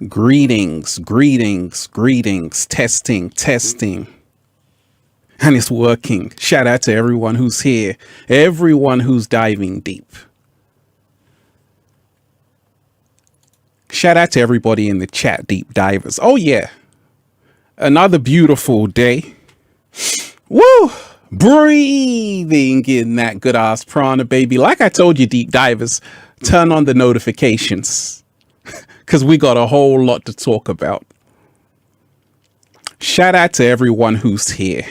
Greetings, greetings, greetings, testing, testing. And it's working. Shout out to everyone who's here, everyone who's diving deep. Shout out to everybody in the chat, deep divers. Oh yeah, another beautiful day. Woo! Breathing in that good ass prana, baby. Like I told you, deep divers, turn on the notifications because we got a whole lot to talk about. Shout out to everyone who's here.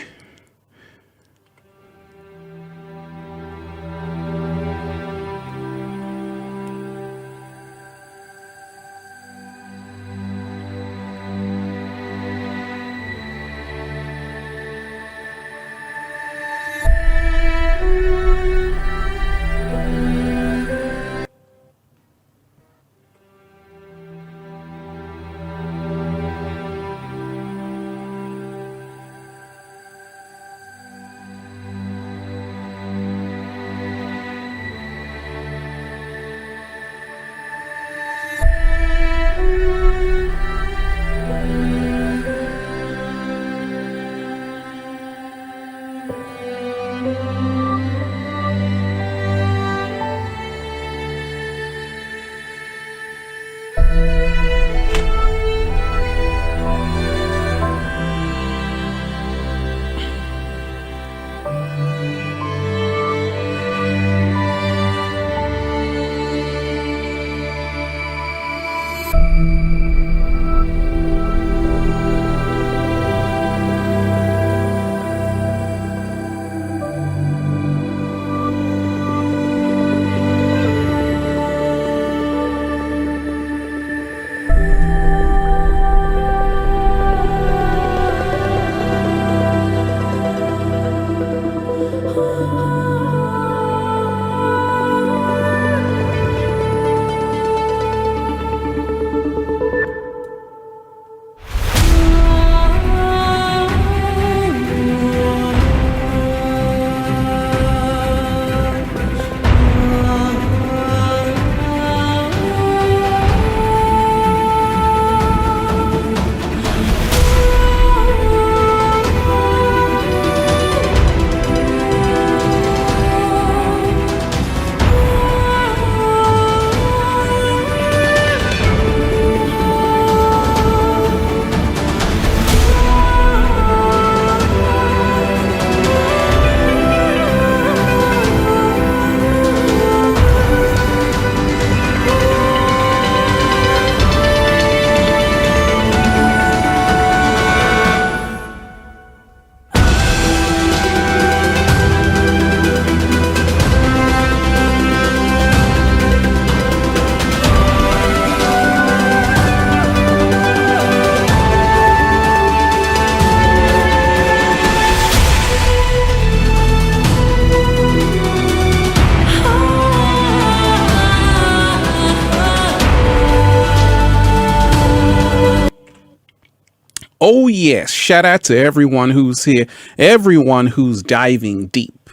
Oh yes, shout out to everyone who's here, everyone who's diving deep.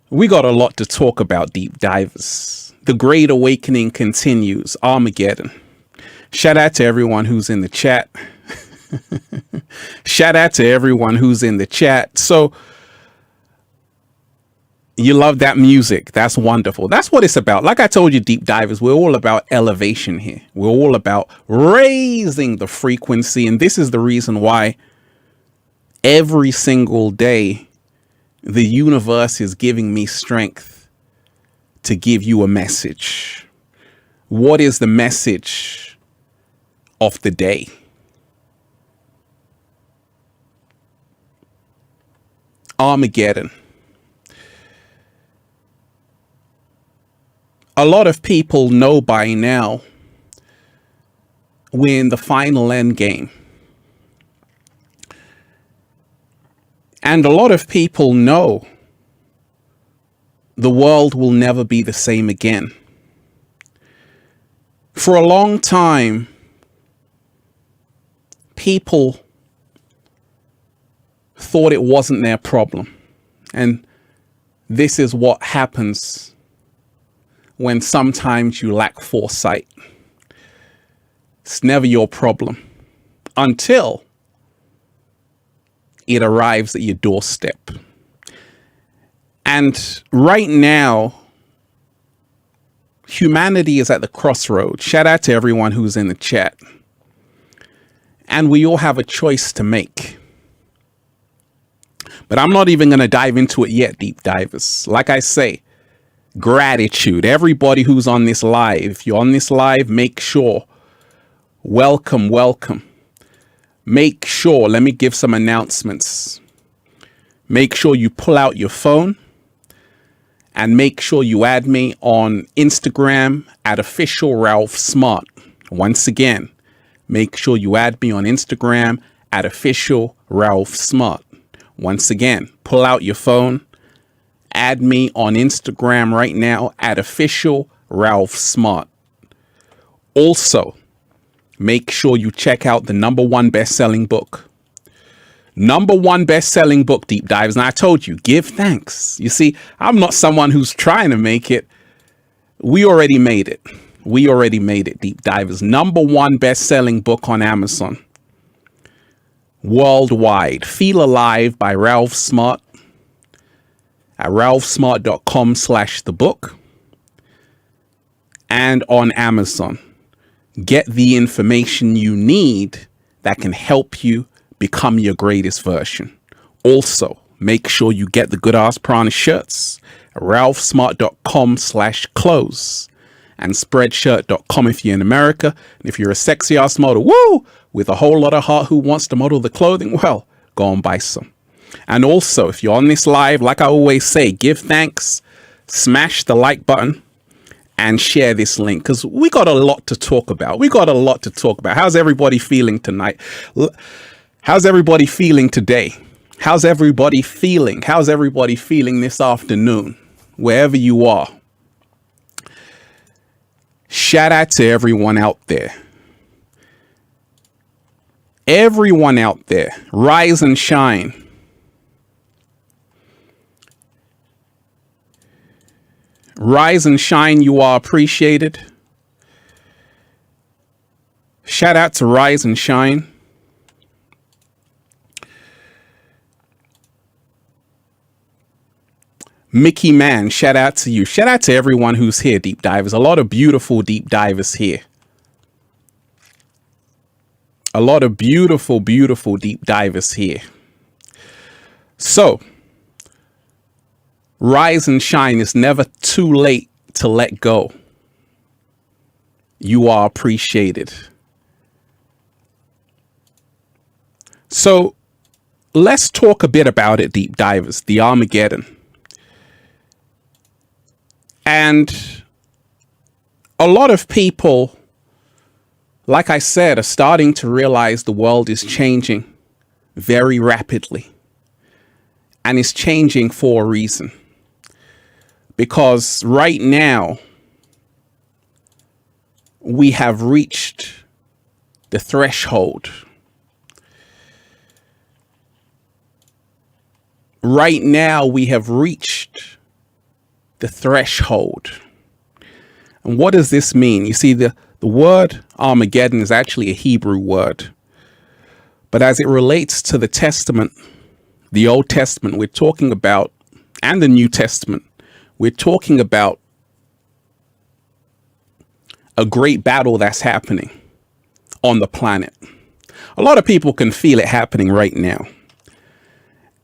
We got a lot to talk about, deep divers. The Great Awakening continues, Armageddon. Shout out to everyone who's in the chat. Shout out to everyone who's in the chat. So you love that music. That's wonderful. That's what it's about. Like I told you, deep divers, we're all about elevation here. We're all about raising the frequency. And this is the reason why every single day the universe is giving me strength to give you a message. What is the message of the day? Armageddon. A lot of people know by now we're in the final endgame. And a lot of people know the world will never be the same again. For a long time, people thought it wasn't their problem. And this is what happens when sometimes you lack foresight. It's never your problem until it arrives at your doorstep. And right now, humanity is at the crossroads. Shout out to everyone who's in the chat. And we all have a choice to make. But I'm not even going to dive into it yet, deep divers. Like I say, gratitude. Everybody who's on this live, if you're on this live, make sure. Welcome, welcome. Make sure, let me give some announcements. Make sure you pull out your phone and make sure you add me on Instagram at official Ralph Smart. Once again, make sure you add me on Instagram at official Ralph Smart. Once again, pull out your phone, add me on Instagram right now at official Ralph Smart. Also, make sure you check out the #1 best-selling book. #1 best-selling book, Deep Divers. And I told you, give thanks. You see, I'm not someone who's trying to make it. We already made it. We already made it, Deep Divers. #1 best-selling book on Amazon. Worldwide. Feel Alive by Ralph Smart at ralphsmart.com/the-book and on Amazon. Get the information you need that can help you become your greatest version. Also, make sure you get the Good Ass Prana shirts at ralphsmart.com/clothes and spreadshirt.com if you're in America. And if you're a sexy ass model, woo, with a whole lot of heart who wants to model the clothing, well, go and buy some. And also, if you're on this live, like I always say, give thanks, smash the like button, and share this link, because we got a lot to talk about. We got a lot to talk about. How's everybody feeling tonight? How's everybody feeling today? How's everybody feeling? How's everybody feeling this afternoon, wherever you are? Shout out to everyone out there. Everyone out there, rise and shine. Rise and shine, you are appreciated. Shout out to Rise and Shine. Mickey Man, shout out to you. Shout out to everyone who's here, Deep Divers. A lot of beautiful Deep Divers here. A lot of beautiful, beautiful Deep Divers here. So, rise and shine. It's never too late to let go. You are appreciated. So, let's talk a bit about it, Deep Divers, the Armageddon. And a lot of people, like I said, are starting to realize the world is changing very rapidly. And it's changing for a reason. Because right now, we have reached the threshold. Right now, we have reached the threshold. And what does this mean? You see, the word Armageddon is actually a Hebrew word. But as it relates to the Testament, the Old Testament, we're talking about, and the New Testament, we're talking about a great battle that's happening on the planet. A lot of people can feel it happening right now.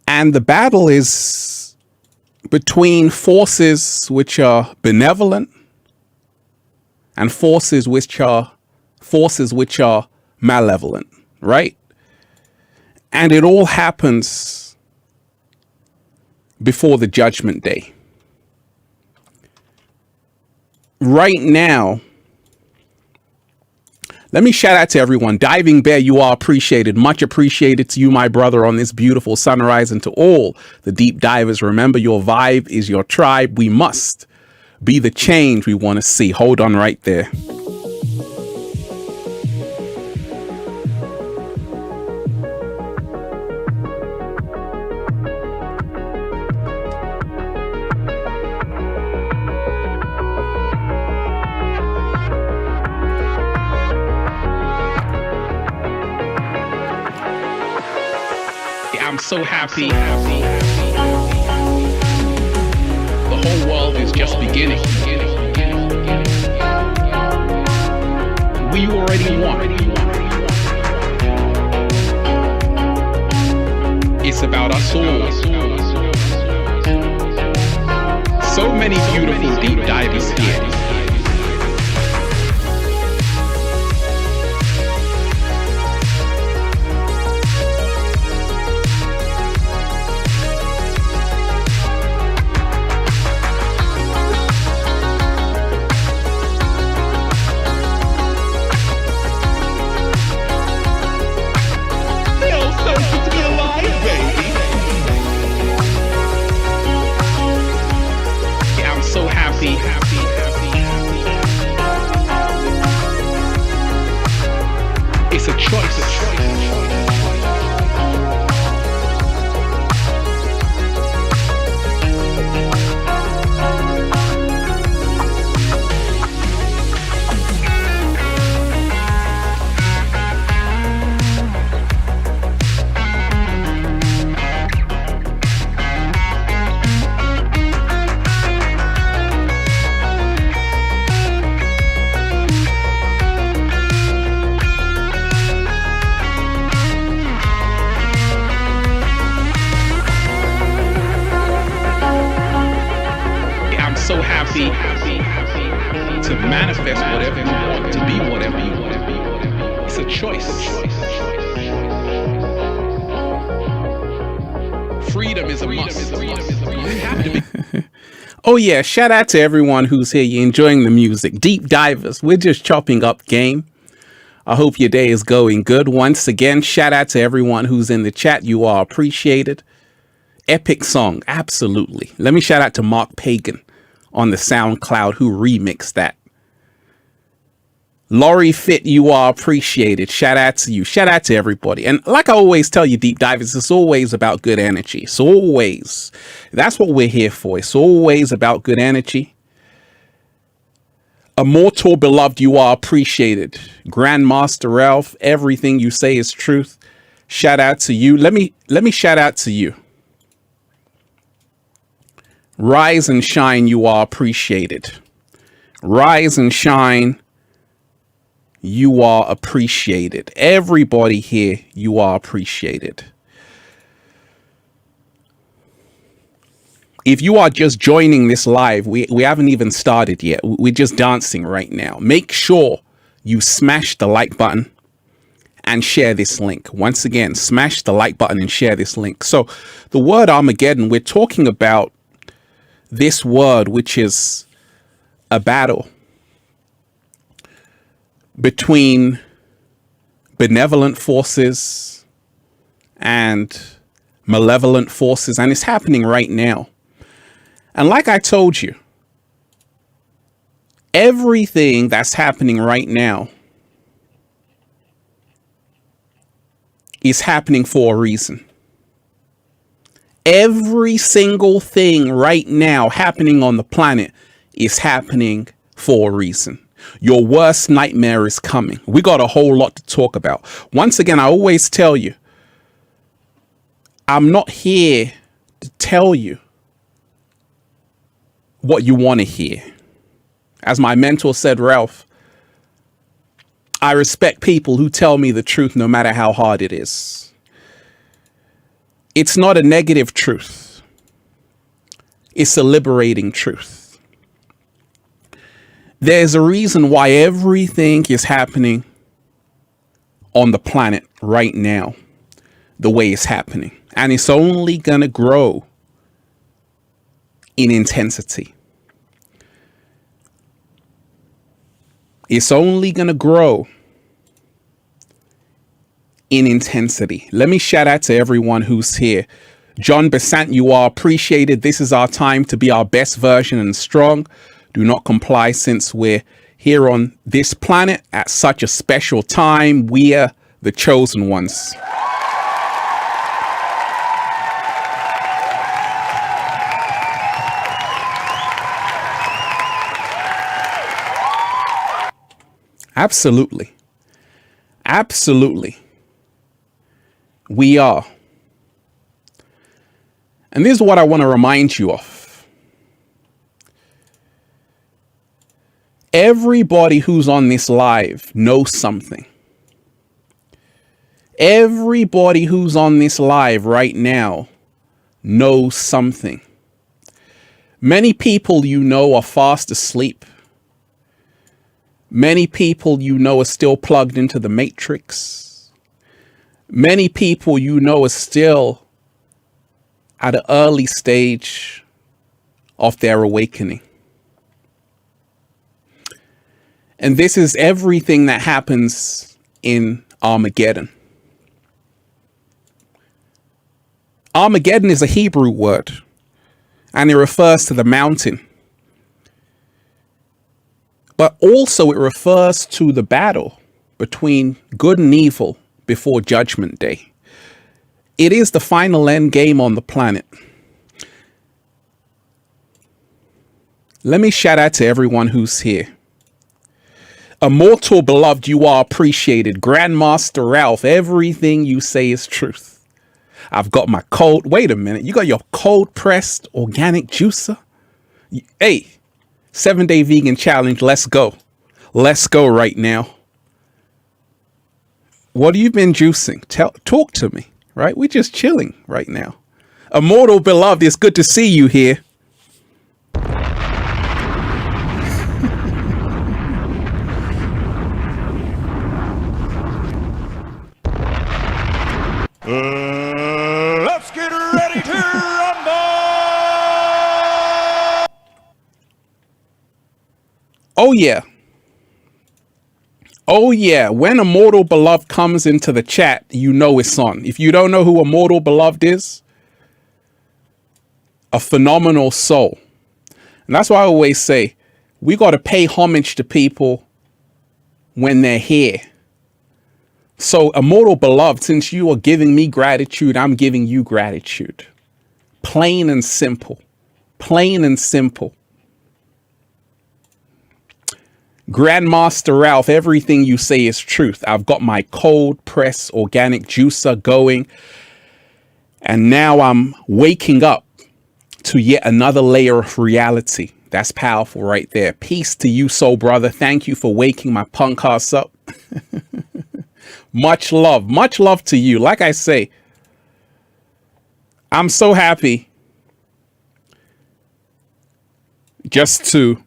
And the battle is between forces which are benevolent and forces which are malevolent, right? And it all happens before the judgment day. Right now, let me shout out to everyone. Diving Bear, you are appreciated. Much appreciated to you, my brother, on this beautiful sunrise, and to all the deep divers. Remember, your vibe is your tribe. We must be the change we want to see. Hold on right there. so happy. The whole world is just beginning. We already won. It's about us all. So many beautiful deep divers here. It's a choice. So happy to manifest whatever you want, to be whatever you want. It's a choice. Freedom is a must. Oh yeah, shout out to everyone who's here. You're enjoying the music. Deep divers, we're just chopping up game. I hope your day is going good. Once again, shout out to everyone who's in the chat. You are appreciated. Epic song, absolutely. Let me shout out to Mark Pagan on the SoundCloud who remixed that. Laurie Fit, you are appreciated. Shout out to you. Shout out to everybody. And like I always tell you, deep divers, it's always about good energy. It's always. That's what we're here for. It's always about good energy. Immortal beloved, you are appreciated. Grandmaster Ralph, everything you say is truth. Shout out to you. Let me shout out to you. Rise and shine, you are appreciated. Rise and shine, you are appreciated. Everybody here, you are appreciated. If you are just joining this live, we haven't even started yet. We're just dancing right now. Make sure you smash the like button and share this link. Once again, smash the like button and share this link. So the word Armageddon, we're talking about this word, which is a battle between benevolent forces and malevolent forces, and it's happening right now. And like I told you, everything that's happening right now is happening for a reason. Every single thing right now happening on the planet is happening for a reason. Your worst nightmare is coming. We got a whole lot to talk about. Once again, I always tell you, I'm not here to tell you what you want to hear. As my mentor said, Ralph, I respect people who tell me the truth no matter how hard it is. It's not a negative truth. It's a liberating truth. There's a reason why everything is happening on the planet right now the way it's happening. And it's only going to grow in intensity. It's only going to grow in intensity. Let me shout out to everyone who's here. John Besant, you are appreciated. This is our time to be our best version and strong. Do not comply since we're here on this planet at such a special time. We are the chosen ones. Absolutely. Absolutely. We are And this is what I want to remind you of. Everybody who's on this live knows something. Everybody who's on this live right now knows something. Many people you know are fast asleep. Many people you know are still plugged into the matrix. Many people you know are still at an early stage of their awakening. And this is everything that happens in Armageddon. Armageddon is a Hebrew word, and it refers to the mountain. But also it refers to the battle between good and evil before Judgment Day. It is the final end game on the planet. Let me shout out to everyone who's here. Immortal beloved, you are appreciated. Grandmaster Ralph, everything you say is truth. I've got my cold, wait a minute, you got your cold pressed organic juicer? Hey, 7-day vegan challenge, let's go. Let's go right now. What have you been juicing? Talk to me, right? We're just chilling right now. Immortal beloved, it's good to see you here. Let's get ready to rumble! Oh yeah. Oh yeah, when Immortal Beloved comes into the chat, you know it's on. If you don't know who Immortal Beloved is, a phenomenal soul. And that's why I always say, we got to pay homage to people when they're here. So Immortal Beloved, since you are giving me gratitude, I'm giving you gratitude. Plain and simple. Plain and simple. Grandmaster Ralph, everything you say is truth. I've got my cold press organic juicer going. And now I'm waking up to yet another layer of reality. That's powerful right there. Peace to you, soul brother. Thank you for waking my punk ass up. Much love to you. Like I say, I'm so happy just to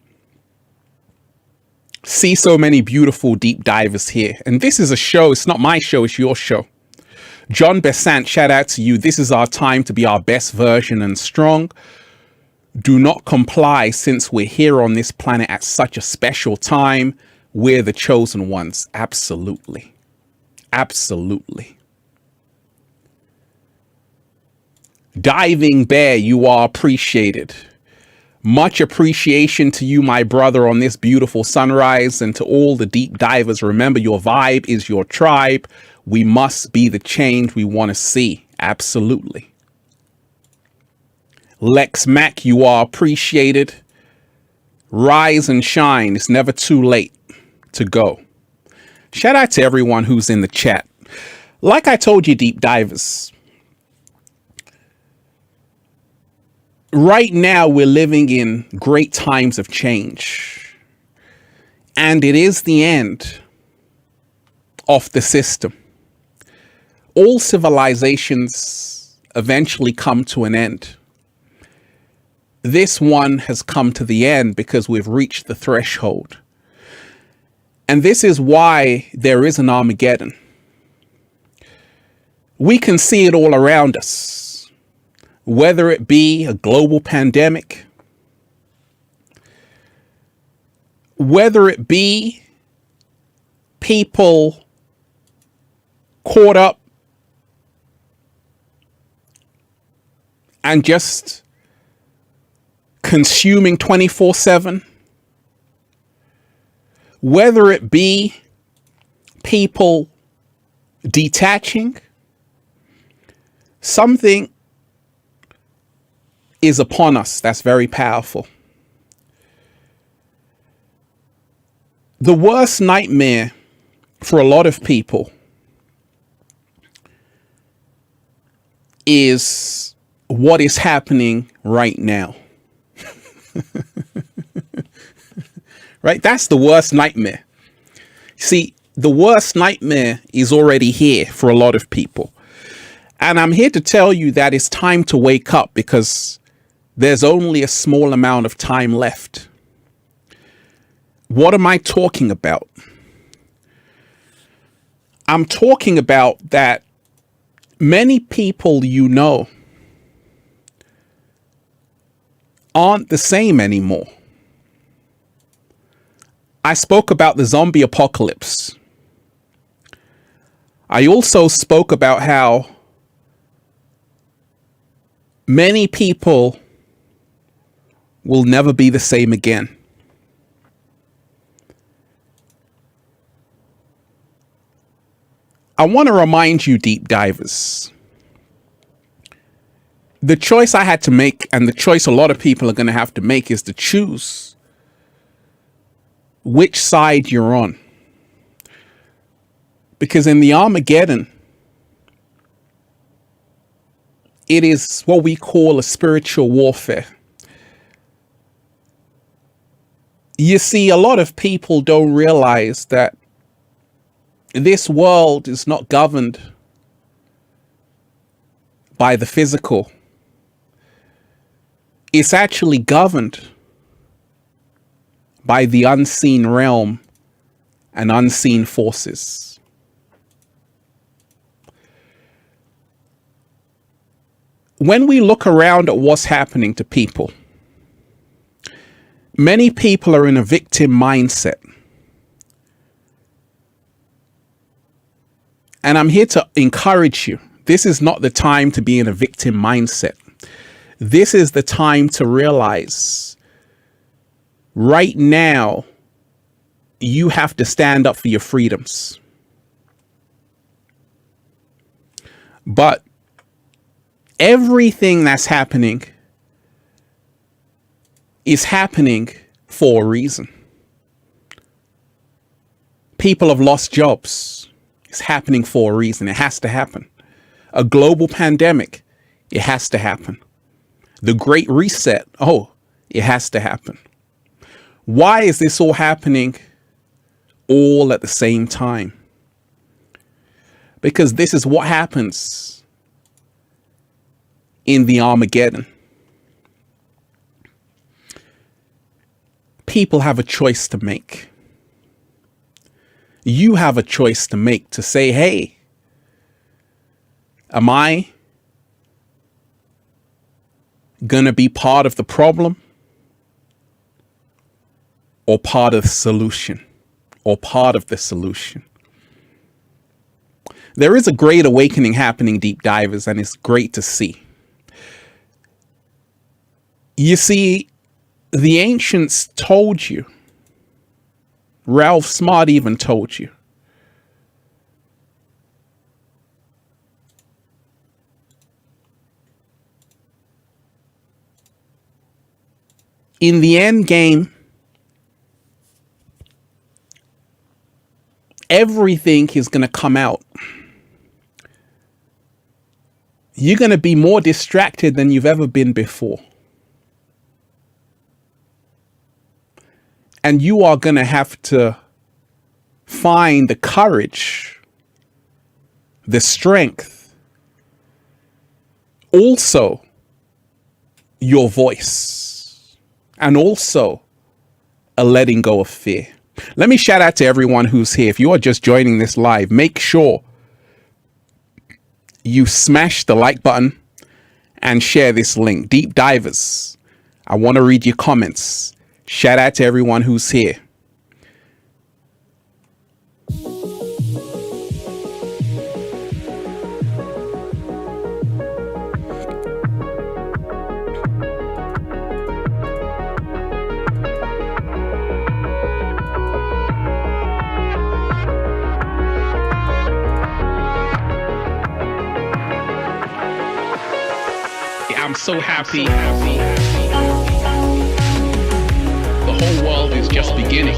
see so many beautiful deep divers here. And this is a show. It's not my show. It's your show. John Besant, shout out to you. This is our time to be our best version and strong. Do not comply, since we're here on this planet at such a special time. We're the chosen ones. Absolutely. Absolutely. Diving Bear, you are appreciated. Much appreciation to you, my brother, on this beautiful sunrise, and to all the deep divers. Remember, your vibe is your tribe. We must be the change we want to see. Absolutely. Lex Mack, you are appreciated. Rise and shine. It's never too late to go. Shout out to everyone who's in the chat. Like I told you, deep divers, right now we're living in great times of change. And it is the end of the system. All civilizations eventually come to an end. This one has come to the end because we've reached the threshold. And this is why there is an Armageddon. We can see it all around us, whether it be a global pandemic, whether it be people caught up and just consuming 24/7. Whether it be people detaching, something is upon us that's very powerful. The worst nightmare for a lot of people is what is happening right now. Right? That's the worst nightmare. See, the worst nightmare is already here for a lot of people. And I'm here to tell you that it's time to wake up, because there's only a small amount of time left. What am I talking about? I'm talking about that many people you know aren't the same anymore. I spoke about the zombie apocalypse. I also spoke about how many people will never be the same again. I want to remind you, deep divers, the choice I had to make, and the choice a lot of people are going to have to make, is to choose which side you're on. Because in the Armageddon, it is what we call a spiritual warfare. You see, a lot of people don't realize that this world is not governed by the physical. It's actually governed by the unseen realm and unseen forces. When we look around at what's happening to people, many people are in a victim mindset. And I'm here to encourage you. This is not the time to be in a victim mindset. This is the time to realize right now you have to stand up for your freedoms. But everything that's happening is happening for a reason. People have lost jobs. It's happening for a reason. It has to happen. A global pandemic, it has to happen. The Great Reset, it has to happen. Why is this all happening all at the same time? Because this is what happens in the Armageddon. People have a choice to make. You have a choice to make, to say, hey, am I gonna be part of the problem or part of the solution, or part of the solution? There is a great awakening happening, deep divers, and it's great to see. You see, the ancients told you, Ralph Smart even told you, in the end game, everything is going to come out. You're going to be more distracted than you've ever been before. And you are going to have to find the courage, the strength, also your voice, and also a letting go of fear. Let me shout out to everyone who's here. If you are just joining this live, make sure you smash the like button and share this link. Deep divers, I want to read your comments. Shout out to everyone who's here. I'm so happy. The whole world is just beginning.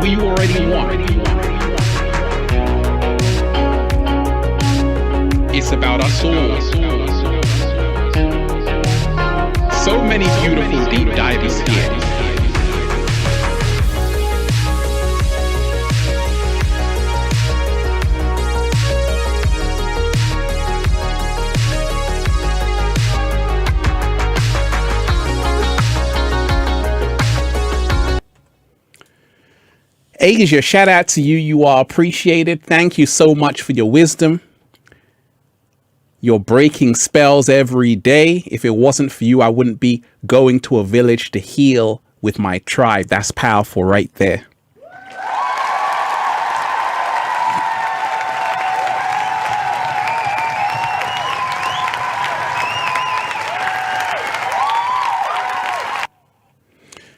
We already won. It's about us all. So many beautiful deep divers here. Asia, shout out to you. You are appreciated. Thank you so much for your wisdom. You're breaking spells every day. If it wasn't for you, I wouldn't be going to a village to heal with my tribe. That's powerful right there.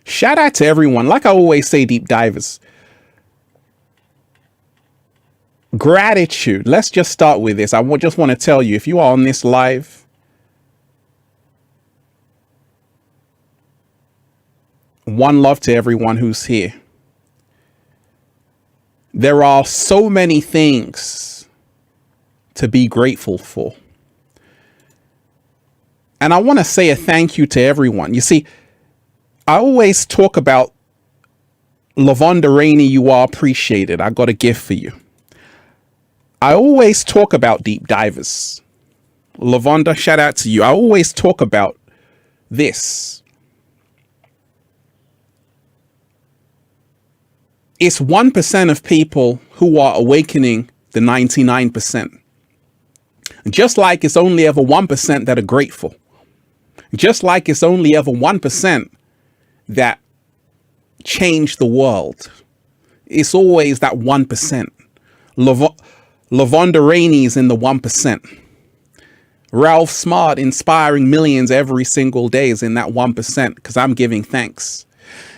Shout out to everyone. Like I always say, deep divers. Gratitude. Let's just start with this. Just want to tell you, if you are on this live, one love to everyone who's here. There are so many things to be grateful for. And I want to say a thank you to everyone. You see, I always talk about Lavonda Rainey, you are appreciated. I got a gift for you. I always talk about deep divers. Lavonda, shout out to you. I always talk about this. It's 1% of people who are awakening the 99%. Just like it's only ever 1% that are grateful. Just like it's only ever 1% that change the world. It's always that 1%. Lavonda Rainey's in the 1%. Ralph Smart inspiring millions every single day is in that 1% because I'm giving thanks.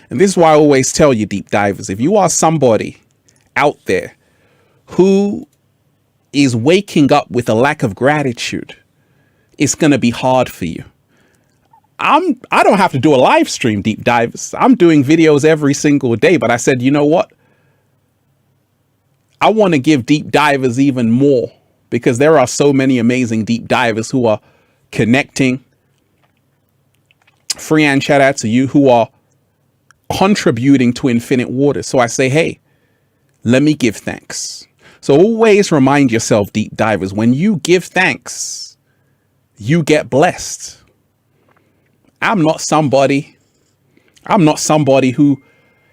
And this is why I always tell you, deep divers, if you are somebody out there who is waking up with a lack of gratitude, it's going to be hard for you. I don't have to do a live stream, deep divers. I'm doing videos every single day, but I said, you know what? I want to give deep divers even more because there are so many amazing deep divers who are connecting. Freehan, shout out to you, who are contributing to Infinite Waters. So I say, hey, let me give thanks. So always remind yourself, deep divers, when you give thanks, you get blessed. I'm not somebody who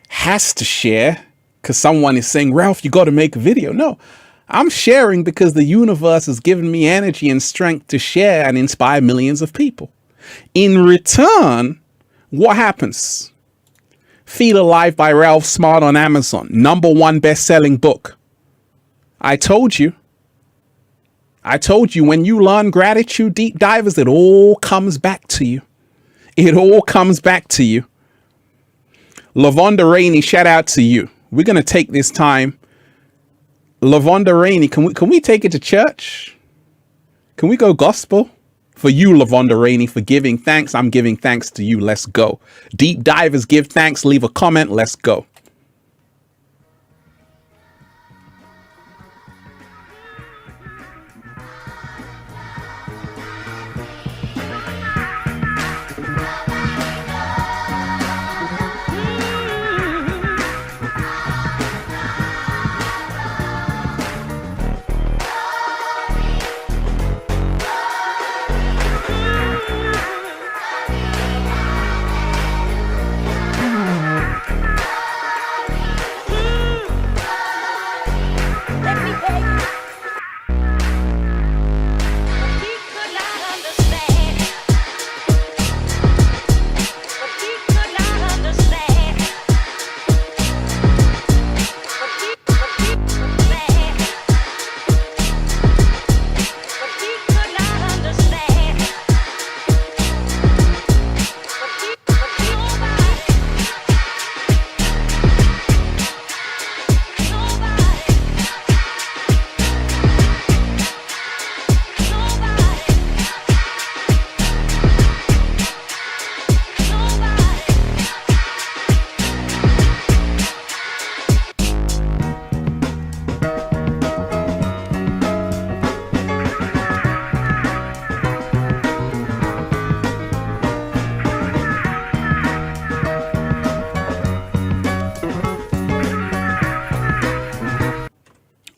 has to share because someone is saying, Ralph, you got to make a video. No, I'm sharing because the universe has given me energy and strength to share and inspire millions of people. In return, what happens? Feel Alive by Ralph Smart on Amazon. #1 best-selling book. I told you when you learn gratitude, deep divers, it all comes back to you. It all comes back to you. Lavonda Rainey, shout out to you. We're going to take this time. Lavonda Rainey, can we take it to church? Can we go gospel? For you, Lavonda Rainey, for giving thanks. I'm giving thanks to you. Let's go. Deep divers, give thanks. Leave a comment. Let's go.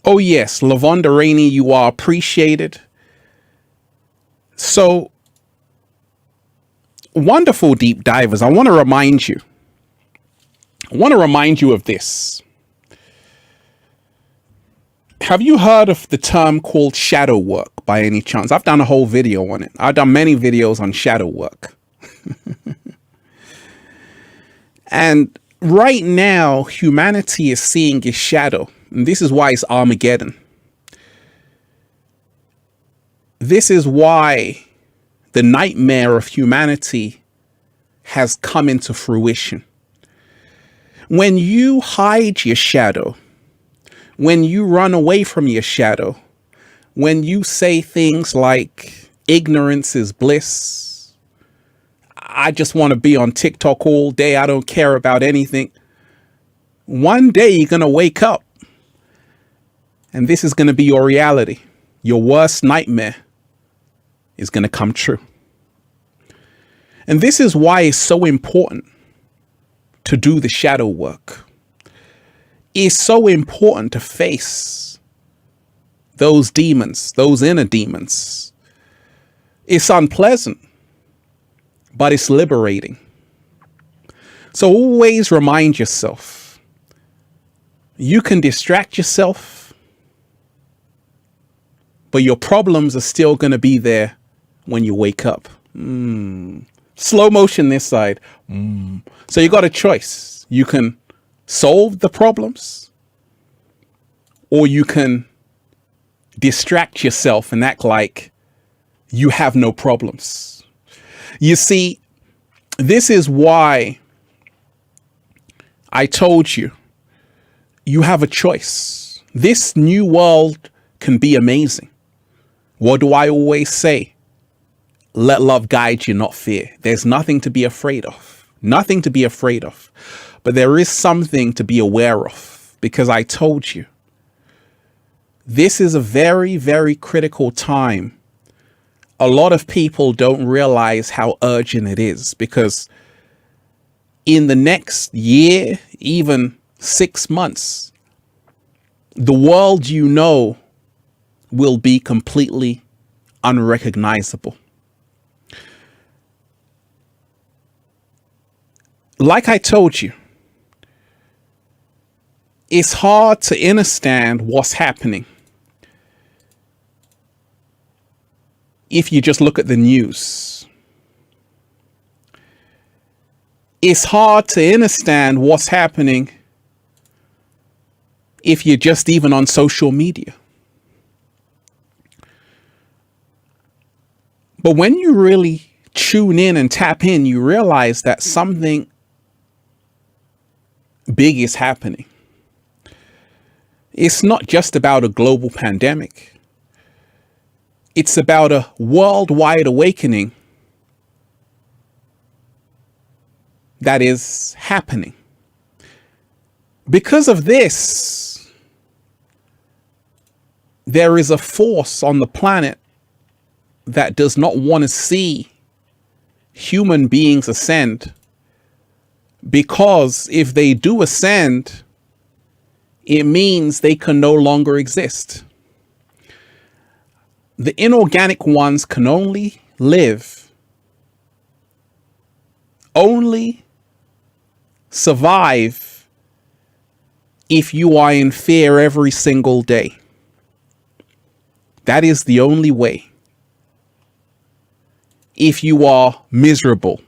Oh yes, Lavonda Rainey, you are appreciated. So, wonderful deep divers, I want to remind you of this. Have you heard of the term called shadow work by any chance? I've done a whole video on it. I've done many videos on shadow work. And right now, humanity is seeing a shadow. And this is why it's Armageddon. This is why the nightmare of humanity has come into fruition. When you hide your shadow, when you run away from your shadow, when you say things like ignorance is bliss, I just want to be on TikTok all day, I don't care about anything. One day you're going to wake up and this is going to be your reality. Your worst nightmare is going to come true. And this is why it's so important to do the shadow work. It's so important to face those demons, those inner demons. It's unpleasant, but it's liberating. So always remind yourself, you can distract yourself, but your problems are still going to be there when you wake up. Slow motion this side. So you got a choice. You can solve the problems, or you can distract yourself and act like you have no problems. You see, this is why I told you, you have a choice. This new world can be amazing. What do I always say? Let love guide you, not fear. There's nothing to be afraid of. Nothing to be afraid of. But there is something to be aware of, because I told you, this is a very, very critical time. A lot of people don't realize how urgent it is, because in the next year, even 6 months, the world you know will be completely unrecognizable. Like I told you, it's hard to understand what's happening if you just look at the news. It's hard to understand what's happening if you're just even on social media. But when you really tune in and tap in, you realize that something big is happening. It's not just about a global pandemic. It's about a worldwide awakening that is happening. Because of this, there is a force on the planet that does not want to see human beings ascend. Because if they do ascend, it means they can no longer exist. The inorganic ones can only live, only survive if you are in fear every single day. That is the only way. If you are miserable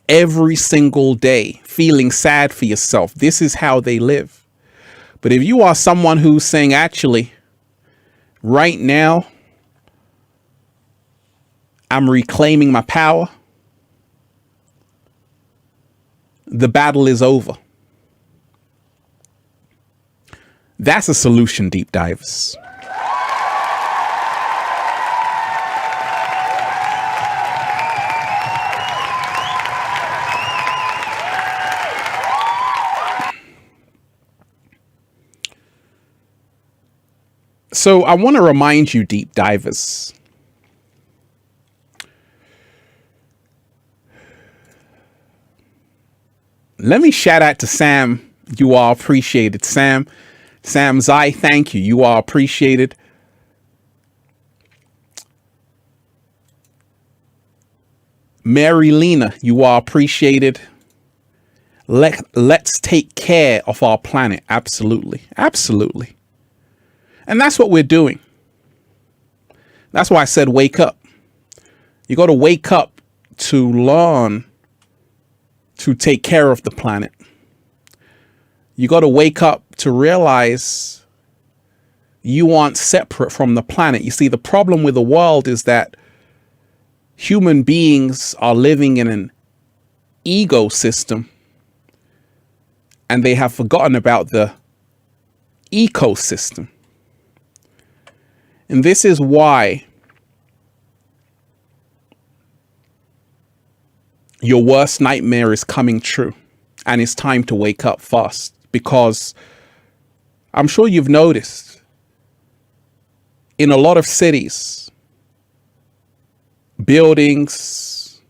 every single day, feeling sad for yourself, this is how they live. But if you are someone who's saying, actually, right now, I'm reclaiming my power, the battle is over. That's a solution, deep divers. So I want to remind you, deep divers, let me shout out to Sam. You are appreciated. Sam Sam Zai, thank you. You are appreciated. Mary Lena, you are appreciated. Let's take care of our planet. Absolutely. Absolutely. And that's what we're doing. That's why I said wake up. You got to wake up to learn to take care of the planet. You got to wake up to realize you aren't separate from the planet. You see, the problem with the world is that human beings are living in an ecosystem and they have forgotten about the ecosystem. And this is why your worst nightmare is coming true. And it's time to wake up fast, because I'm sure you've noticed in a lot of cities, buildings,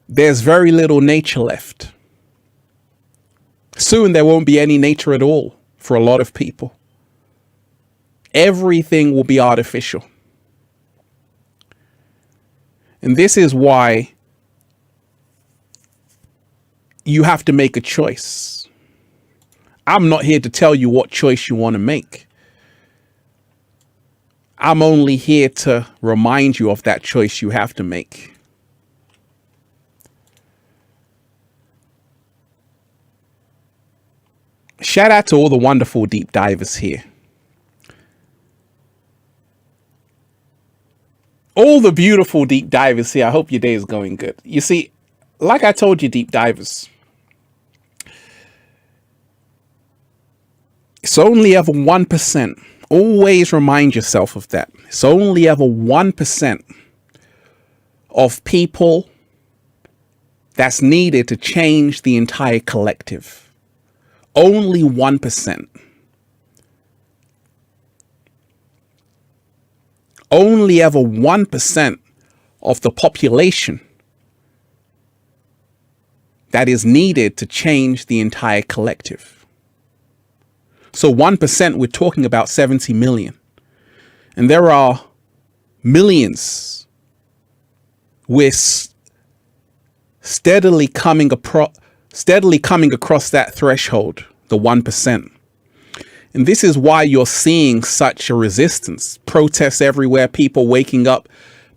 there's very little nature left. Soon there won't be any nature at all for a lot of people. Everything will be artificial. And this is why you have to make a choice. I'm not here to tell you what choice you want to make. I'm only here to remind you of that choice you have to make. Shout out to all the wonderful deep divers here. All the beautiful deep divers here. I hope your day is going good. You see, like I told you, deep divers, it's only ever 1%. Always remind yourself of that. It's only ever 1% of people that's needed to change the entire collective. Only 1%. Only ever 1% of the population that is needed to change the entire collective. So 1%, we're talking about 70 million. And there are millions. We're steadily coming across that threshold, the 1%. And this is why you're seeing such a resistance. Protests everywhere, people waking up,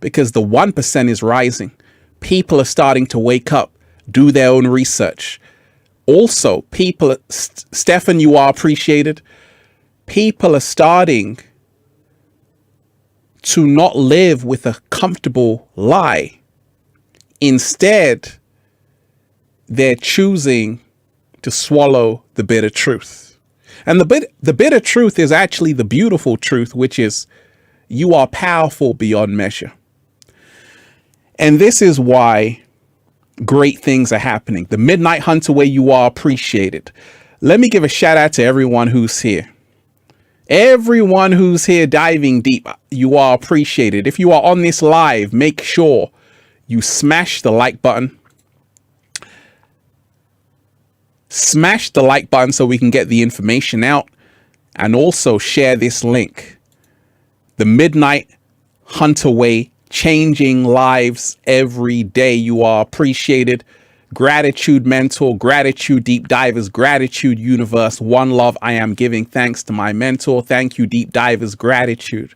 because the 1% is rising. People are starting to wake up, do their own research. Also, people, Stefan, you are appreciated. People are starting to not live with a comfortable lie. Instead, they're choosing to swallow the bitter truth. And the bitter truth is actually the beautiful truth, which is you are powerful beyond measure. And this is why great things are happening. The Midnight Hunter, where you are appreciated. Let me give a shout out to everyone who's here. Everyone who's here diving deep, you are appreciated. If you are on this live, make sure you smash the like button. Smash the like button so we can get the information out, and also share this link. The Midnight Hunter Way, changing lives every day. You are appreciated. Gratitude mentor, gratitude deep divers, gratitude universe, one love. I am giving thanks to my mentor. Thank you, deep divers, gratitude.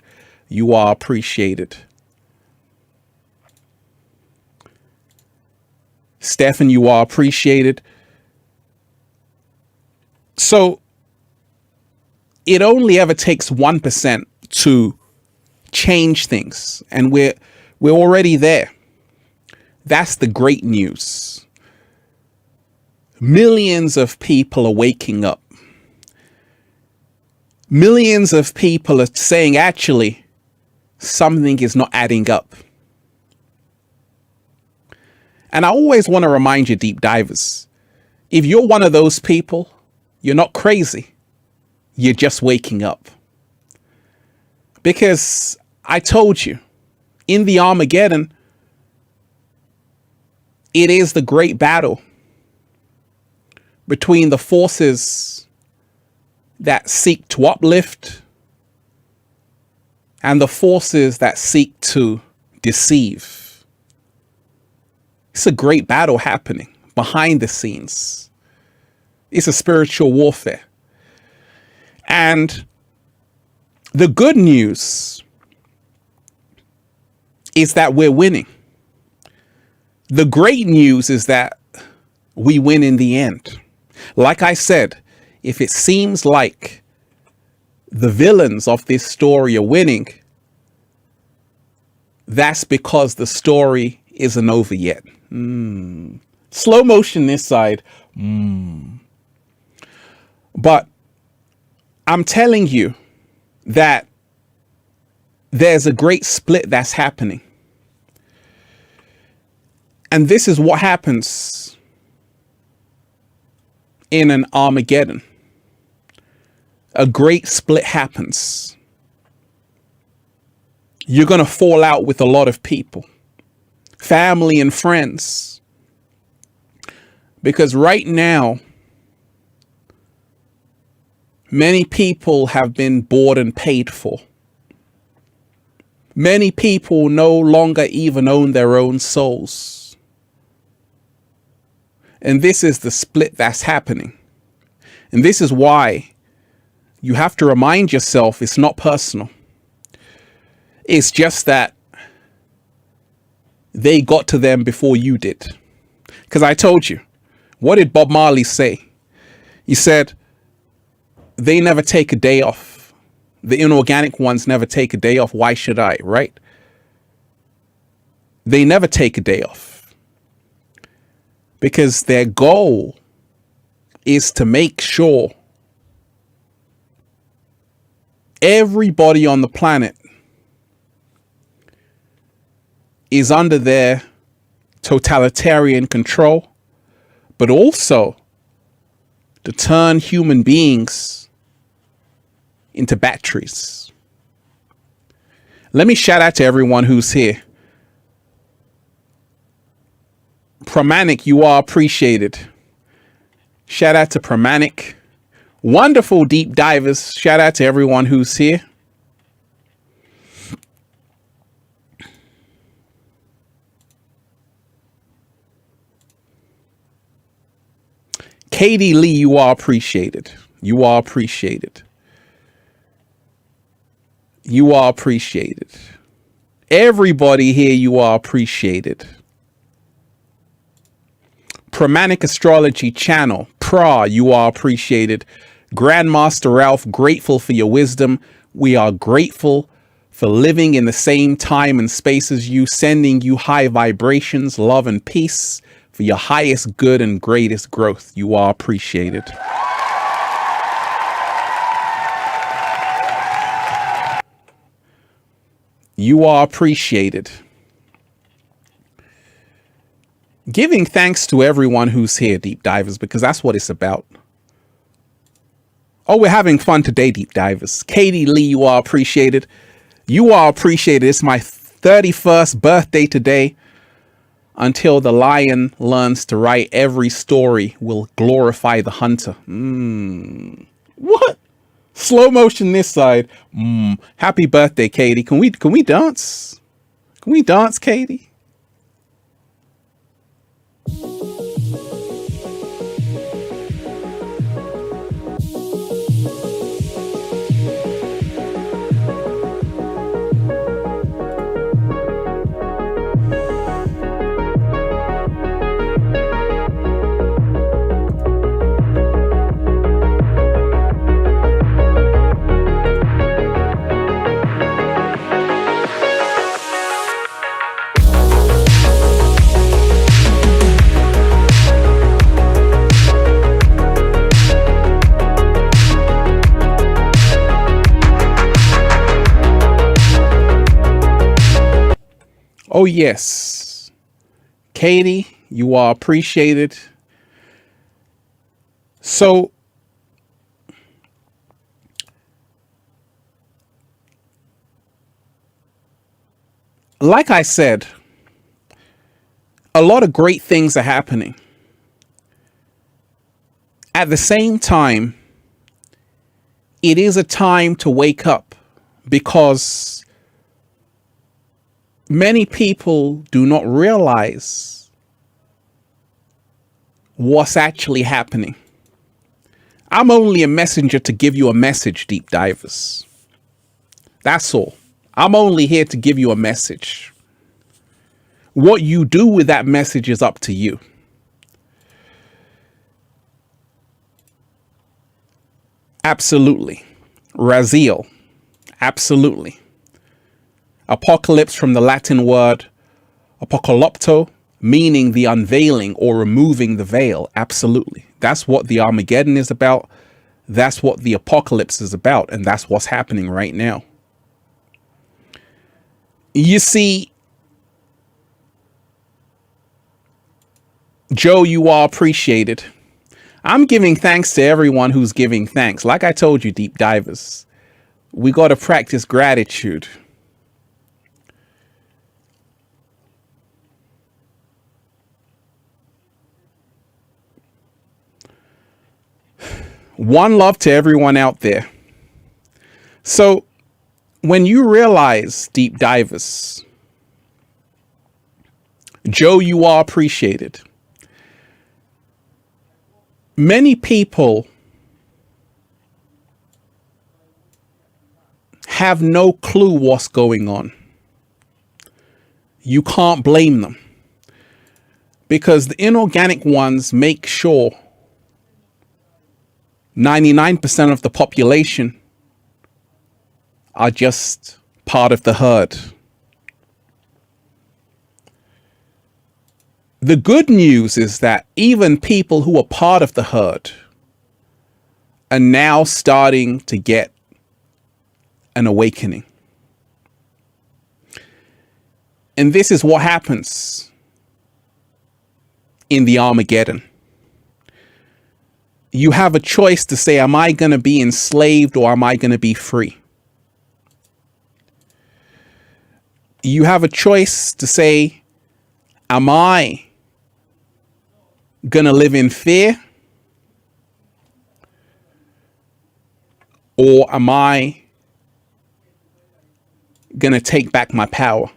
You are appreciated. Stefan, you are appreciated. So it only ever takes 1% to change things, and we're already there. That's the great news. Millions of people are waking up. Millions of people are saying, actually, something is not adding up. And I always want to remind you, deep divers, if you're one of those people, you're not crazy. You're just waking up. Because I told you, in the Armageddon, it is the great battle between the forces that seek to uplift and the forces that seek to deceive. It's a great battle happening behind the scenes. It's a spiritual warfare. And the good news is that we're winning. The great news is that we win in the end. Like I said, if it seems like the villains of this story are winning, that's because the story isn't over yet. Slow motion this side. But I'm telling you that there's a great split that's happening. And this is what happens in an Armageddon. A great split happens. You're going to fall out with a lot of people, family and friends, because right now, many people have been bought and paid for. Many people no longer even own their own souls. And this is the split that's happening. And this is why you have to remind yourself it's not personal. It's just that they got to them before you did. Because I told you, what did Bob Marley say? He said, they never take a day off. The inorganic ones never take a day off. Why should I, right? They never take a day off. Because their goal is to make sure everybody on the planet is under their totalitarian control, but also to turn human beings into batteries. Let me shout out to everyone who's here. Pramanic, you are appreciated. Shout out to Pramanic. Wonderful deep divers. Shout out to everyone who's here. Katie Lee, you are appreciated. You are appreciated. You are appreciated. Everybody here, you are appreciated. Pramanic Astrology Channel, Pra, you are appreciated. Grandmaster Ralph, grateful for your wisdom. We are grateful for living in the same time and space as you, sending you high vibrations, love and peace for your highest good and greatest growth. You are appreciated. You are appreciated. Giving thanks to everyone who's here, deep divers, because that's what it's about. Oh, we're having fun today, deep divers. Katie Lee, you are appreciated. You are appreciated. It's my 31st birthday today. Until the lion learns to write, every story will glorify the hunter. What? Slow motion this side. Happy birthday, Katie. Can we dance? Can we dance, Katie? Oh, yes. Katie, you are appreciated. So, like I said, a lot of great things are happening. At the same time, it is a time to wake up, because many people do not realize what's actually happening. I'm only a messenger to give you a message, deep divers. That's all. I'm only here to give you a message. What you do with that message is up to you. Absolutely. Raziel. Absolutely. Apocalypse, from the Latin word apocalypto, meaning the unveiling or removing the veil. Absolutely. That's what the Armageddon is about. That's what the apocalypse is about. And that's what's happening right now. You see, Joe, you are appreciated. I'm giving thanks to everyone who's giving thanks. Like I told you, deep divers, we got to practice gratitude. One love to everyone out there. So when you realize, deep divers, Joe, you are appreciated. Many people have no clue what's going on. You can't blame them, because the inorganic ones make sure 99% of the population are just part of the herd. The good news is that even people who are part of the herd are now starting to get an awakening. And this is what happens in the Armageddon. You have a choice to say, am I going to be enslaved or am I going to be free? You have a choice to say, am I going to live in fear? Or am I going to take back my power?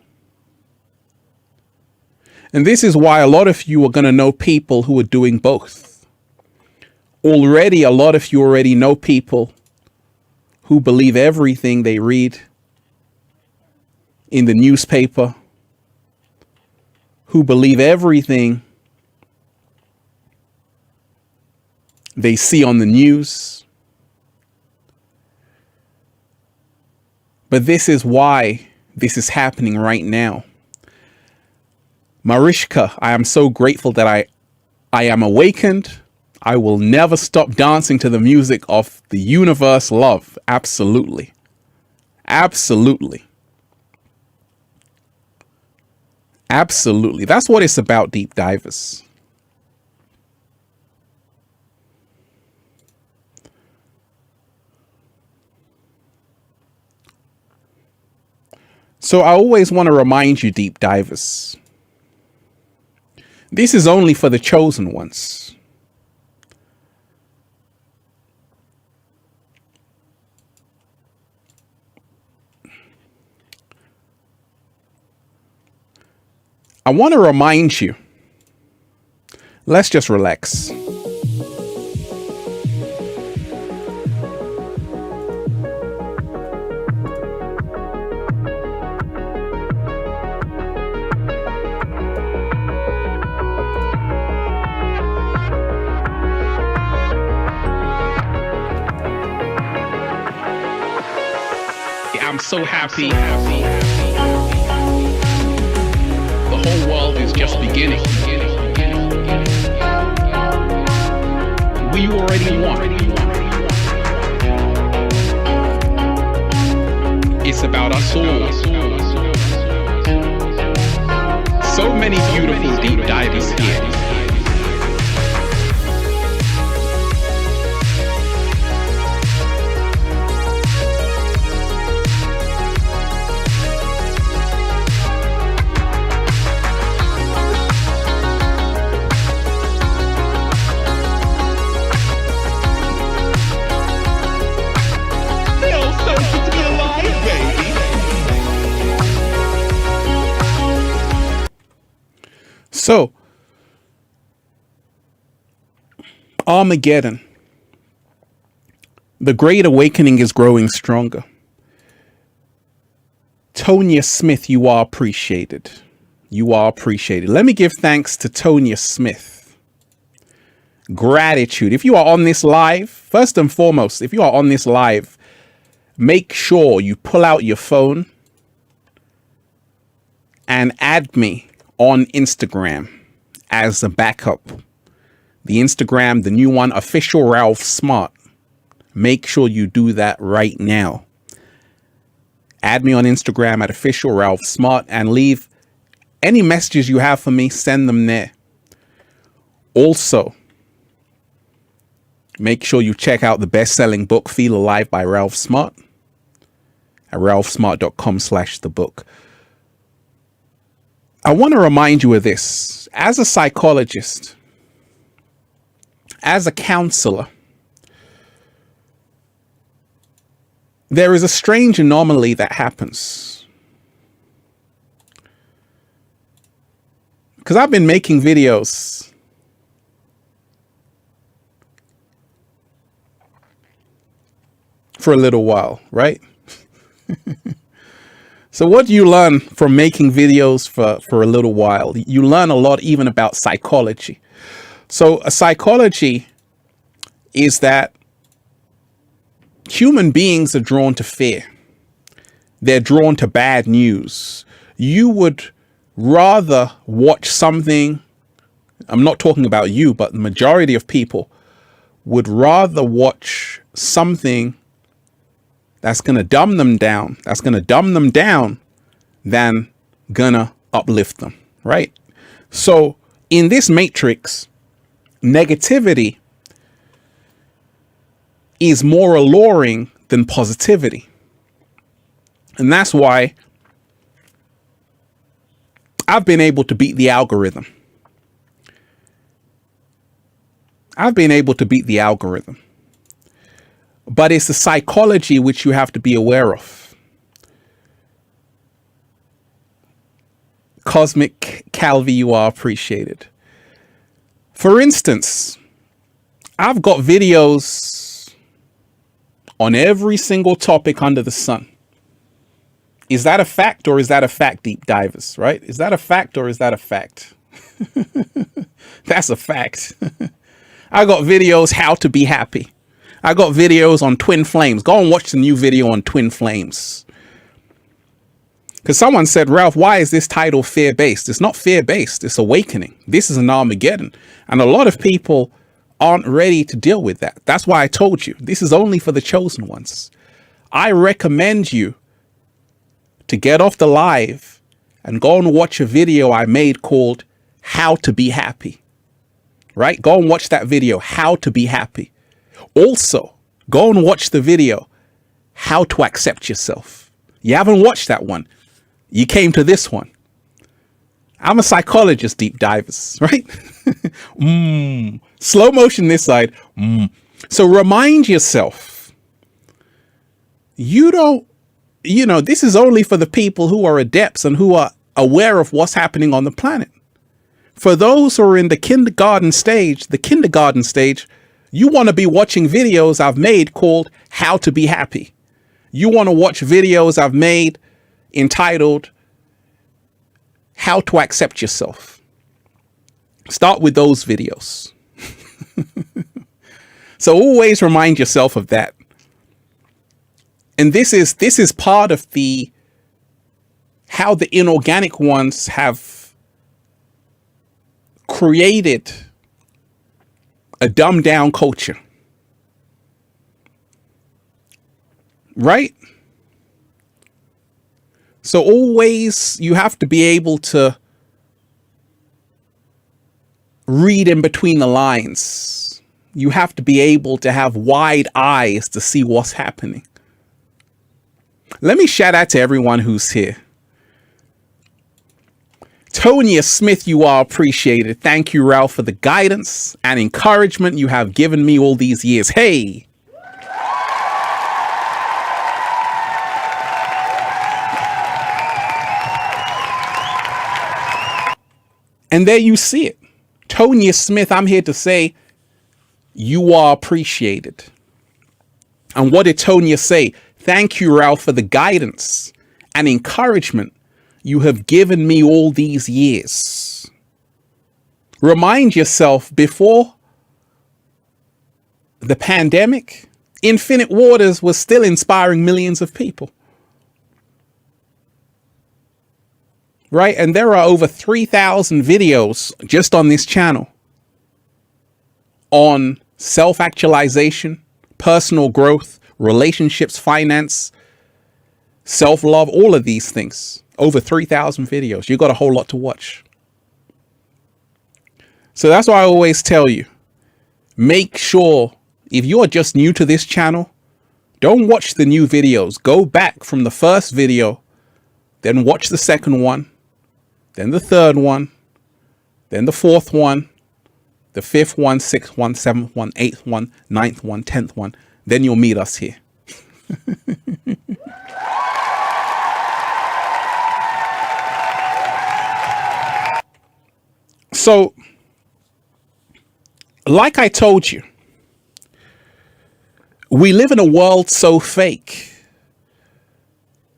And this is why a lot of you are going to know people who are doing both. Already, a lot of you already know people who believe everything they read in the newspaper, who believe everything they see on the news. But this is why this is happening right now. Marishka, I am so grateful that I am awakened. I will never stop dancing to the music of the universe love. Absolutely. Absolutely. Absolutely. That's what it's about, deep divers. So I always want to remind you, deep divers, this is only for the chosen ones. I want to remind you, let's just relax. I'm so happy. The whole world is just beginning. We already won. It's about us all. So many beautiful deep divers here. So, Armageddon. The Great Awakening is growing stronger. Tonya Smith, you are appreciated. You are appreciated. Let me give thanks to Tonya Smith. Gratitude. If you are on this live, first and foremost, if you are on this live, make sure you pull out your phone and add me on Instagram as a backup. The Instagram, the new one, official Ralph Smart. Make sure you do that right now. Add me on Instagram at official Ralph Smart and leave any messages you have for me, send them there. Also, make sure you check out the best-selling book, Feel Alive by Ralph Smart at ralphsmart.com/the-book. I want to remind you of this. As a psychologist, as a counselor, there is a strange anomaly that happens. Because I've been making videos for a little while, right? So what do you learn from making videos for a little while? You learn a lot even about psychology. So a psychology is that human beings are drawn to fear. They're drawn to bad news. You would rather watch something, I'm not talking about you, but the majority of people would rather watch something that's going to dumb them down, than gonna uplift them, right? So in this matrix, negativity is more alluring than positivity. And that's why I've been able to beat the algorithm. But it's the psychology which you have to be aware of. Cosmic Calvi, you are appreciated. For instance, I've got videos on every single topic under the sun. Is that a fact or is that a fact, deep divers, right? Is that a fact or is that a fact? That's a fact. I got videos how to be happy. I got videos on twin flames. Go and watch the new video on twin flames. Because someone said, Ralph, why is this title fear-based? It's not fear-based. It's awakening. This is an Armageddon. And a lot of people aren't ready to deal with that. That's why I told you, this is only for the chosen ones. I recommend you to get off the live and go and watch a video I made called How to Be Happy. Right? Go and watch that video, How to Be Happy. Also, go and watch the video, How to Accept Yourself. You haven't watched that one. You came to this one. I'm a psychologist, deep divers, right? Slow motion this side. So remind yourself, this is only for the people who are adepts and who are aware of what's happening on the planet. For those who are in the kindergarten stage, you want to be watching videos I've made called How to Be Happy. You want to watch videos I've made entitled How to Accept Yourself. Start with those videos. So always remind yourself of that. And this is part of how the inorganic ones have created a dumbed down culture. Right? So always you have to be able to read in between the lines. You have to be able to have wide eyes to see what's happening. Let me shout out to everyone who's here. Tonya Smith, you are appreciated. Thank you, Ralph, for the guidance and encouragement you have given me all these years. Hey! And there you see it. Tonya Smith, I'm here to say you are appreciated. And what did Tonya say? Thank you, Ralph, for the guidance and encouragement you have given me all these years. Remind yourself, before the pandemic, Infinite Waters was still inspiring millions of people. Right? And there are over 3,000 videos just on this channel on self-actualization, personal growth, relationships, finance, self-love, all of these things. Over 3,000 videos. You got a whole lot to watch. So that's why I always tell you, make sure if you're just new to this channel, don't watch the new videos. Go back from the first video, then watch the second one, then the third one, then the fourth one, the fifth one, sixth one, seventh one, eighth one, ninth one, 10th one. Then you'll meet us here. So, like I told you, we live in a world so fake,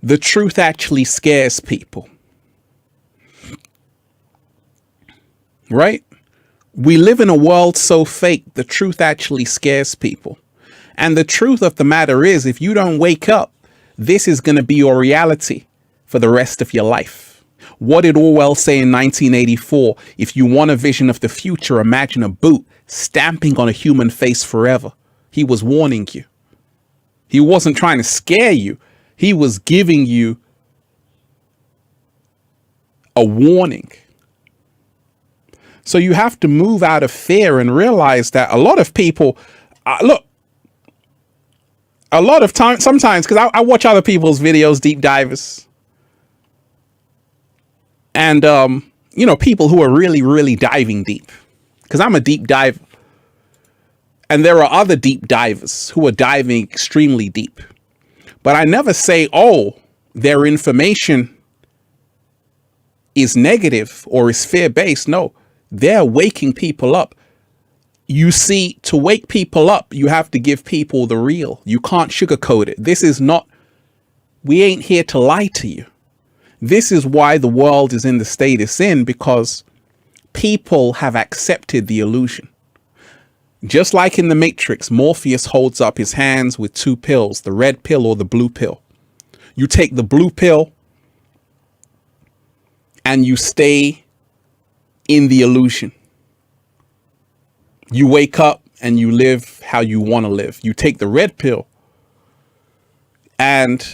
the truth actually scares people. Right? We live in a world so fake, the truth actually scares people. And the truth of the matter is, if you don't wake up, this is going to be your reality for the rest of your life. What did Orwell say in 1984? If you want a vision of the future, imagine a boot stamping on a human face forever. He was warning you. He wasn't trying to scare you. He was giving you a warning. So you have to move out of fear and realize that a lot of people, look, a lot of time, sometimes, because I watch other people's videos, deep divers. And, you know, people who are really, really diving deep, because I'm a deep diver. And there are other deep divers who are diving extremely deep. But I never say, oh, their information is negative or is fear-based. No, they're waking people up. You see, to wake people up, you have to give people the real. You can't sugarcoat it. This is not, we ain't here to lie to you. This is why the world is in the state it's in, because people have accepted the illusion. Just like in the Matrix, Morpheus holds up his hands with two pills, the red pill or the blue pill. You take the blue pill and you stay in the illusion. You wake up and you live how you want to live. You take the red pill and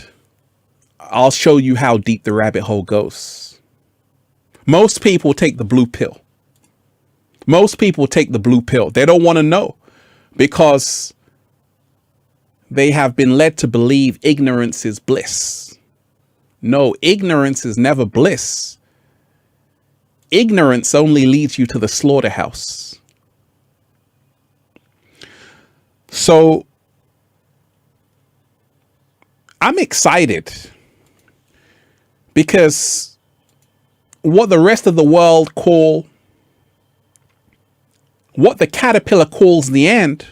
I'll show you how deep the rabbit hole goes. Most people take the blue pill. Most people take the blue pill. They don't want to know because they have been led to believe ignorance is bliss. No, ignorance is never bliss. Ignorance only leads you to the slaughterhouse. So I'm excited because what the rest of the world what the caterpillar calls the end,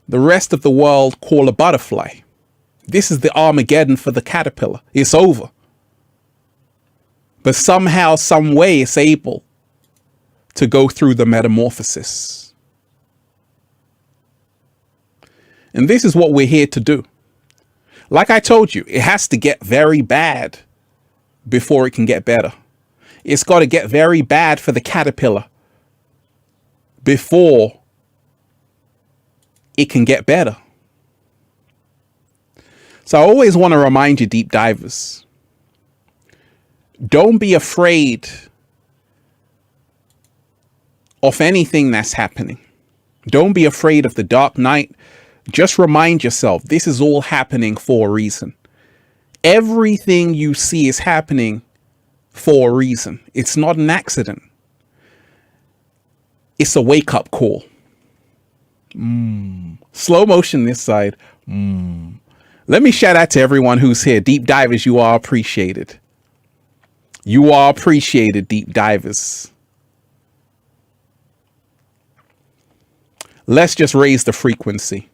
the rest of the world call a butterfly. This is the Armageddon for the caterpillar. It's over. But somehow, some way, it's able to go through the metamorphosis. And this is what we're here to do. Like I told you, it has to get very bad before it can get better. It's got to get very bad for the caterpillar before it can get better. So I always want to remind you, deep divers, don't be afraid of anything that's happening. Don't be afraid of the dark night. Just remind yourself, this is all happening for a reason. Everything you see is happening for a reason. It's not an accident. It's a wake-up call. Slow motion this side. Let me shout out to everyone who's here. Deep divers, you are appreciated. You are appreciated, deep divers. Let's just raise the frequency.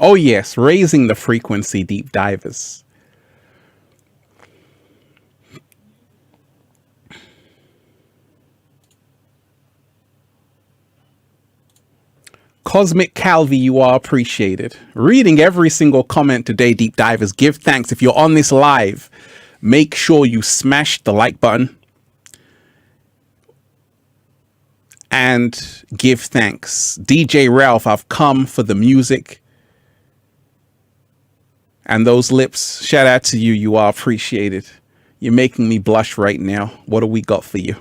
Oh yes, raising the frequency, deep divers. Cosmic Calvi, you are appreciated. Reading every single comment today, deep divers. Give thanks. If you're on this live, make sure you smash the like button and give thanks. DJ Ralph, I've come for the music and those lips. Shout out to you. You are appreciated. You're making me blush right now. What do we got for you?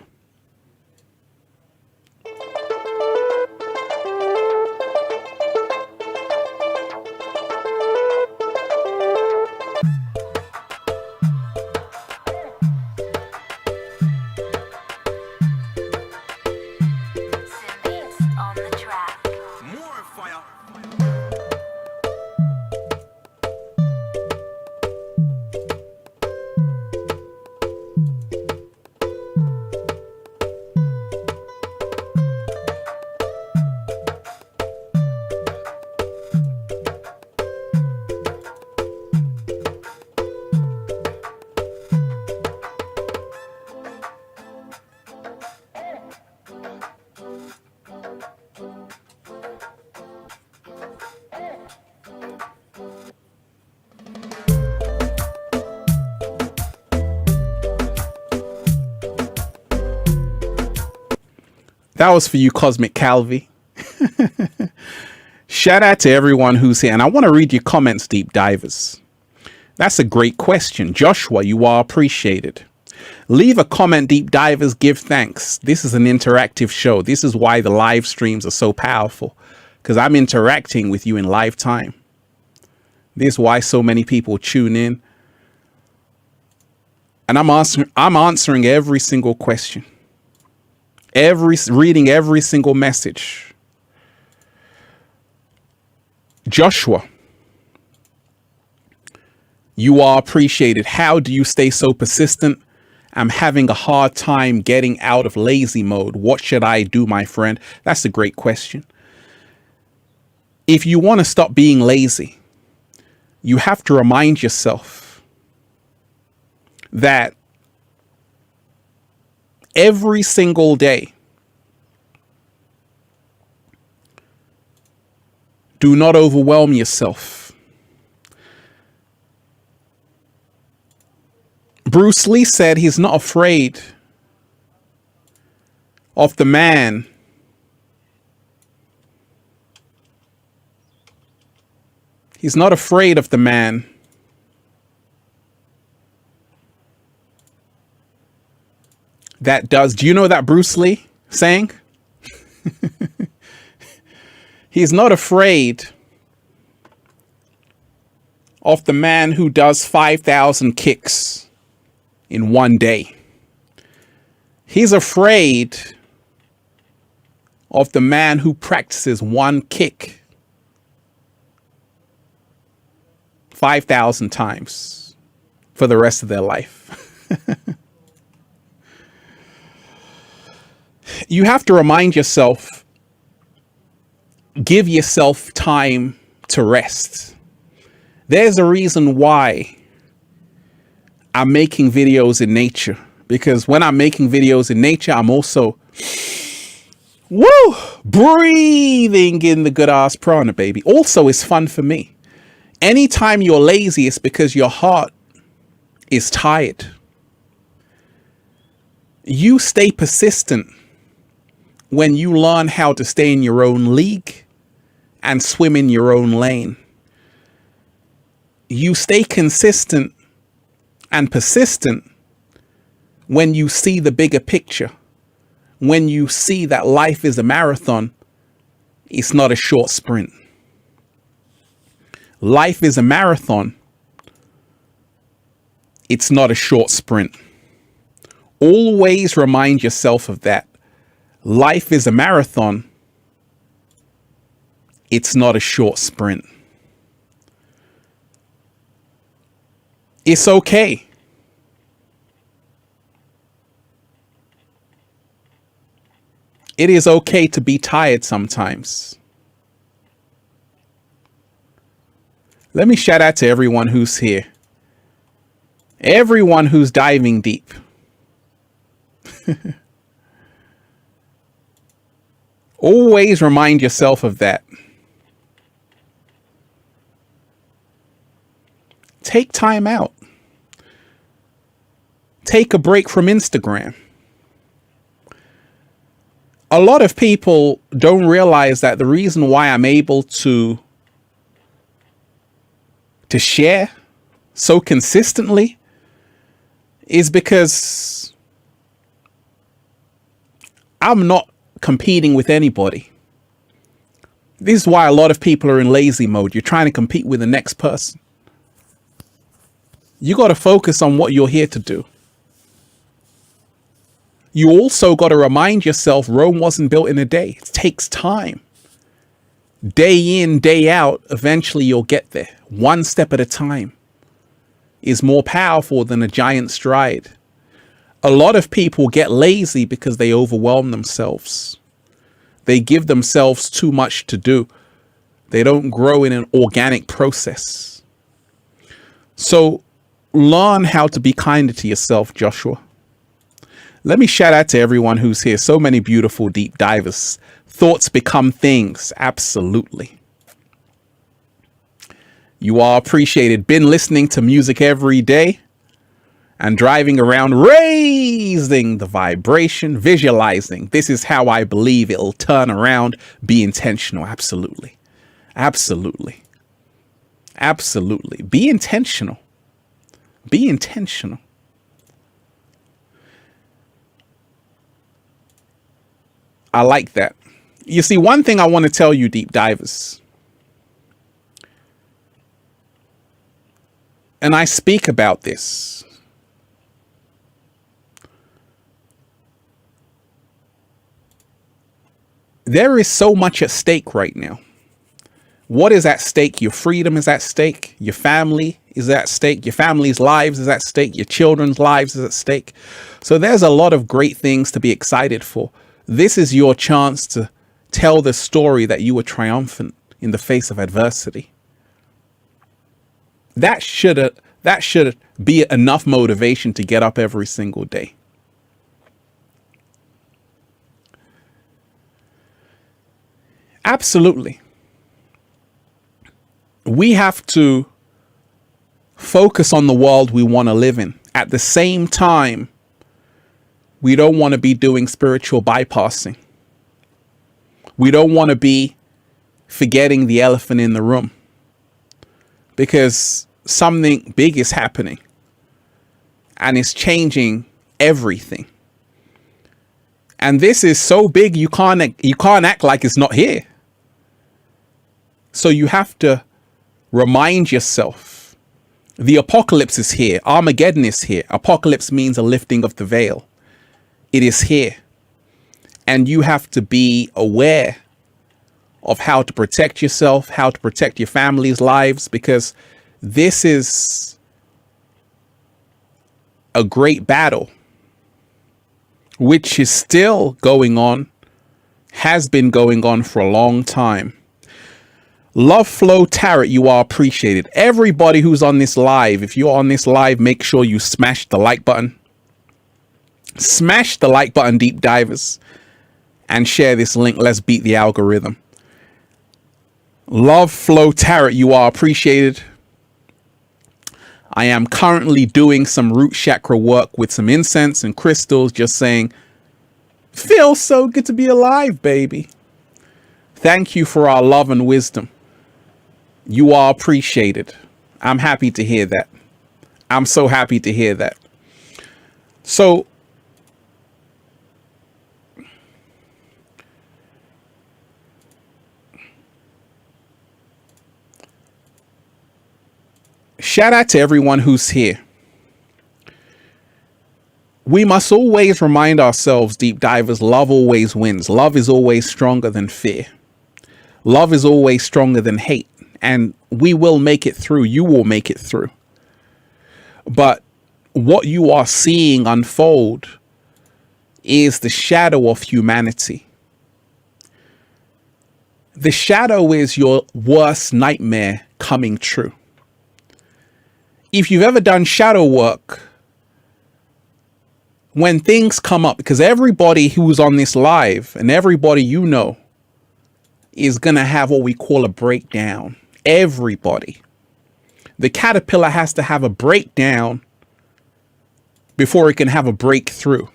That was for you, Cosmic Calvi. Shout out to everyone who's here. And I want to read your comments, deep divers. That's a great question. Joshua, you are appreciated. Leave a comment, deep divers. Give thanks. This is an interactive show. This is why the live streams are so powerful, because I'm interacting with you in live time. This is why so many people tune in. And I'm answering every single question. Reading every single message. Joshua, you are appreciated. How do you stay so persistent? I'm having a hard time getting out of lazy mode. What should I do, my friend? That's a great question. If you want to stop being lazy, you have to remind yourself that every single day, do not overwhelm yourself. Bruce Lee said he's not afraid of the man He's not afraid of the man that does. Do you know that Bruce Lee saying? He's not afraid of the man who does 5,000 kicks in one day. He's afraid of the man who practices one kick 5,000 times for the rest of their life. You have to remind yourself give yourself time to rest. There's a reason why I'm making videos in nature, because when I'm making videos in nature, I'm also breathing in the good ass prana, baby. Also, it's fun for me. Anytime you're lazy, it's because your heart is tired. You stay persistent when you learn how to stay in your own league and swim in your own lane. You stay consistent and persistent when you see the bigger picture. When you see that life is a marathon, it's not a short sprint. Life is a marathon. It's not a short sprint. Always remind yourself of that. Life is a marathon. It's not a short sprint. It's okay. It is okay to be tired sometimes. Let me shout out to everyone who's here. Everyone who's diving deep. Always remind yourself of that. Take time out. Take a break from Instagram. A lot of people don't realize that the reason why I'm able to share so consistently is because I'm not competing with anybody. This is why a lot of people are in lazy mode. You're trying to compete with the next person. You got to focus on what you're here to do. You also got to remind yourself Rome wasn't built in a day. It takes time. Day in, day out, eventually you'll get there. One step at a time is more powerful than a giant stride. A lot of people get lazy because they overwhelm themselves. They give themselves too much to do. They don't grow in an organic process. So learn how to be kinder to yourself, Joshua. Let me shout out to everyone who's here. So many beautiful deep divers. Thoughts become things. Absolutely. You are appreciated. Been listening to music every day and driving around, raising the vibration, visualizing. This is how I believe it'll turn around. Be intentional. Absolutely. Absolutely. Absolutely. Be intentional. Be intentional. I like that. You see, one thing I want to tell you, deep divers, and I speak about this. There is so much at stake right now. What is at stake? Your freedom is at stake. Your family is at stake. Your family's lives is at stake. Your children's lives is at stake. So there's a lot of great things to be excited for. This is your chance to tell the story that you were triumphant in the face of adversity. That should be enough motivation to get up every single day. Absolutely. We have to focus on the world we want to live in. At the same time, we don't want to be doing spiritual bypassing. We don't want to be forgetting the elephant in the room, because something big is happening and it's changing everything. And this is so big you can't act like it's not here. So you have to remind yourself the apocalypse is here. Armageddon is here. Apocalypse means a lifting of the veil. It is here. And you have to be aware of how to protect yourself, how to protect your family's lives, because this is a great battle, which is still going on, has been going on for a long time. Love Flow Tarot, you are appreciated. Everybody who's on this live, if you're on this live, make sure you smash the like button. Smash the like button, deep divers, and share this link. Let's beat the algorithm. Love Flow Tarot, you are appreciated. I am currently doing some root chakra work with some incense and crystals, just saying, feels so good to be alive, baby. Thank you for our love and wisdom. You are appreciated. I'm happy to hear that. I'm so happy to hear that. So, shout out to everyone who's here. We must always remind ourselves, deep divers, love always wins. Love is always stronger than fear. Love is always stronger than hate. And we will make it through. You will make it through. But what you are seeing unfold is the shadow of humanity. The shadow is your worst nightmare coming true. If you've ever done shadow work, when things come up, because everybody who's on this live and everybody you know is going to have what we call a breakdown. Everybody. The caterpillar has to have a breakdown before it can have a breakthrough.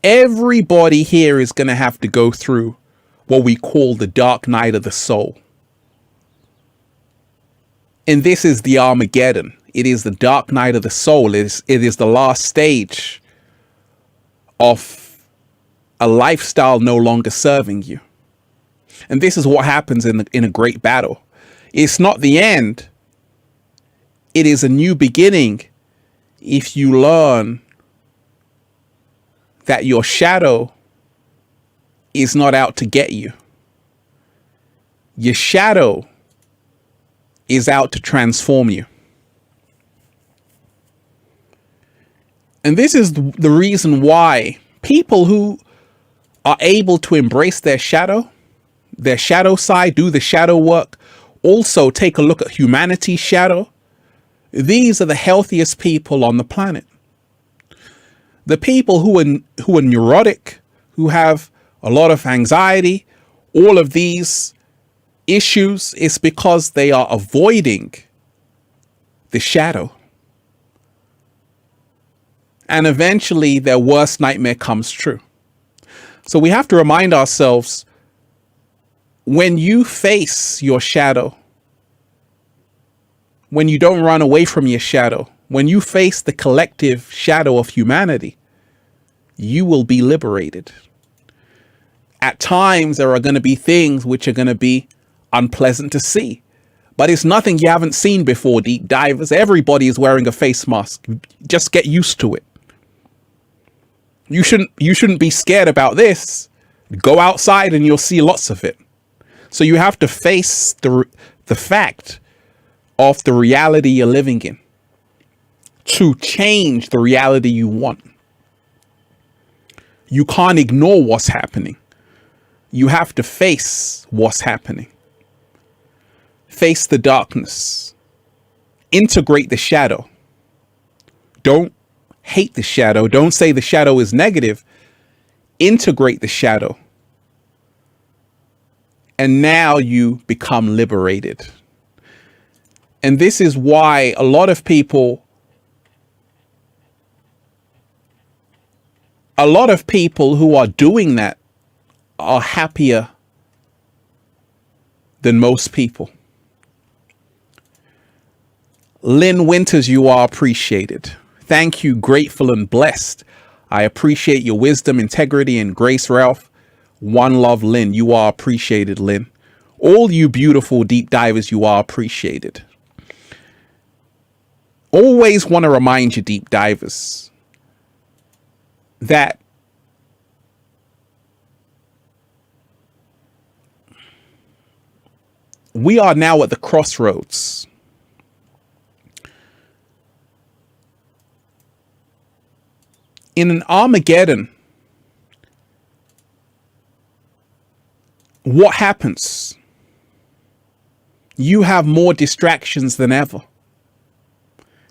Everybody here is going to have to go through what we call the dark night of the soul. And this is the Armageddon. It is the dark night of the soul. It is the last stage of a lifestyle no longer serving you. And this is what happens in a great battle. It's not the end. It is a new beginning if you learn that your shadow is not out to get you. Your shadow is out to transform you. And this is the reason why people who are able to embrace their shadow side, do the shadow work, also take a look at humanity's shadow. These are the healthiest people on the planet. The people who are neurotic, who have a lot of anxiety, all of these issues, is because they are avoiding the shadow. And eventually their worst nightmare comes true. So we have to remind ourselves, when you face your shadow, when you don't run away from your shadow, when you face the collective shadow of humanity, you will be liberated. At times, there are going to be things which are going to be unpleasant to see, but it's nothing you haven't seen before, deep divers. Everybody is wearing a face mask. Just get used to it. You shouldn't be scared about this. Go outside and you'll see lots of it. So you have to face the fact of the reality you're living in to change the reality you want. You can't ignore what's happening. You have to face what's happening. Face the darkness. Integrate the shadow. Don't hate the shadow. Don't say the shadow is negative. Integrate the shadow. And now you become liberated. And this is why a lot of people who are doing that are happier than most people. Lynn Winters, you are appreciated. Thank you, grateful and blessed. I appreciate your wisdom, integrity, and grace, Ralph. One love, Lynn. You are appreciated, Lynn. All you beautiful deep divers, you are appreciated. Always want to remind you, deep divers, that we are now at the crossroads. In an Armageddon, what happens? You have more distractions than ever.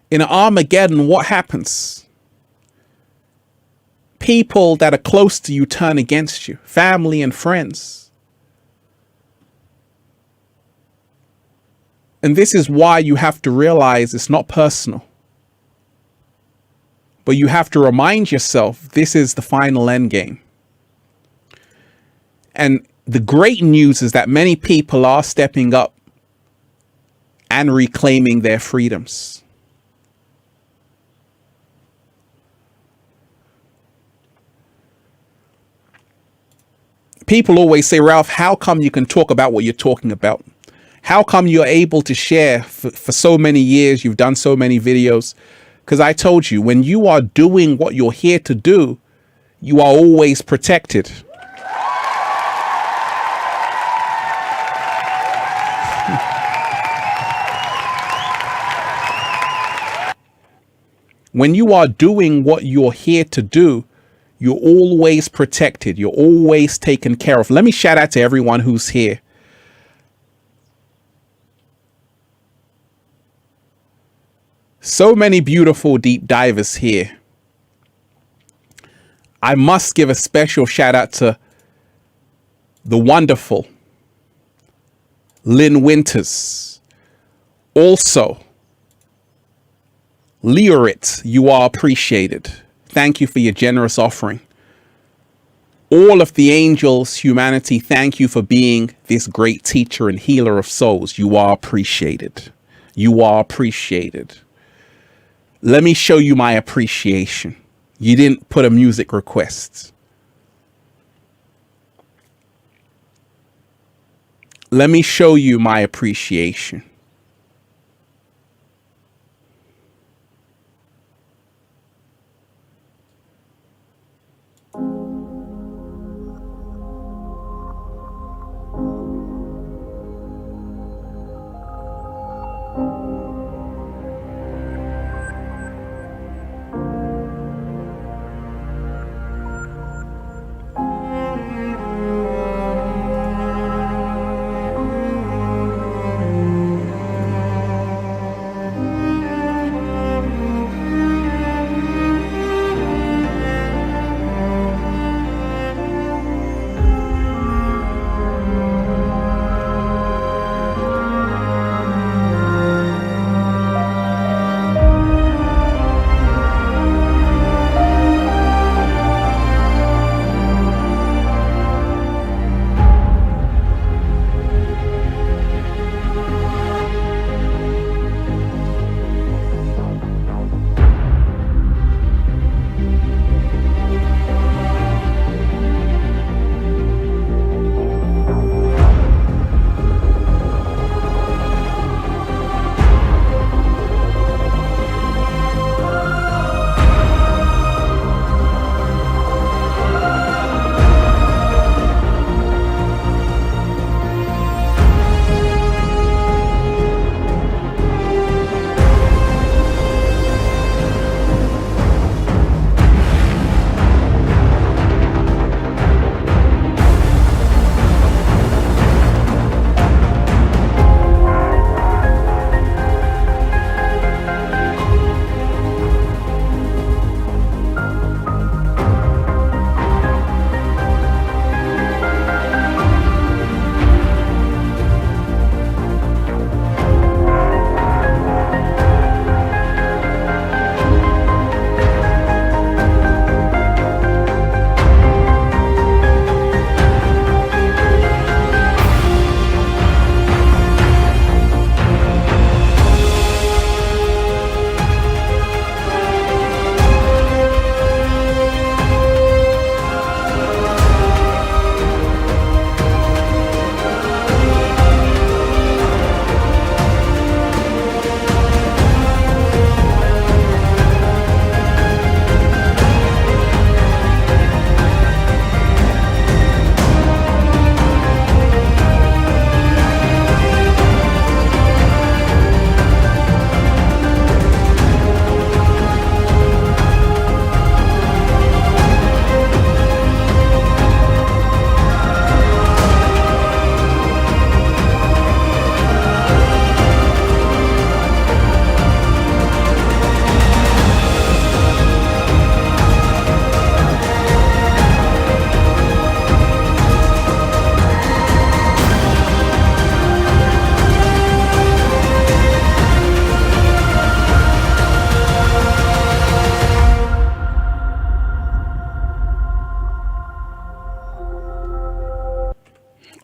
In Armageddon, what happens? People that are close to you turn against you, family and friends. And this is why you have to realize it's not personal. But you have to remind yourself this is the final endgame. And the great news is that many people are stepping up and reclaiming their freedoms. People always say, Ralph, how come you can talk about what you're talking about? How come you're able to share for so many years? You've done so many videos. Because I told you, when you are doing what you're here to do, you are always protected. When you are doing what you're here to do, you're always protected. You're always taken care of. Let me shout out to everyone who's here. So many beautiful deep divers here. I must give a special shout out to the wonderful Lynn Winters. Also, Leorit, you are appreciated. Thank you for your generous offering. All of the angels, humanity, thank you for being this great teacher and healer of souls. You are appreciated. You are appreciated. Let me show you my appreciation. You didn't put a music request. Let me show you my appreciation.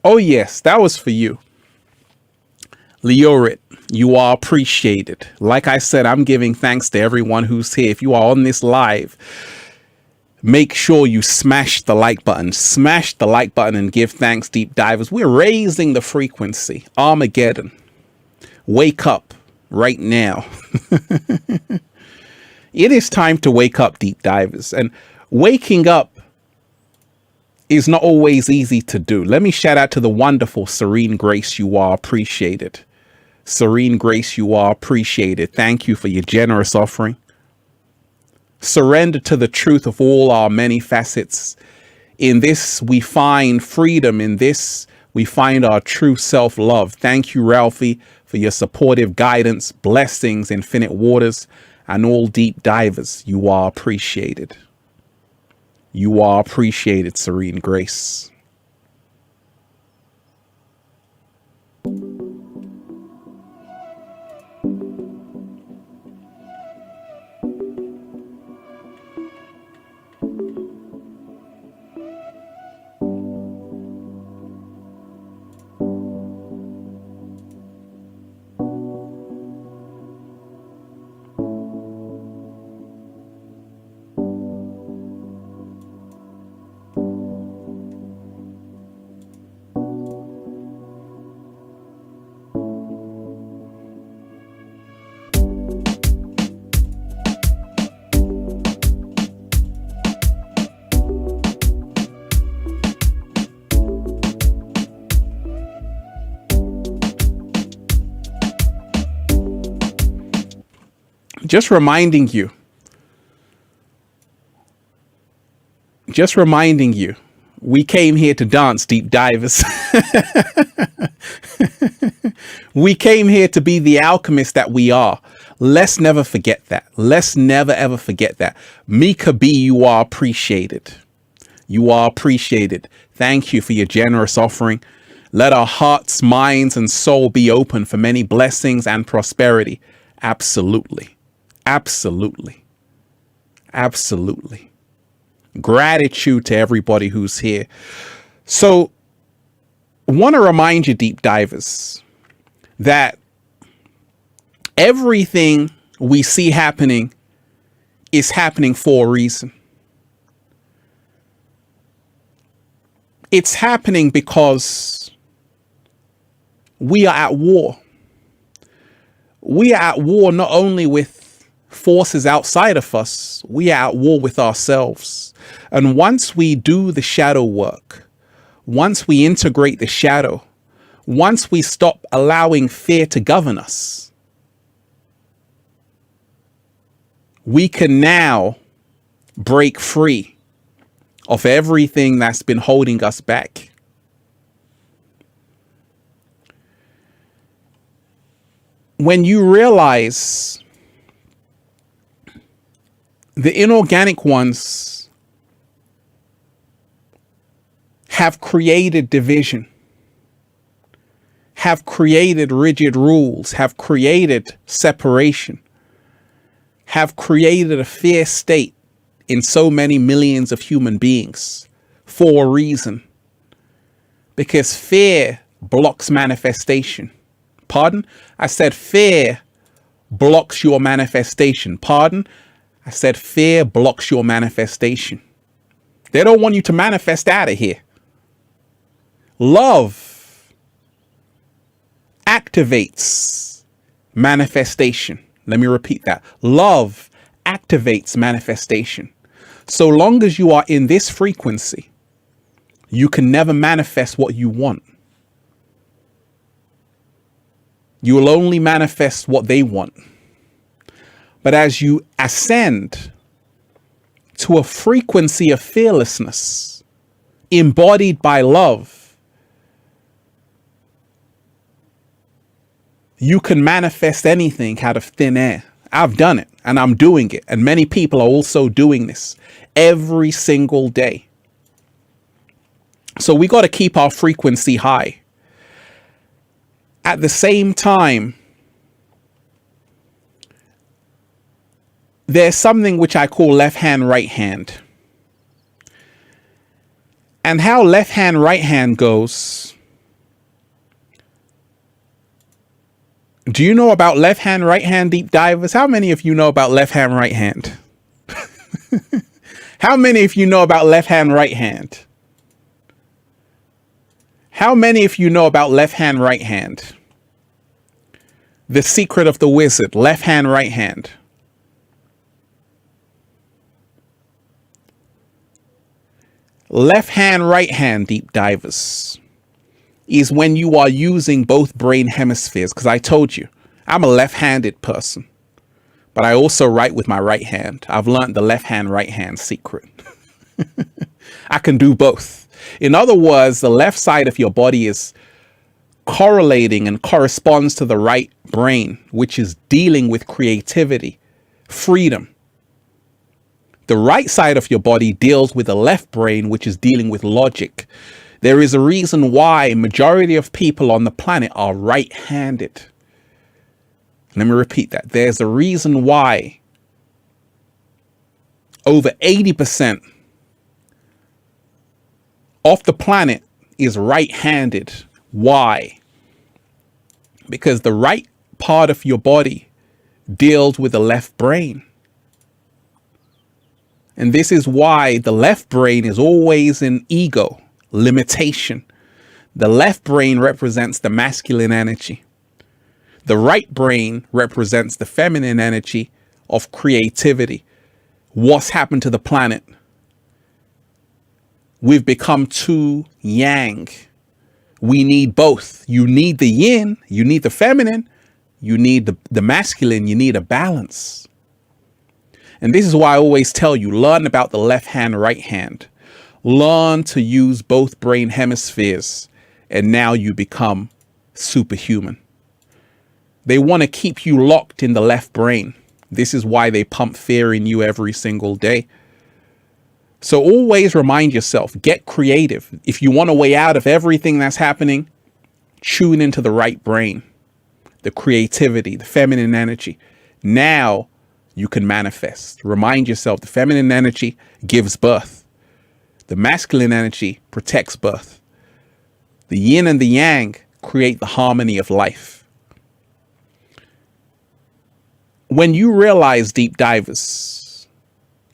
Oh, yes, that was for you. Leorit, you are appreciated. Like I said, I'm giving thanks to everyone who's here. If you are on this live, make sure you smash the like button. Smash the like button and give thanks, deep divers. We're raising the frequency. Armageddon. Wake up right now. It is time to wake up, deep divers. And waking up is not always easy to do. Let me shout out to the wonderful Serene Grace. You are appreciated. Serene Grace, you are appreciated. Thank you for your generous offering. Surrender to the truth of all our many facets. In this, we find freedom. In this, we find our true self-love. Thank you, Ralphie, for your supportive guidance, blessings, infinite waters, and all deep divers. You are appreciated. You are appreciated, Serene Grace. Just reminding you, we came here to dance, deep divers. We came here to be the alchemists that we are. Let's never forget that. Let's never, ever forget that. Mika B, you are appreciated. You are appreciated. Thank you for your generous offering. Let our hearts, minds, and soul be open for many blessings and prosperity. Absolutely. Absolutely. Absolutely. Gratitude to everybody who's here. So, I want to remind you, deep divers, that everything we see happening is happening for a reason. It's happening because we are at war. We are at war not only with forces outside of us, we are at war with ourselves. And once we do the shadow work, once we integrate the shadow, once we stop allowing fear to govern us, we can now break free of everything that's been holding us back. When you realize the inorganic ones have created division, have created rigid rules, have created separation, have created a fear state in so many millions of human beings for a reason. Because fear blocks manifestation. Pardon? I said fear blocks your manifestation. Pardon? I said fear blocks your manifestation. They don't want you to manifest out of here. Love activates manifestation. Let me repeat that. Love activates manifestation. So long as you are in this frequency, you can never manifest what you want. You will only manifest what they want. But as you ascend to a frequency of fearlessness, embodied by love, you can manifest anything out of thin air. I've done it and I'm doing it. And many people are also doing this every single day. So we got to keep our frequency high. At the same time, there's something which I call left hand, right hand. And how left hand, right hand goes Do you know about left hand, right hand, deep divers? How many of you know about left hand, right hand? How many of you know about left hand, right hand? How many of you know about left hand, right hand? The secret of the wizard, left hand, right hand. Left hand, right hand, deep divers, is when you are using both brain hemispheres. Because I told you, I'm a left-handed person, but I also write with my right hand. I've learned the left hand, right hand secret. I can do both. In other words, the left side of your body is correlating and corresponds to the right brain, which is dealing with creativity, freedom. The right side of your body deals with the left brain, which is dealing with logic. There is a reason why majority of people on the planet are right-handed. Let me repeat that. There's a reason why over 80% of the planet is right-handed. Why? Because the right part of your body deals with the left brain. And this is why the left brain is always in ego, limitation. The left brain represents the masculine energy. The right brain represents the feminine energy of creativity. What's happened to the planet? We've become too yang. We need both. You need the yin, you need the feminine, you need the masculine, you need a balance. And this is why I always tell you, learn about the left hand, right hand. Learn to use both brain hemispheres, and now you become superhuman. They want to keep you locked in the left brain. This is why they pump fear in you every single day. So always remind yourself, get creative. If you want a way out of everything that's happening, tune into the right brain, the creativity, the feminine energy. Now you can manifest. Remind yourself the feminine energy gives birth. The masculine energy protects birth. The yin and the yang create the harmony of life. When you realize, deep divers,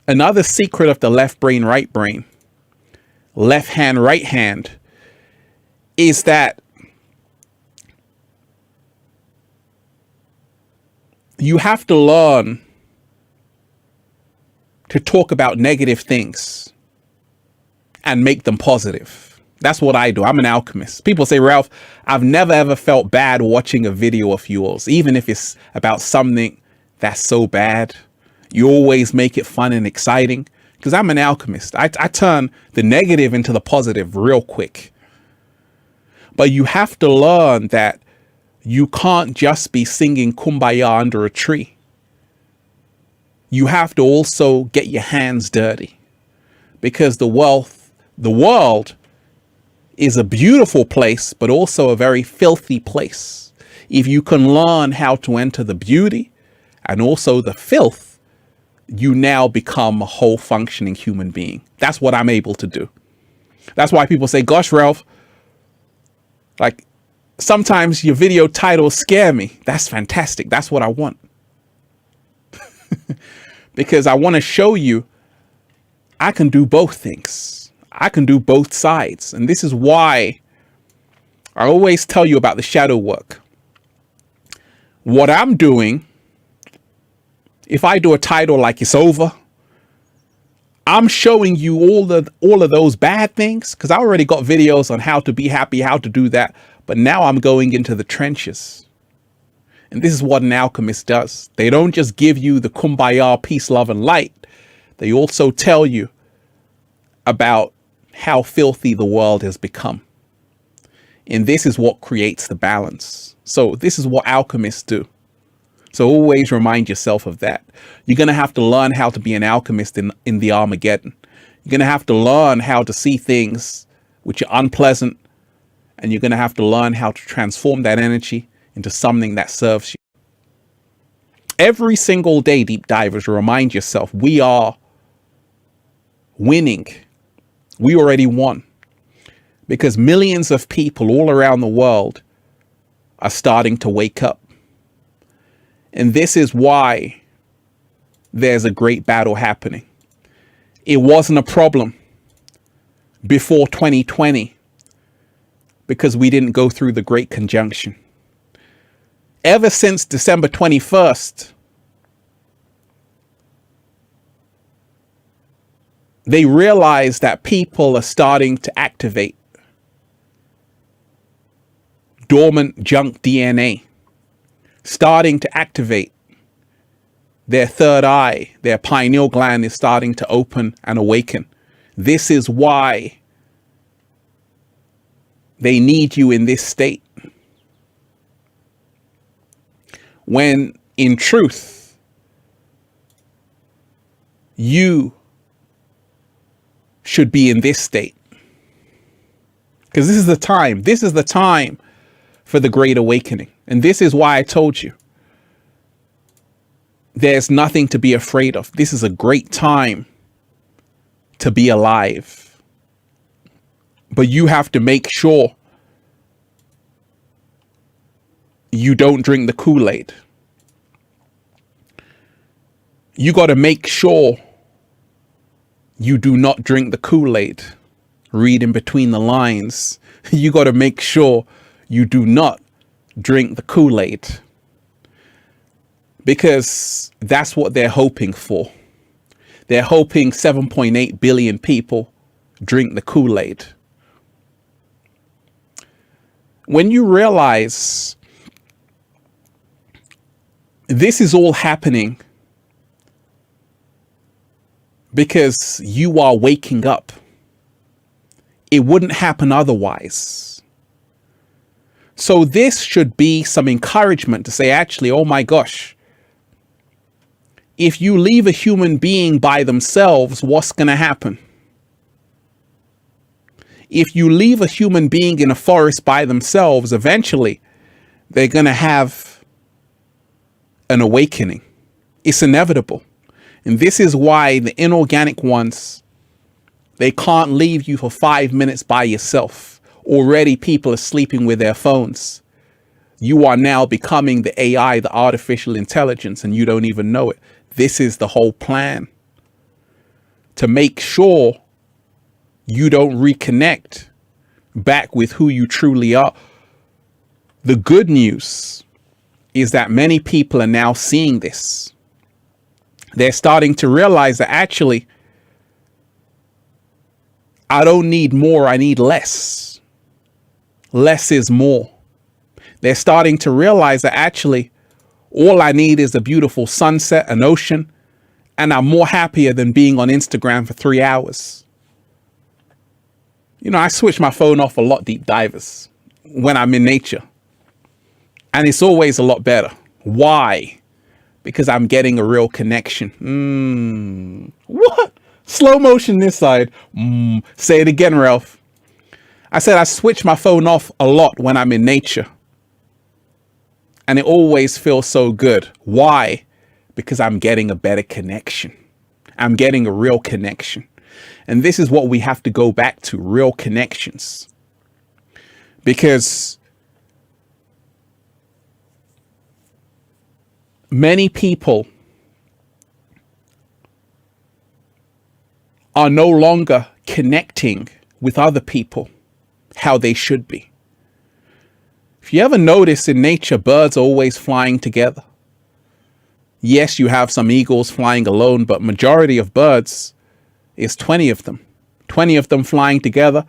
another secret of the left brain, right brain, left hand, right hand, is that you have to learn to talk about negative things and make them positive. That's what I do. I'm an alchemist. People say, Ralph, I've never ever felt bad watching a video of yours, even if it's about something that's so bad. You always make it fun and exciting, because I'm an alchemist. I turn the negative into the positive real quick. But you have to learn that you can't just be singing Kumbaya under a tree. You have to also get your hands dirty, because the world is a beautiful place, but also a very filthy place. If you can learn how to enter the beauty and also the filth, you now become a whole functioning human being. That's what I'm able to do. That's why people say, gosh, Ralph, like sometimes your video titles scare me. That's fantastic. That's what I want. Because I want to show you I can do both things. I can do both sides. And this is why I always tell you about the shadow work. What I'm doing, if I do a title like it's over, I'm showing you all of those bad things, because I already got videos on how to be happy, how to do that. But now I'm going into the trenches. And this is what an alchemist does. They don't just give you the kumbaya, peace, love, and light. They also tell you about how filthy the world has become. And this is what creates the balance. So this is what alchemists do. So always remind yourself of that. You're going to have to learn how to be an alchemist in the Armageddon. You're going to have to learn how to see things which are unpleasant. And you're going to have to learn how to transform that energy into something that serves you. Every single day, deep divers, remind yourself, we are winning. We already won. Because millions of people all around the world are starting to wake up. And this is why there's a great battle happening. It wasn't a problem before 2020 because we didn't go through the Great Conjunction. Ever since December 21st, they realized that people are starting to activate dormant junk DNA, starting to activate their third eye, their pineal gland is starting to open and awaken. This is why they need you in this state. When in truth, you should be in this state. Because this is the time for the Great Awakening. And this is why I told you, there's nothing to be afraid of. This is a great time to be alive. But you have to make sure you don't drink the Kool-Aid. You got to make sure you do not drink the Kool-Aid. Read in between the lines. You got to make sure you do not drink the Kool-Aid. Because that's what they're hoping for. They're hoping 7.8 billion people drink the Kool-Aid. When you realize this is all happening because you are waking up, it wouldn't happen otherwise. So this should be some encouragement to say, actually, oh my gosh, if you leave a human being by themselves, what's going to happen? If you leave a human being in a forest by themselves, eventually they're going to have an awakening. It's inevitable. And this is why the inorganic ones, they can't leave you for 5 minutes by yourself. Already people are sleeping with their phones. You are now becoming the AI, the artificial intelligence, and you don't even know it. This is the whole plan. To make sure you don't reconnect back with who you truly are. The good news is that many people are now seeing this. They're starting to realize that actually, I don't need more, I need less. Less is more. They're starting to realize that actually, all I need is a beautiful sunset, an ocean, and I'm more happier than being on Instagram for 3 hours. You know, I switch my phone off a lot, deep divers, when I'm in nature. And it's always a lot better. Why? Because I'm getting a real connection. What? Slow motion this side. Say it again, Ralph. I said I switch my phone off a lot when I'm in nature. And it always feels so good. Why? Because I'm getting a better connection. I'm getting a real connection. And this is what we have to go back to, real connections. Because many people are no longer connecting with other people how they should be. If you ever notice in nature, birds are always flying together. Yes, you have some eagles flying alone, but majority of birds is 20 of them. 20 of them flying together.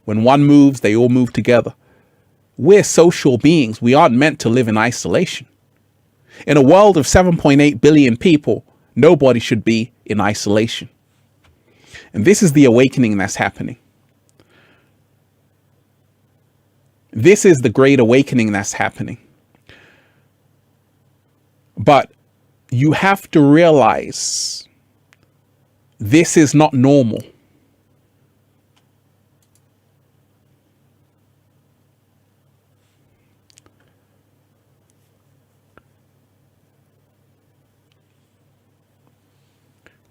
When one moves, they all move together. We're social beings. We aren't meant to live in isolation. In a world of 7.8 billion people, nobody should be in isolation. And this is the awakening that's happening. This is the great awakening that's happening. But you have to realize this is not normal.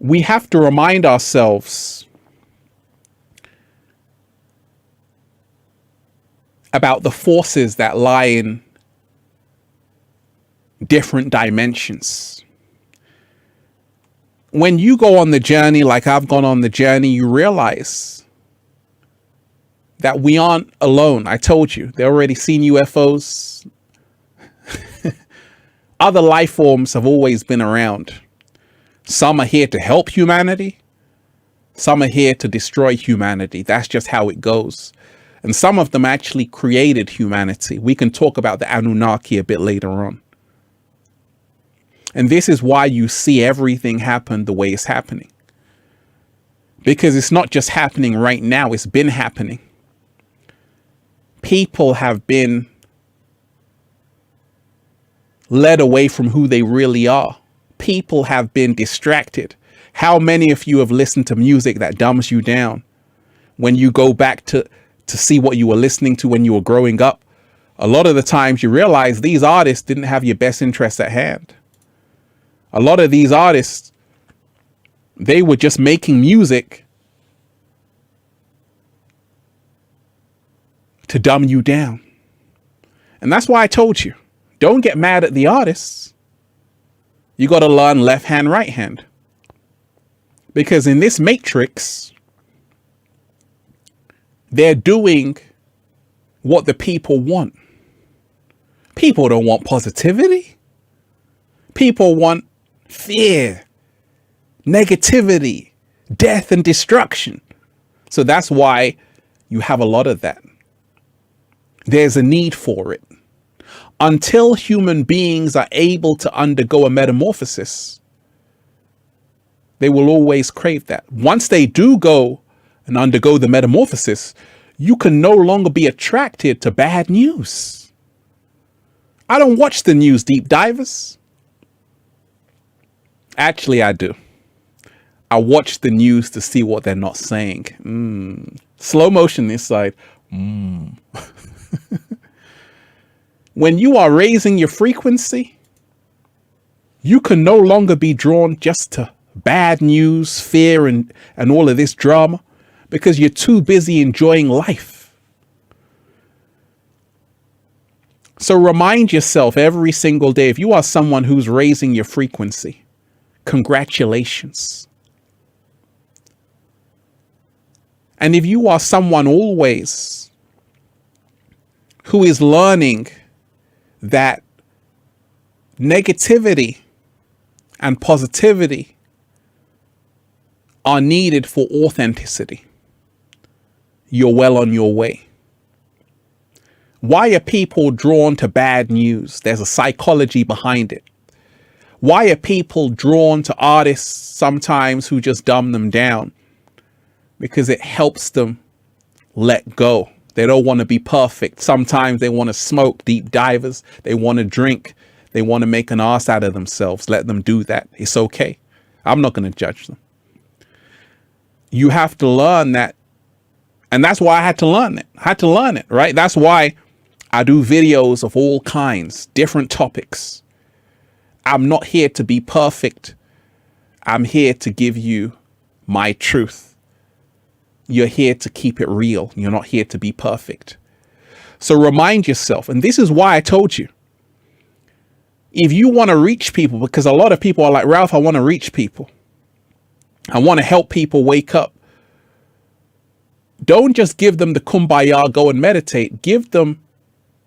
We have to remind ourselves about the forces that lie in different dimensions. When you go on the journey, like I've gone on the journey, you realize that we aren't alone. I told you, they've already seen UFOs. Other life forms have always been around. Some are here to help humanity. Some are here to destroy humanity. That's just how it goes. And some of them actually created humanity. We can talk about the Anunnaki a bit later on. And this is why you see everything happen the way it's happening. Because it's not just happening right now, it's been happening. People have been led away from who they really are. People have been distracted. How many of you have listened to music that dumbs you down? When you go back to see what you were listening to when you were growing up, a lot of the times you realize these artists didn't have your best interests at hand. A lot of these artists, they were just making music to dumb you down. And that's why I told you, don't get mad at the artists. You got to learn left hand, right hand. Because in this matrix, they're doing what the people want. People don't want positivity. People want fear, negativity, death and destruction. So that's why you have a lot of that. There's a need for it. Until human beings are able to undergo a metamorphosis, they will always crave that. Once they do go and undergo the metamorphosis, you can no longer be attracted to bad news. I don't watch the news, deep divers. Actually, I do. I watch the news to see what they're not saying. Slow motion this side. When you are raising your frequency, you can no longer be drawn just to bad news, fear, and all of this drama, because you're too busy enjoying life. So remind yourself every single day, if you are someone who's raising your frequency, congratulations. And if you are someone always who is learning that negativity and positivity are needed for authenticity, you're well on your way. Why are people drawn to bad news? There's a psychology behind it. Why are people drawn to artists sometimes who just dumb them down? Because it helps them let go. They don't want to be perfect. Sometimes they want to smoke, deep divers. They want to drink. They want to make an ass out of themselves. Let them do that. It's okay. I'm not going to judge them. You have to learn that. And that's why I had to learn it. I had to learn it, right? That's why I do videos of all kinds, different topics. I'm not here to be perfect. I'm here to give you my truth. You're here to keep it real. You're not here to be perfect. So remind yourself, and this is why I told you, if you want to reach people, because a lot of people are like, Ralph, I want to reach people. I want to help people wake up. Don't just give them the kumbaya, go and meditate. Give them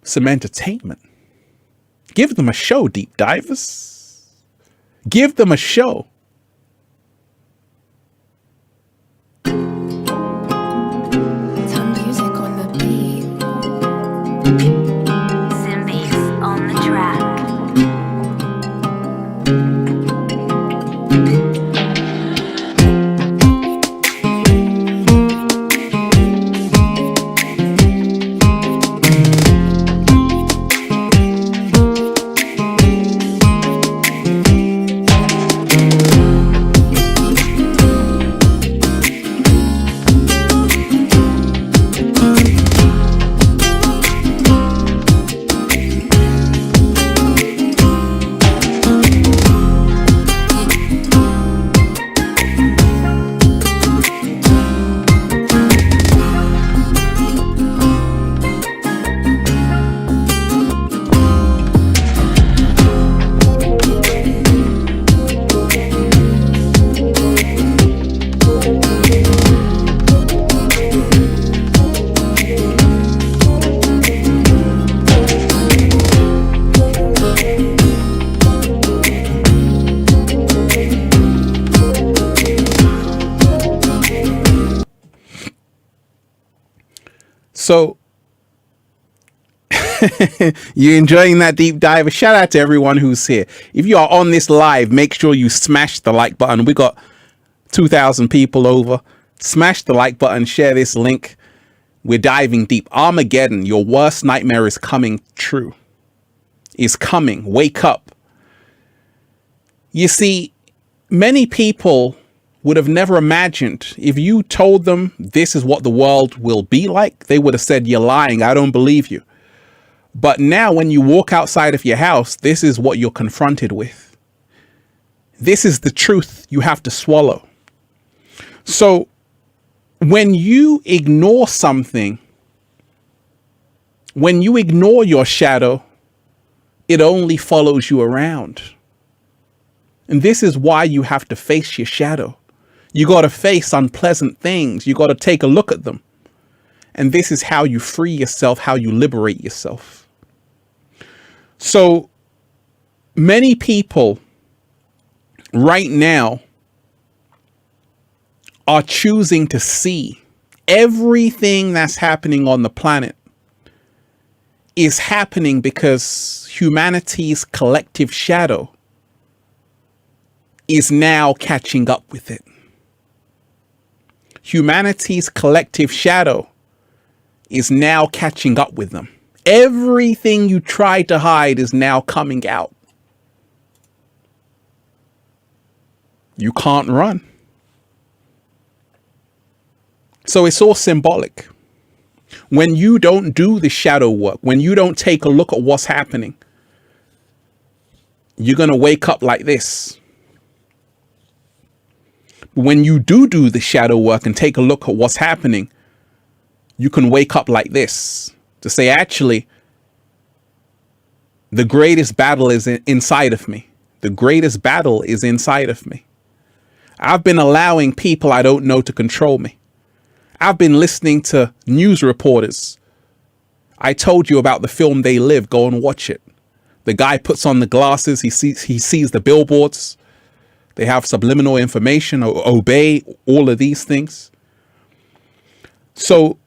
some entertainment. Give them a show, deep divers. Give them a show. Some music on the beat. Simbies on the track. So you enjoying that deep dive? A shout out to everyone who's here. If you are on this live, make sure you smash the like button. We got 2,000 people over. Smash the like button, share this link. We're diving deep. Armageddon, your worst nightmare is coming true. Is coming. Wake up. You see, many people would have never imagined, if you told them this is what the world will be like, they would have said, you're lying. I don't believe you. But now when you walk outside of your house, this is what you're confronted with. This is the truth you have to swallow. So when you ignore something, when you ignore your shadow, it only follows you around. And this is why you have to face your shadow. You got to face unpleasant things. You got to take a look at them. And this is how you free yourself, how you liberate yourself. So many people right now are choosing to see everything that's happening on the planet is happening because humanity's collective shadow is now catching up with it. Humanity's collective shadow is now catching up with them. Everything you tried to hide is now coming out. You can't run. So it's all symbolic. When you don't do the shadow work, when you don't take a look at what's happening, you're going to wake up like this. When you do the shadow work and take a look at what's happening, you can wake up like this to say, actually, the greatest battle is inside of me. The greatest battle is inside of me. I've been allowing people I don't know to control me. I've been listening to news reporters. I told you about the film They Live. Go and watch it. The guy puts on the glasses. He sees the billboards. They have subliminal information, or obey, all of these things. So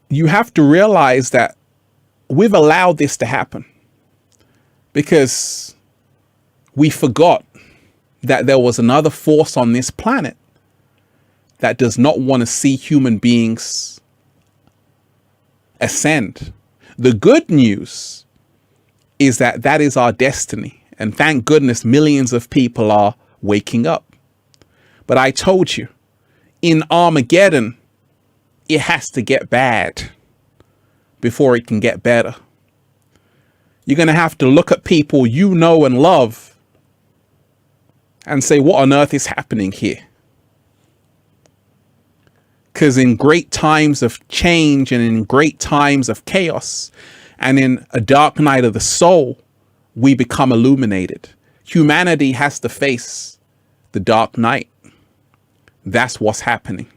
you have to realize that we've allowed this to happen because we forgot that there was another force on this planet that does not want to see human beings ascend. The good news is that that is our destiny. And thank goodness millions of people are waking up. But I told you, in Armageddon, it has to get bad before it can get better. You're going to have to look at people you know and love and say, what on earth is happening here? Because in great times of change and in great times of chaos and in a dark night of the soul, we become illuminated. Humanity has to face the dark night. That's what's happening.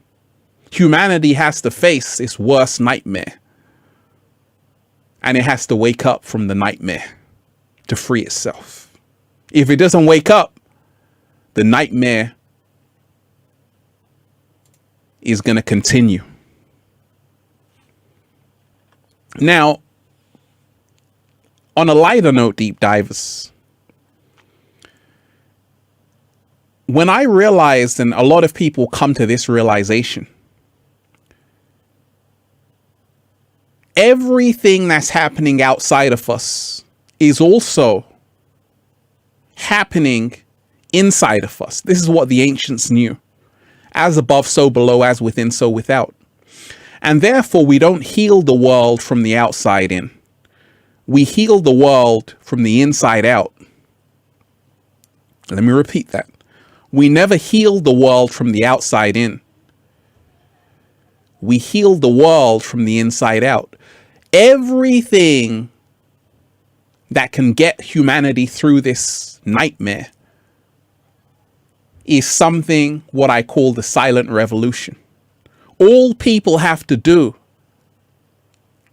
Humanity has to face its worst nightmare. And it has to wake up from the nightmare to free itself. If it doesn't wake up, the nightmare is going to continue. Now, on a lighter note, deep divers, when I realized, and a lot of people come to this realization, everything that's happening outside of us is also happening inside of us. This is what the ancients knew. As above, so below, as within, so without. And therefore, we don't heal the world from the outside in. We heal the world from the inside out. Let me repeat that. We never heal the world from the outside in. We heal the world from the inside out. Everything that can get humanity through this nightmare is something what I call the silent revolution. All people have to do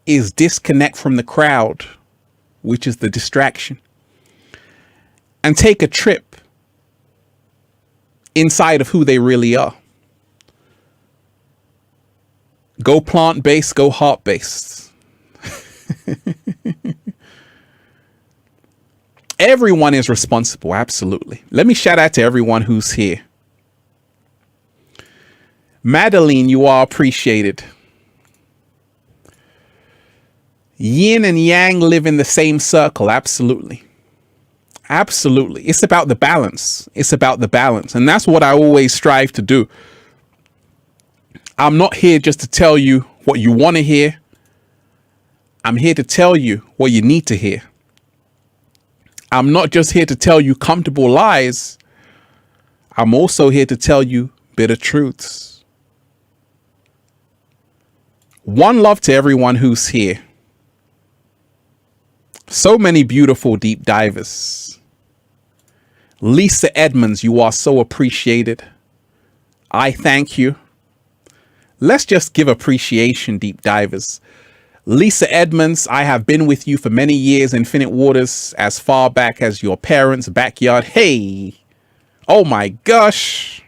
is disconnect from the crowd, which is the distraction, and take a trip inside of who they really are. Go plant-based, go heart-based. Everyone is responsible, absolutely. Let me shout out to everyone who's here. Madeline, you are appreciated. Yin and yang live in the same circle, absolutely. Absolutely. It's about the balance. It's about the balance. And that's what I always strive to do. I'm not here just to tell you what you want to hear. I'm here to tell you what you need to hear. I'm not just here to tell you comfortable lies. I'm also here to tell you bitter truths. One love to everyone who's here. So many beautiful deep divers. Lisa Edmonds, you are so appreciated. I thank you. Let's just give appreciation, deep divers. Lisa Edmonds, I have been with you for many years, Infinite Waters, as far back as your parents' backyard. Hey, oh my gosh.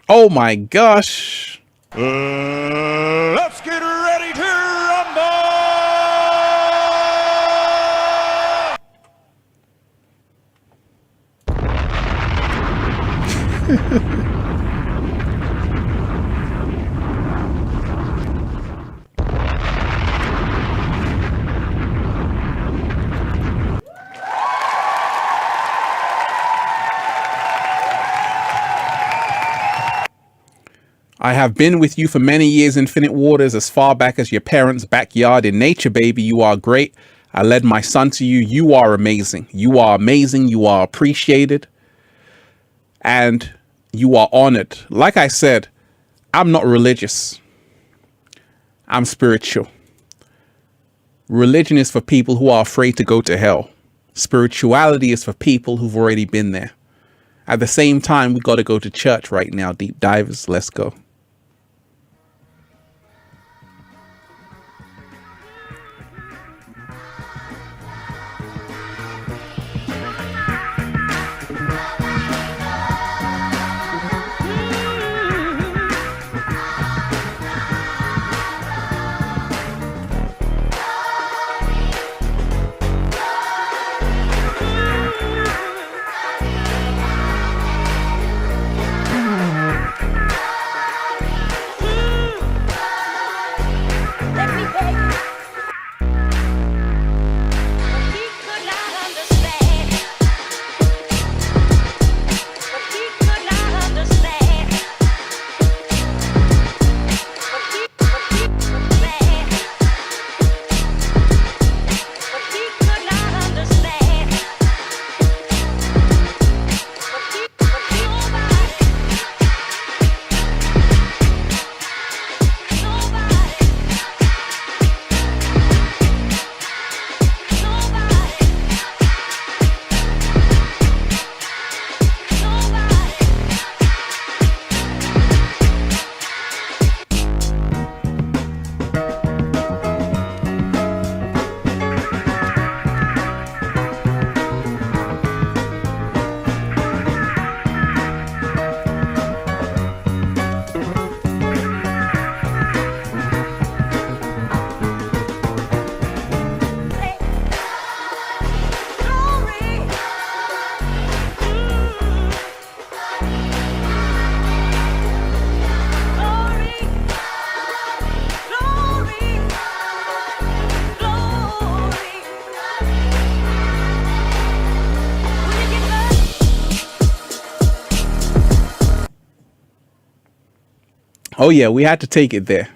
Oh my gosh. Let's get ready to rumble! I have been with you for many years, Infinite Waters, as far back as your parents' backyard. In nature, baby, you are great. I led my son to you. You are amazing. You are amazing. You are appreciated. And you are honored. Like I said, I'm not religious. I'm spiritual. Religion is for people who are afraid to go to hell. Spirituality is for people who've already been there. At the same time, we got to go to church right now, deep divers. Let's go. Oh yeah, we had to take it there.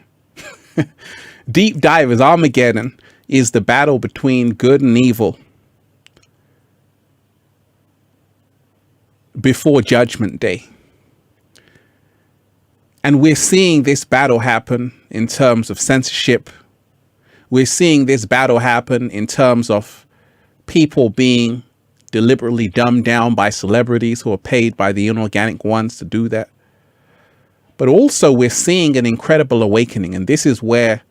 Deep divers, Armageddon is the battle between good and evil before Judgment Day. And we're seeing this battle happen in terms of censorship. We're seeing this battle happen in terms of people being deliberately dumbed down by celebrities who are paid by the inorganic ones to do that. But also we're seeing an incredible awakening, and this is where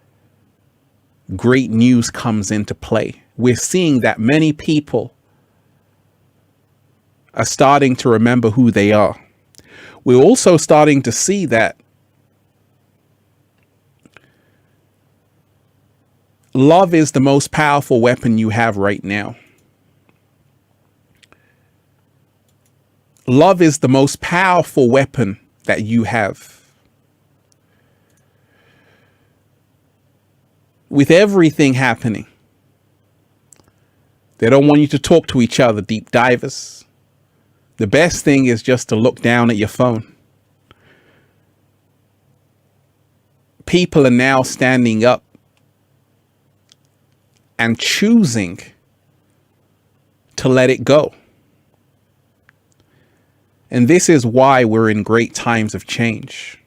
great news comes into play. We're seeing that many people are starting to remember who they are. We're also starting to see that Love is the most powerful weapon you have right now. Love is the most powerful weapon that you have. With everything happening, they don't want you to talk to each other, deep divers. The best thing is just to look down at your phone. People are now standing up and choosing to let it go. And this is why we're in great times of change.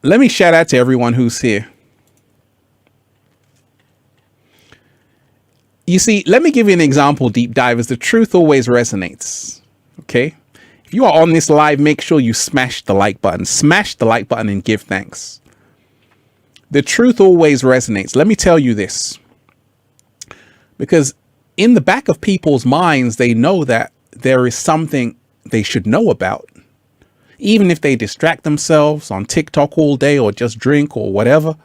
Let me shout out to everyone who's here. You see, let me give you an example, deep divers. The truth always resonates. Okay? If you are on this live, make sure you smash the like button. Smash the like button and give thanks. The truth always resonates. Let me tell you this. Because in the back of people's minds, they know that there is something they should know about. Even if they distract themselves on TikTok all day or just drink or whatever,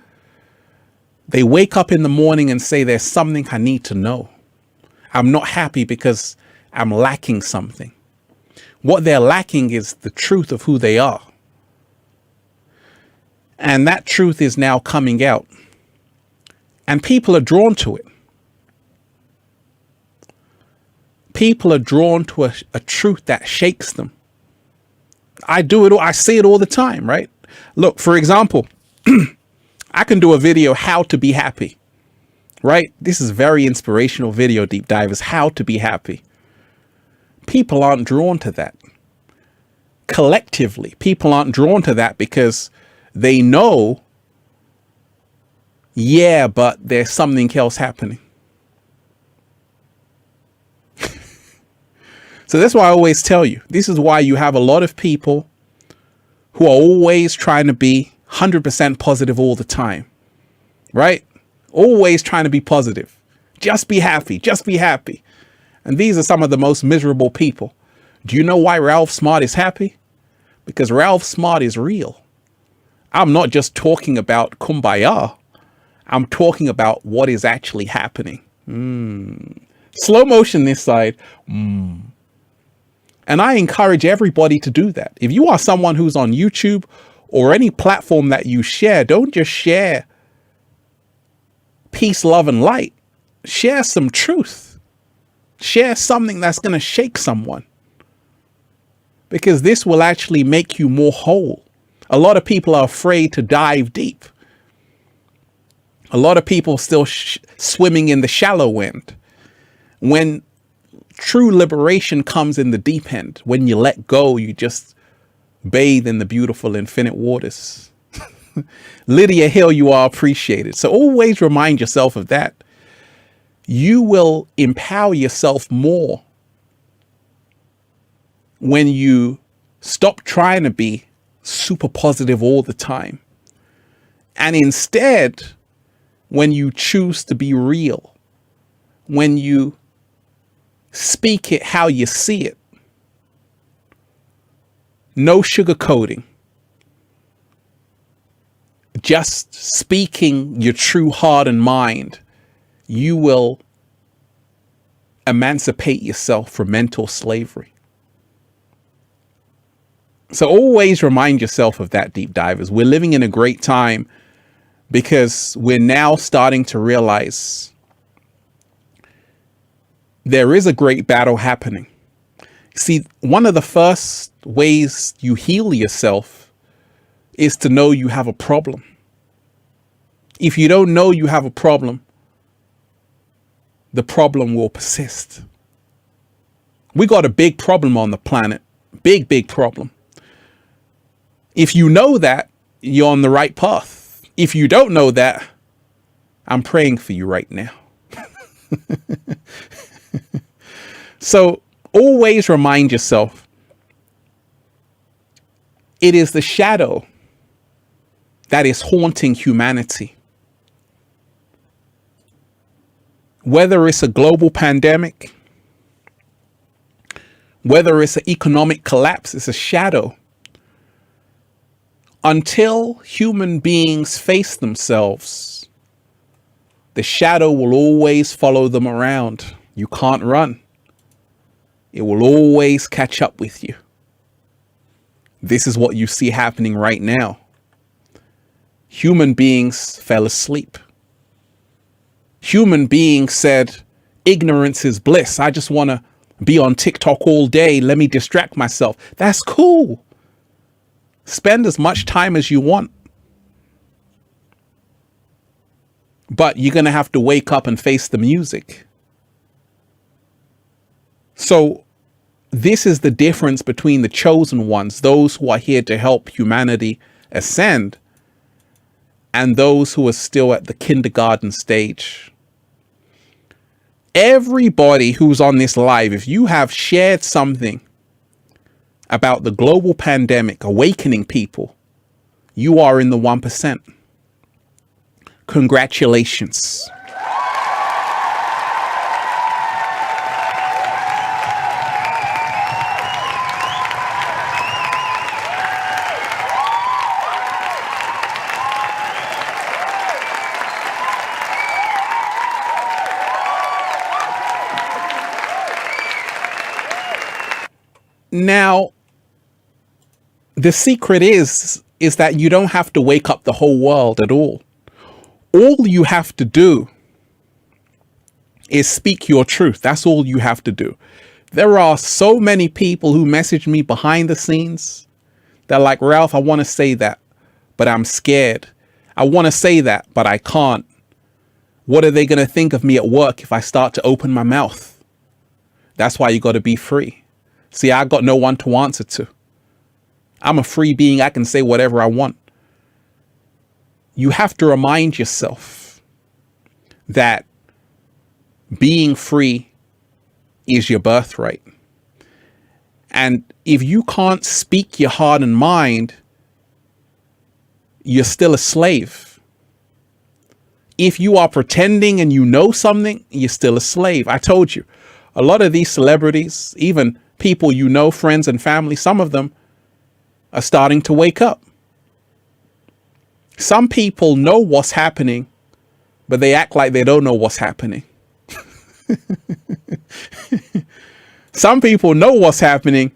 they wake up in the morning and say, there's something I need to know. I'm not happy because I'm lacking something. What they're lacking is the truth of who they are. And that truth is now coming out. And people are drawn to it. People are drawn to a truth that shakes them. I do it. I see it all the time, right? Look, for example, I can do a video, how to be happy, right? This is a very inspirational video, deep divers, how to be happy. People aren't drawn to that. Collectively, people aren't drawn to that because they know, yeah, but there's something else happening. So that's why I always tell you, this is why you have a lot of people who are always trying to be 100% positive all the time, right? Always trying to be positive. Just be happy. Just be happy. And these are some of the most miserable people. Do you know why Ralph Smart is happy? Because Ralph Smart is real. I'm not just talking about kumbaya. I'm talking about what is actually happening. Slow motion this side. And I encourage everybody to do that. If you are someone who's on YouTube or any platform that you share, don't just share peace, love, and light. Share some truth. Share something that's going to shake someone. Because this will actually make you more whole. A lot of people are afraid to dive deep. A lot of people still swimming in the shallow end. When true liberation comes in the deep end, when you let go, you just bathe in the beautiful infinite waters. Lydia Hill, you are appreciated. So always remind yourself of that. You will empower yourself more when you stop trying to be super positive all the time. And instead, when you choose to be real, when you speak it how you see it, no sugarcoating, just speaking your true heart and mind, you will emancipate yourself from mental slavery. So always remind yourself of that, deep divers. We're living in a great time because we're now starting to realize there is a great battle happening. See, one of the first ways you heal yourself is to know you have a problem. If you don't know you have a problem, the problem will persist. We got a big problem on the planet. Big, big problem. If you know that, you're on the right path. If you don't know that, I'm praying for you right now. So always remind yourself, it is the shadow that is haunting humanity. Whether it's a global pandemic, whether it's an economic collapse, it's a shadow Until human beings face themselves, the shadow will always follow them around. You can't run. It will always catch up with you. This is what you see happening right now. Human beings fell asleep. Human beings said, ignorance is bliss. I just want to be on TikTok all day. Let me distract myself. That's cool. Spend as much time as you want. But you're going to have to wake up and face the music. So this is the difference between the chosen ones, those who are here to help humanity ascend, and those who are still at the kindergarten stage. Everybody who's on this live, if you have shared something about the global pandemic awakening people, you are in the 1%. Congratulations. Now, the secret is that you don't have to wake up the whole world at all. All you have to do is speak your truth. That's all you have to do. There are so many people who message me behind the scenes. They're like, Ralph, I want to say that, but I'm scared. I want to say that, but I can't. What are they going to think of me at work if I start to open my mouth? That's why you got to be free. See, I got no one to answer to. I'm a free being. I can say whatever I want. You have to remind yourself that being free is your birthright. And if you can't speak your heart and mind, you're still a slave. If you are pretending and you know something, you're still a slave. I told you, a lot of these celebrities, even people you know, friends and family, some of them are starting to wake up. Some people know what's happening, but they act like they don't know what's happening. Some people know what's happening,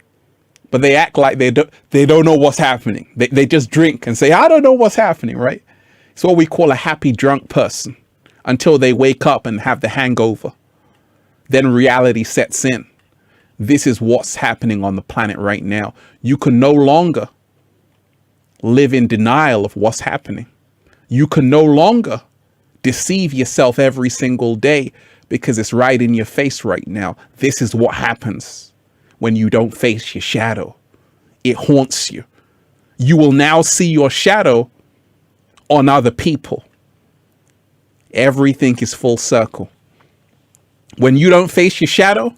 but they act like they don't know what's happening. They just drink and say, I don't know what's happening, right? It's what we call a happy drunk person until they wake up and have the hangover. Then reality sets in. This is what's happening on the planet right now. You can no longer live in denial of what's happening. You can no longer deceive yourself every single day because it's right in your face right now. This is what happens when you don't face your shadow. It haunts you. You will now see your shadow on other people. Everything is full circle. When you don't face your shadow,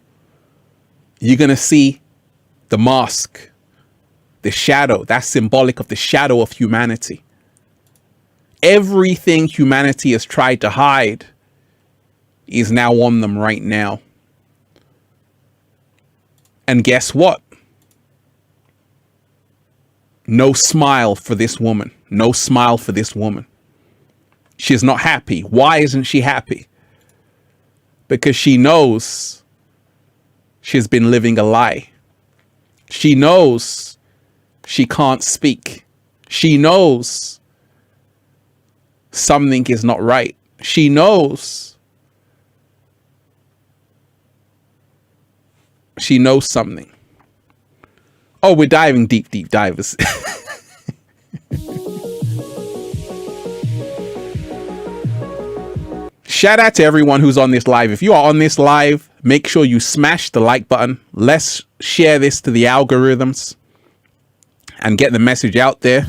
you're going to see the mask, the shadow. That's symbolic of the shadow of humanity. Everything humanity has tried to hide is now on them right now. And guess what? No smile for this woman. No smile for this woman. She's not happy. Why isn't she happy? Because she knows she's been living a lie. She knows she can't speak. She knows something is not right. She knows. She knows something. Oh, we're diving deep, deep divers. Shout out to everyone who's on this live. If you are on this live, make sure you smash the like button. Let's share this to the algorithms and get the message out there.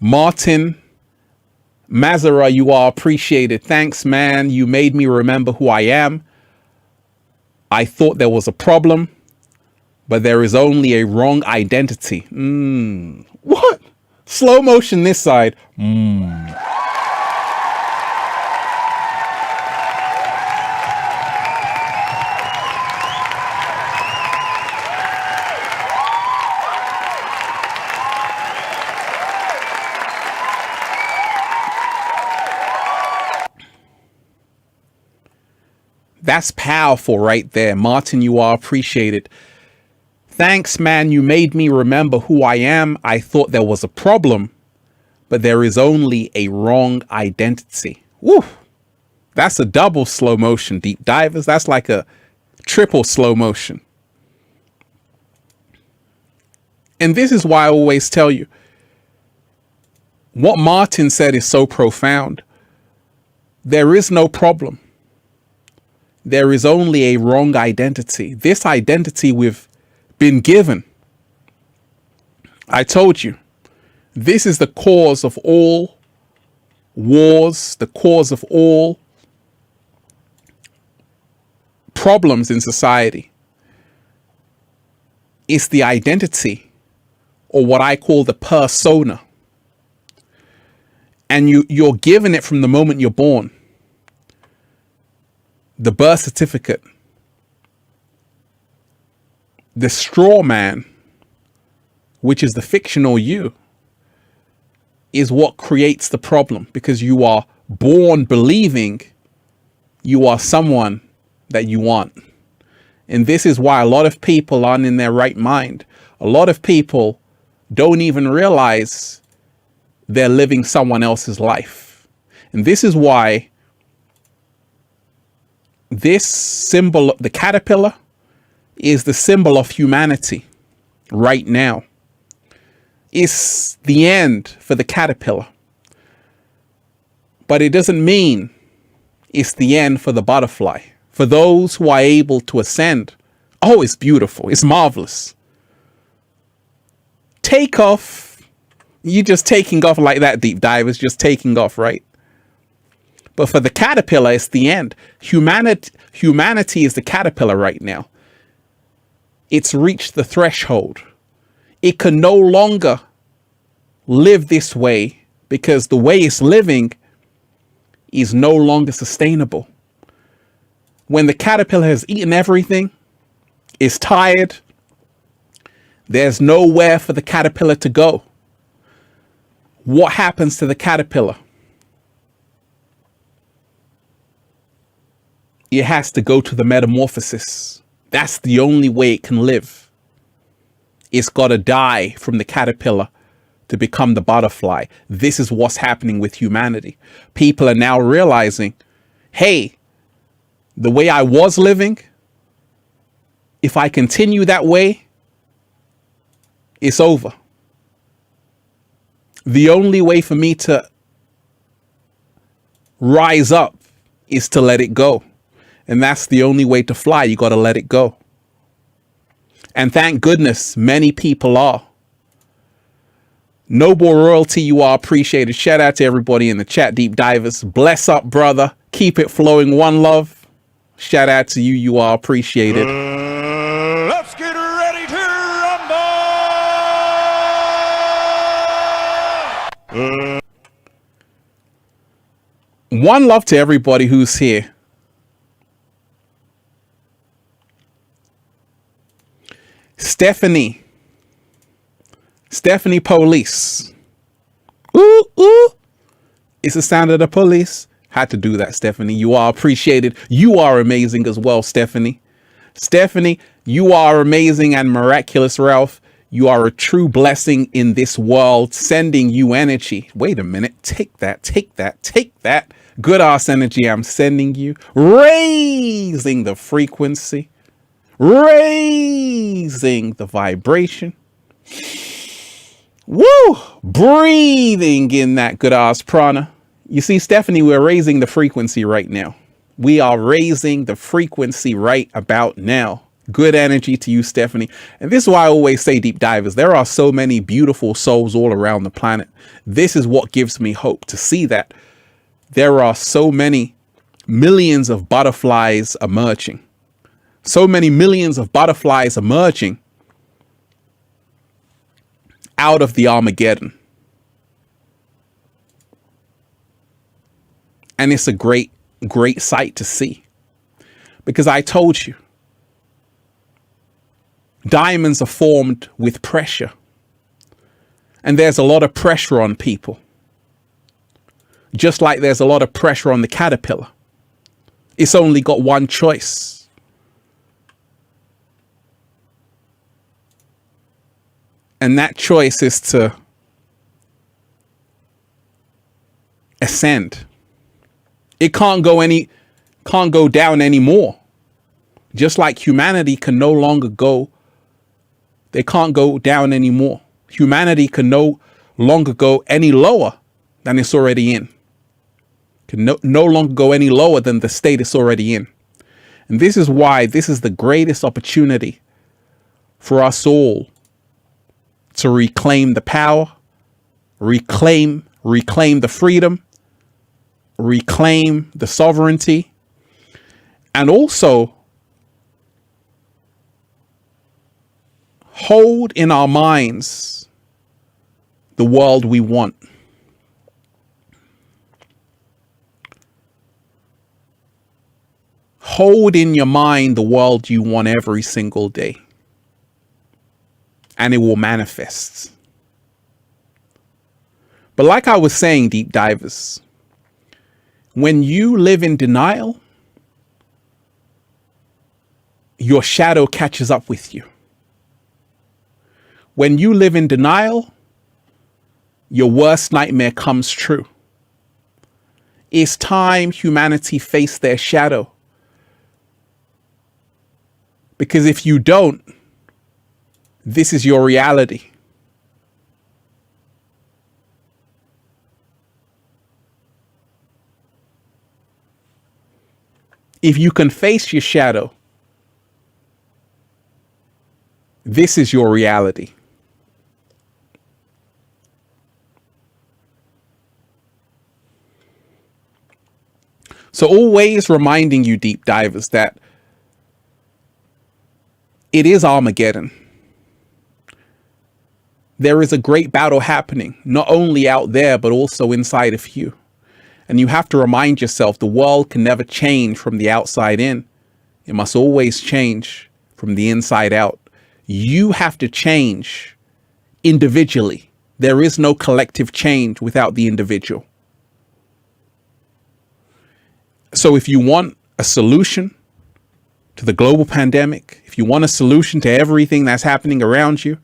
Martin Mazara, you are appreciated. Thanks, man. You made me remember who I am. I thought there was a problem, but there is only a wrong identity. What? Slow motion this side. That's powerful right there. Martin, you are appreciated. Thanks, man. You made me remember who I am. I thought there was a problem, but there is only a wrong identity. Woo! That's a double slow motion, deep divers. That's like a triple slow motion. And this is why I always tell you, what Martin said is so profound. There is no problem. There is only a wrong identity. This identity we've been given. I told you, this is the cause of all wars, the cause of all problems in society. It's the identity, or what I call the persona. And you're given it from the moment you're born. The birth certificate. The straw man, which is the fictional you, is what creates the problem, because you are born believing you are someone that you aren't. And this is why a lot of people aren't in their right mind. A lot of people don't even realize they're living someone else's life. And this is why this symbol, the caterpillar, is the symbol of humanity right now. It's the end for the caterpillar. But it doesn't mean it's the end for the butterfly. For those who are able to ascend, oh, it's beautiful. It's marvelous. Take off. You're just taking off like that, deep divers, just taking off, right? But for the caterpillar, it's the end. Humanity is the caterpillar right now. It's reached the threshold. It can no longer live this way because the way it's living is no longer sustainable. When the caterpillar has eaten everything, is tired, there's nowhere for the caterpillar to go. What happens to the caterpillar? It has to go to the metamorphosis. That's the only way it can live. It's got to die from the caterpillar to become the butterfly. This is what's happening with humanity. People are now realizing, hey, the way I was living, if I continue that way, it's over. The only way for me to rise up is to let it go. And that's the only way to fly. You got to let it go. And thank goodness many people are. Noble royalty, you are appreciated. Shout out to everybody in the chat, deep divers. Bless up, brother. Keep it flowing. One love. Shout out to you. You are appreciated. Let's get ready to rumble! One love to everybody who's here. Stephanie Police. Ooh, ooh. It's the sound of the police. Had to do that, Stephanie. You are appreciated. You are amazing as well, Stephanie. Stephanie, you are amazing and miraculous, Ralph. You are a true blessing in this world, sending you energy. Wait a minute. Take that, take that, take that. Good ass energy I'm sending you. Raising the frequency. Raising the vibration. Woo! Breathing in that good ass prana. You see, Stephanie, we're raising the frequency right now. We are raising the frequency right about now. Good energy to you, Stephanie. And this is why I always say, deep divers, there are so many beautiful souls all around the planet. This is what gives me hope, to see that there are so many millions of butterflies emerging. So many millions of butterflies emerging out of the Armageddon. And it's a great, great sight to see. Because I told you, diamonds are formed with pressure. And there's a lot of pressure on people. Just like there's a lot of pressure on the caterpillar. It's only got one choice. And that choice is to ascend. It can't go down anymore. Just like humanity can no longer go, they can't go down anymore. Humanity can no longer go any lower than it's already in. Can no longer go any lower than the state it's already in. And this is why this is the greatest opportunity for us all to reclaim the power, reclaim the freedom, reclaim the sovereignty, and also hold in our minds the world we want. Hold in your mind the world you want every single day, and it will manifest. But like I was saying, deep divers, when you live in denial, your shadow catches up with you. When you live in denial, your worst nightmare comes true. It's time humanity face their shadow. Because if you don't, this is your reality. If you can face your shadow, this is your reality. So always reminding you, deep divers, that it is Armageddon. There is a great battle happening, not only out there, but also inside of you. And you have to remind yourself the world can never change from the outside in. It must always change from the inside out. You have to change individually. There is no collective change without the individual. So if you want a solution to the global pandemic, if you want a solution to everything that's happening around you,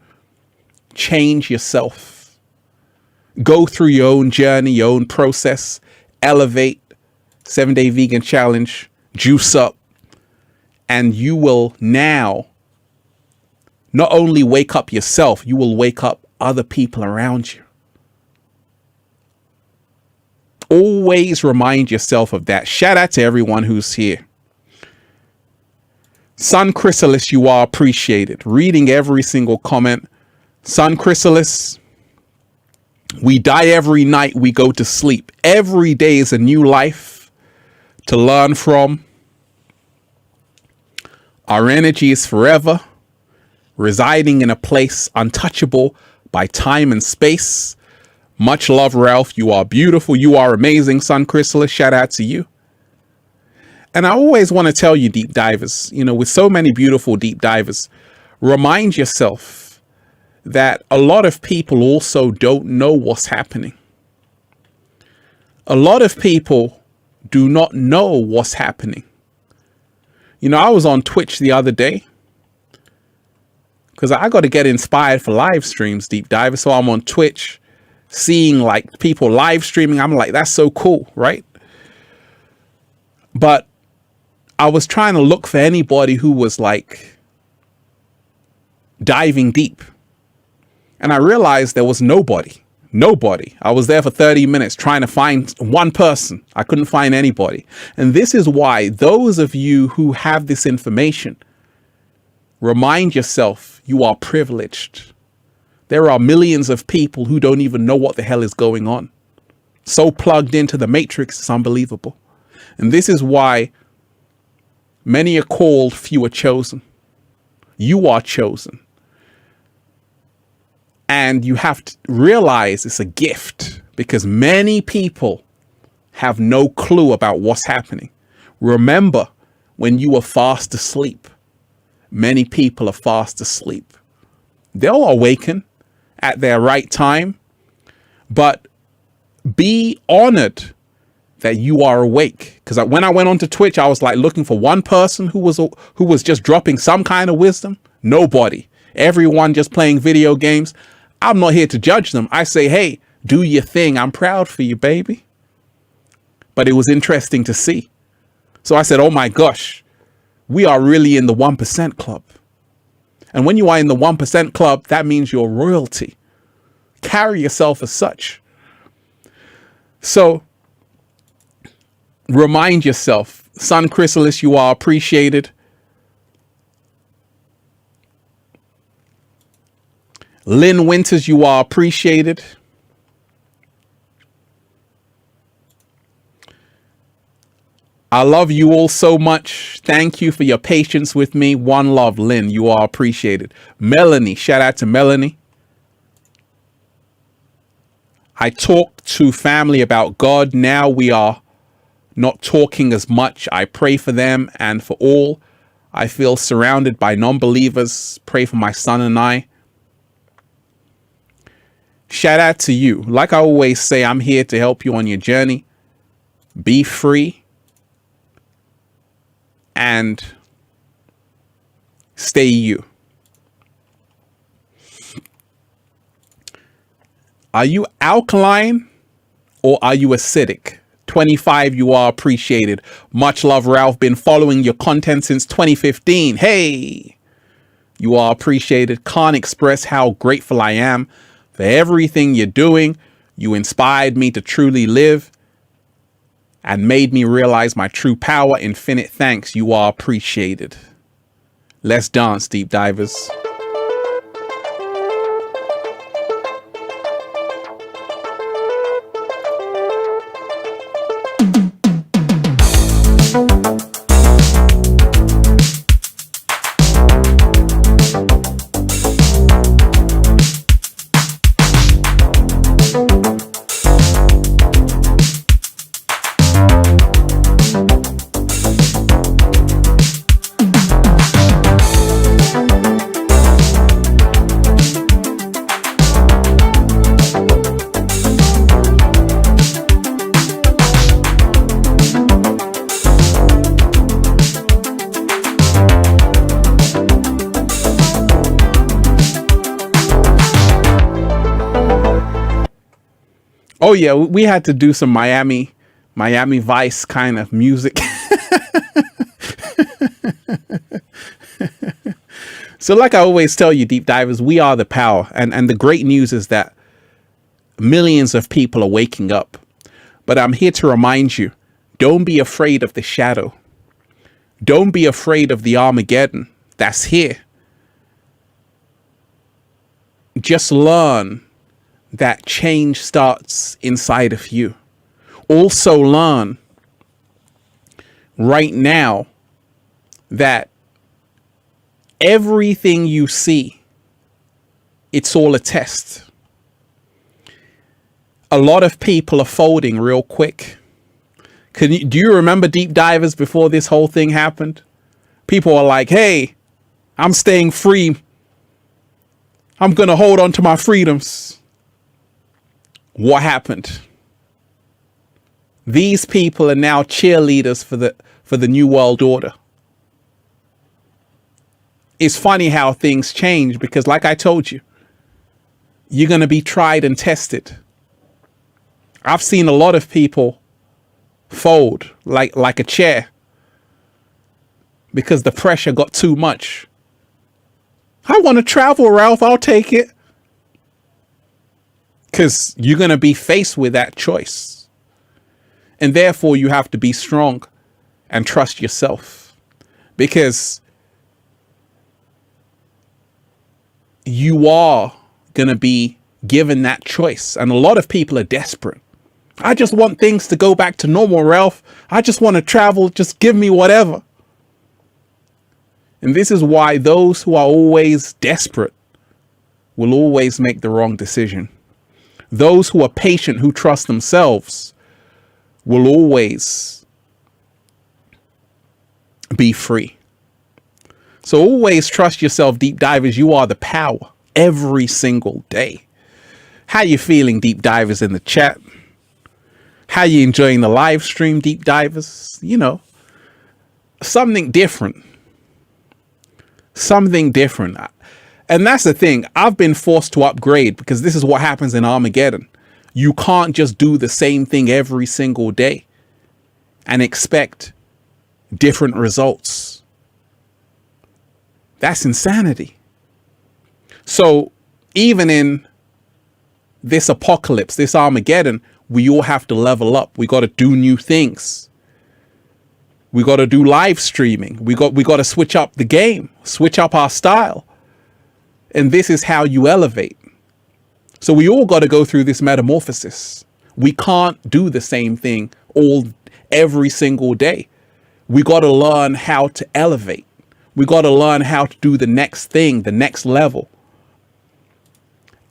change yourself. Go through your own journey, your own process, elevate, 7-day vegan challenge, juice up, and you will now not only wake up yourself, you will wake up other people around you. Always remind yourself of that. Shout out to everyone who's here. Sun Chrysalis, you are appreciated. Reading every single comment. Sun Chrysalis, we die every night we go to sleep. Every day is a new life to learn from. Our energy is forever, residing in a place untouchable by time and space. Much love, Ralph. You are beautiful. You are amazing, Sun Chrysalis. Shout out to you. And I always want to tell you, deep divers, you know, with so many beautiful deep divers, remind yourself that a lot of people also don't know what's happening. A lot of people do not know what's happening. You know, I was on Twitch the other day because I got to get inspired for live streams, deep divers. So I'm on Twitch seeing like people live streaming. I'm like, that's so cool, right? But I was trying to look for anybody who was like diving deep. And I realized there was nobody. I was there for 30 minutes trying to find one person. I couldn't find anybody. And this is why those of you who have this information, remind yourself you are privileged. There are millions of people who don't even know what the hell is going on. So plugged into the matrix, it's unbelievable. And this is why many are called, few are chosen. You are chosen. And you have to realize it's a gift because many people have no clue about what's happening. Remember, when you are fast asleep, many people are fast asleep. They'll awaken at their right time, but be honored that you are awake. Because when I went onto Twitch, I was like looking for one person who was just dropping some kind of wisdom. Nobody. Everyone just playing video games. I'm not here to judge them. I say, hey, do your thing. I'm proud for you, baby. But it was interesting to see. So I said, oh my gosh, we are really in the 1% club. And when you are in the 1% club, that means you're royalty. Carry yourself as such. So remind yourself, Sun Chrysalis, you are appreciated. Lynn Winters, you are appreciated. I love you all so much. Thank you for your patience with me. One love, Lynn. You are appreciated. Melanie, shout out to Melanie. I talked to family about God. Now we are not talking as much. I pray for them and for all. I feel surrounded by non-believers. Pray for my son and I. Shout out to you. Like I always say, I'm here to help you on your journey. Be free. And stay you. Are you alkaline or are you acidic? 25, you are appreciated. Much love, Ralph. Been following your content since 2015. Hey, you are appreciated. Can't express how grateful I am for everything you're doing. You inspired me to truly live and made me realize my true power. Infinite thanks. You are appreciated. Let's dance, deep divers. Oh yeah, we had to do some Miami Vice kind of music. So like I always tell you, deep divers, we are the power. And the great news is that millions of people are waking up. But I'm here to remind you, don't be afraid of the shadow. Don't be afraid of the Armageddon that's here. Just learn that change starts inside of you. Also learn right now that everything you see, it's all a test. A lot of people are folding real quick. Do you remember deep divers before this whole thing happened? People are like, hey, I'm staying free. I'm going to hold on to my freedoms. What happened? These people are now cheerleaders for the New World Order. It's funny how things change because, like I told you, you're going to be tried and tested. I've seen a lot of people fold like a chair because the pressure got too much. I want to travel, Ralph. I'll take it. Because you're going to be faced with that choice. And therefore, you have to be strong and trust yourself. Because you are going to be given that choice. And a lot of people are desperate. I just want things to go back to normal, Ralph. I just want to travel. Just give me whatever. And this is why those who are always desperate will always make the wrong decision. Those who are patient, who trust themselves, will always be free. So always trust yourself, deep divers. You are the power every single day. How you feeling, deep divers, in the chat? How you enjoying the live stream, deep divers? You know, something different. Something different. And that's the thing. I've been forced to upgrade because this is what happens in Armageddon. You can't just do the same thing every single day and expect different results. That's insanity. So even in this apocalypse, this Armageddon, we all have to level up. We got to do new things. We got to do live streaming. We got to switch up the game, switch up our style. And this is how you elevate. So we all got to go through this metamorphosis. We can't do the same thing every single day. We got to learn how to elevate. We got to learn how to do the next thing, the next level.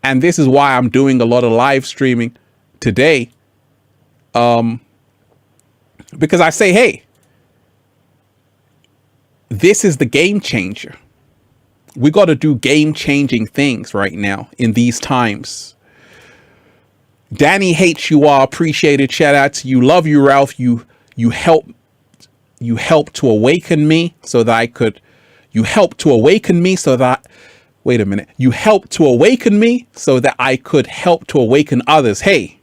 And this is why I'm doing a lot of live streaming today. Because I say, hey, this is the game changer. We got to do game changing things right now in these times. Danny H, you are appreciated. Shout out to you. Love you, Ralph. You helped to awaken me so that I could. You helped to awaken me so that. Wait a minute. You helped to awaken me so that I could help to awaken others. Hey,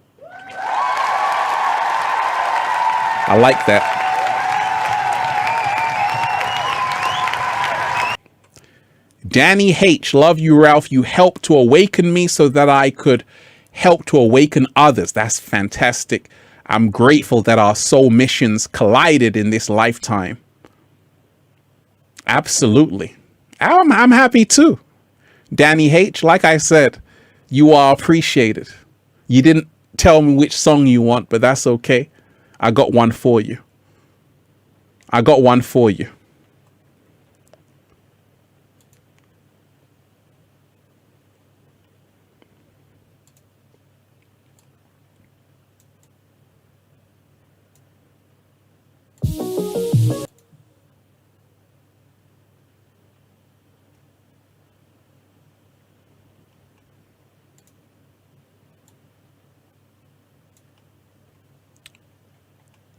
I like that. Danny H, love you, Ralph. You helped to awaken me so that I could help to awaken others. That's fantastic. I'm grateful that our soul missions collided in this lifetime. Absolutely. I'm happy too. Danny H, like I said, you are appreciated. You didn't tell me which song you want, but that's okay. I got one for you. I got one for you.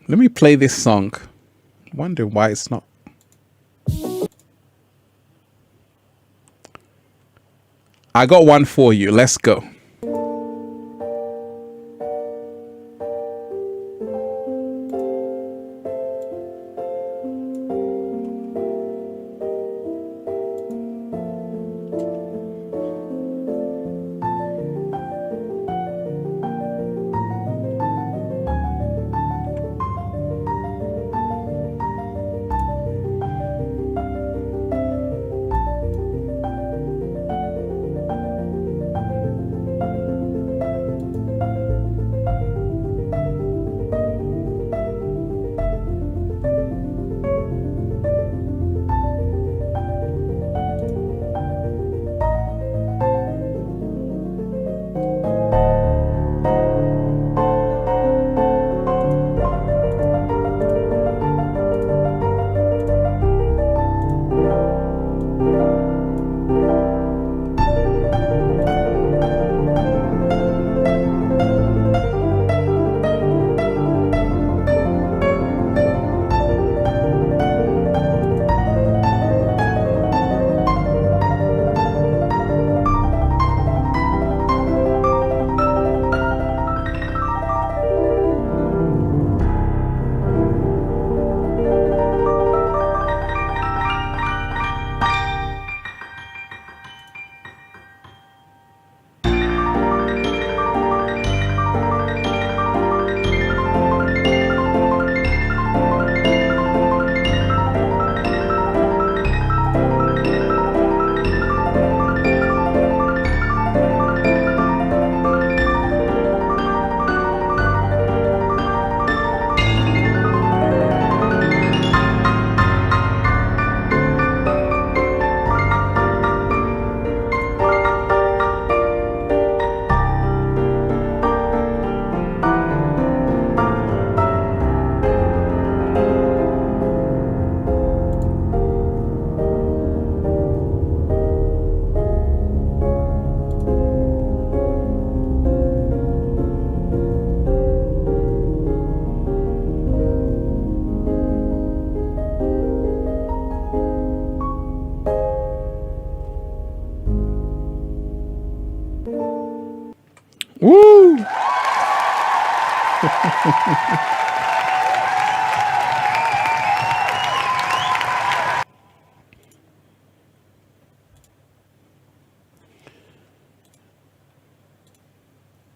Let me play this song. Wonder why it's not. I got one for you. Let's go.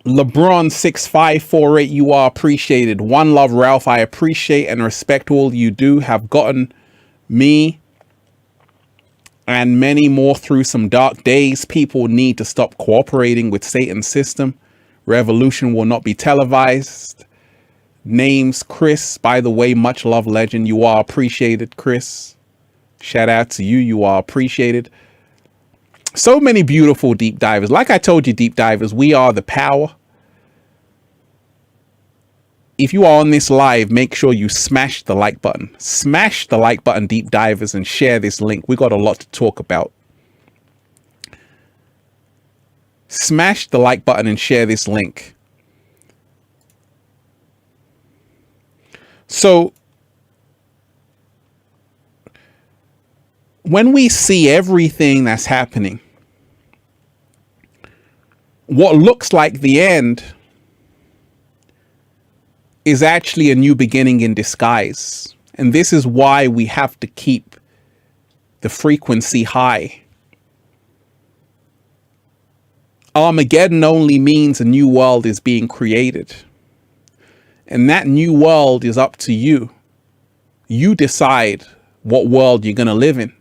LeBron 6548, you are appreciated. One love, Ralph. I appreciate and respect all you do. Have gotten me and many more through some dark days. People need to stop cooperating with Satan's system. Revolution will not be televised. Name's Chris. By the way, much love, legend. You are appreciated, Chris. Shout out to you. You are appreciated. So many beautiful deep divers. Like I told you, deep divers, we are the power. If you are on this live, make sure you smash the like button. Smash the like button, deep divers, and share this link. We got a lot to talk about. Smash the like button and share this link. So when we see everything that's happening, what looks like the end is actually a new beginning in disguise. And this is why we have to keep the frequency high. Armageddon only means a new world is being created. And that new world is up to you. You decide what world you're going to live in.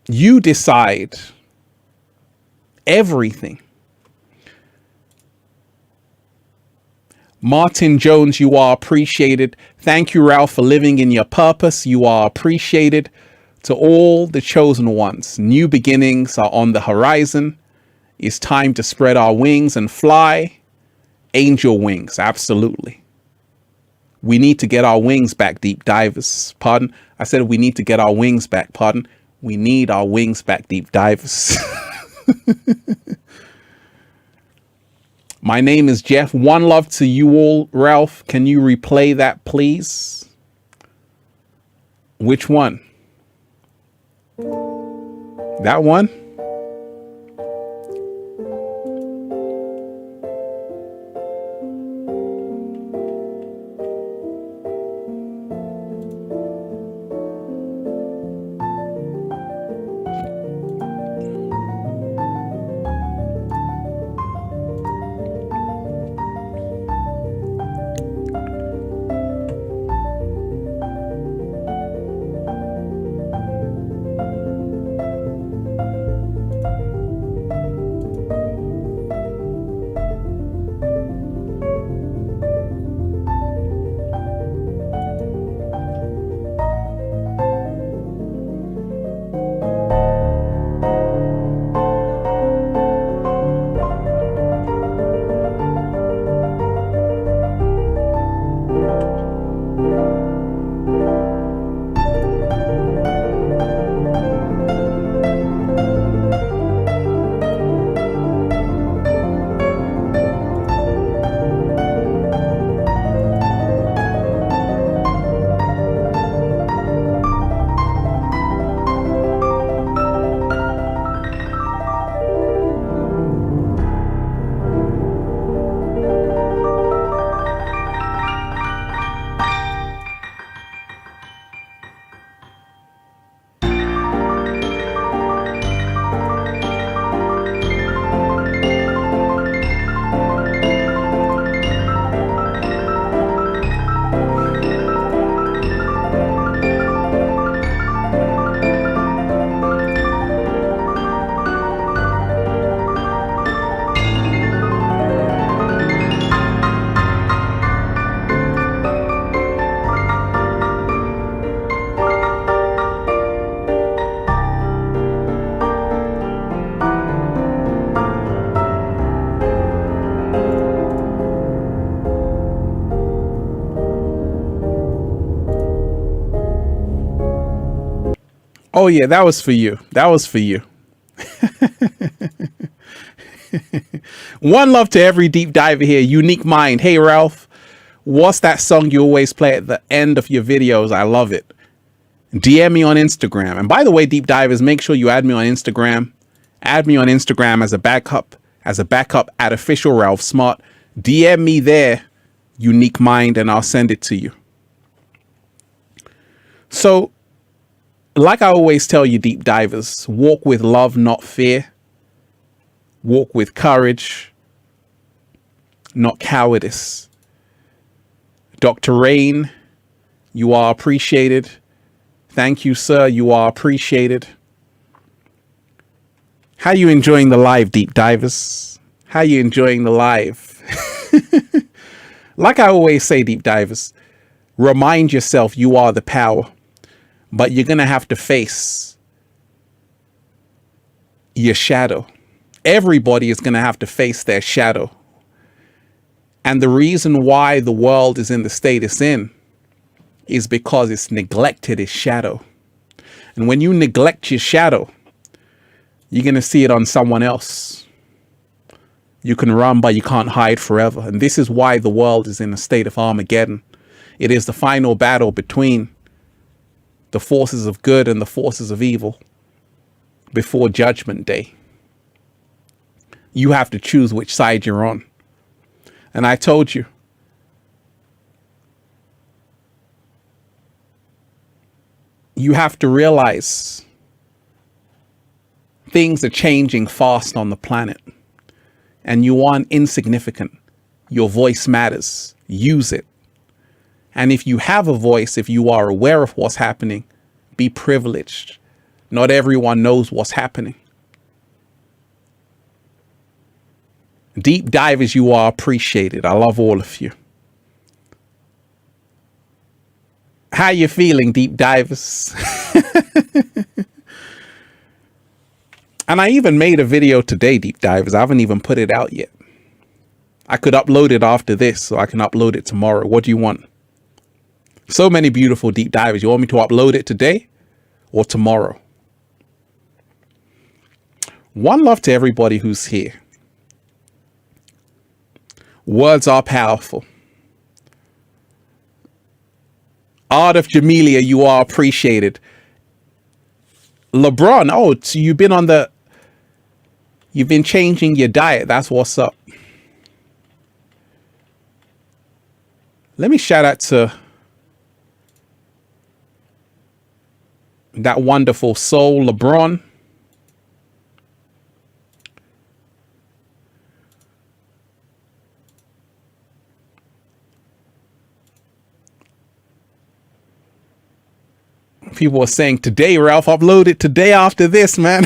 You decide everything. Martin Jones, you are appreciated. Thank you, Ralph, for living in your purpose. You are appreciated. To all the chosen ones, new beginnings are on the horizon. It's time to spread our wings and fly. Angel wings, absolutely. We need to get our wings back, deep divers. Pardon? I said we need to get our wings back. Pardon? We need our wings back, deep divers. My name is Jeff. One love to you all. Ralph, can you replay that, please? Which one? That one? Oh yeah, that was for you. That was for you. One love to every deep diver here. Unique Mind. Hey Ralph, what's that song you always play at the end of your videos? I love it. DM me on Instagram. And by the way, deep divers, make sure you add me on Instagram. Add me on Instagram as a backup. as a backup at official Ralph Smart. DM me there, unique mind, and I'll send it to you. So, like I always tell you, deep divers, walk with love, not fear. Walk with courage, not cowardice. Dr. Rain, you are appreciated. Thank you, sir. You are appreciated. How you enjoying the live, deep divers? How you enjoying the live? Like I always say, deep divers, remind yourself you are the power, but you're going to have to face your shadow. Everybody is going to have to face their shadow. And the reason why the world is in the state it's in is because it's neglected its shadow. And when you neglect your shadow, you're going to see it on someone else. You can run, but you can't hide forever. And this is why the world is in a state of Armageddon. It is the final battle between the forces of good and the forces of evil before Judgment Day. You have to choose which side you're on. And I told you, you have to realize things are changing fast on the planet, and you aren't insignificant. Your voice matters. Use it. And if you have a voice, if you are aware of what's happening, be privileged. Not everyone knows what's happening. Deep divers, you are appreciated. I love all of you. How you feeling, deep divers? And I even made a video today, deep divers. I haven't even put it out yet. I could upload it after this, so I can upload it tomorrow. What do you want? So many beautiful deep divers. You want me to upload it today or tomorrow? One love to everybody who's here. Words are powerful. Art of Jamelia, you are appreciated. LeBron, oh, so you've been changing your diet. That's what's up. Let me shout out to that wonderful soul, LeBron. People are saying, today, Ralph, upload it today after this, man.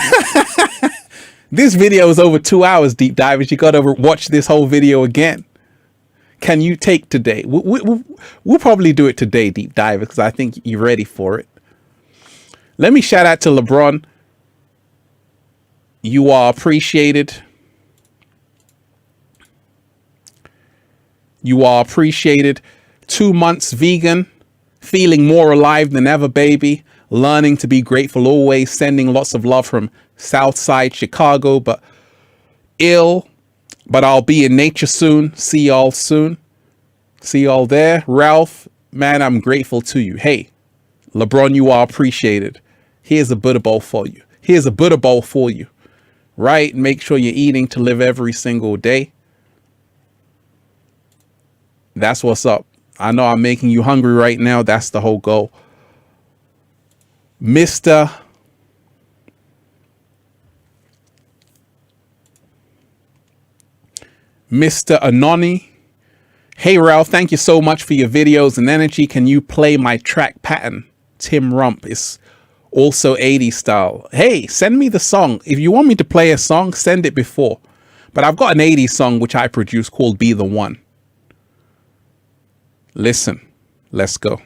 This video is over 2 hours, deep divers. You got to watch this whole video again. Can you take today? We'll probably do it today, deep divers, because I think you're ready for it. Let me shout out to LeBron. You are appreciated. You are appreciated. 2 months vegan. Feeling more alive than ever, baby. Learning to be grateful always. Sending lots of love from Southside Chicago, but ill. But I'll be in nature soon. See y'all soon. See y'all there. Ralph, man, I'm grateful to you. Hey, LeBron, you are appreciated. Here's a Buddha bowl for you. Here's a Buddha bowl for you. Right? Make sure you're eating to live every single day. That's what's up. I know I'm making you hungry right now. That's the whole goal. Mr. Anoni. Hey, Ralph, thank you so much for your videos and energy. Can you play my track pattern? Tim Rump is also 80s style. Hey, send me the song. If you want me to play a song, send it before. But I've got an 80s song which I produced called Be the One. Listen, let's go.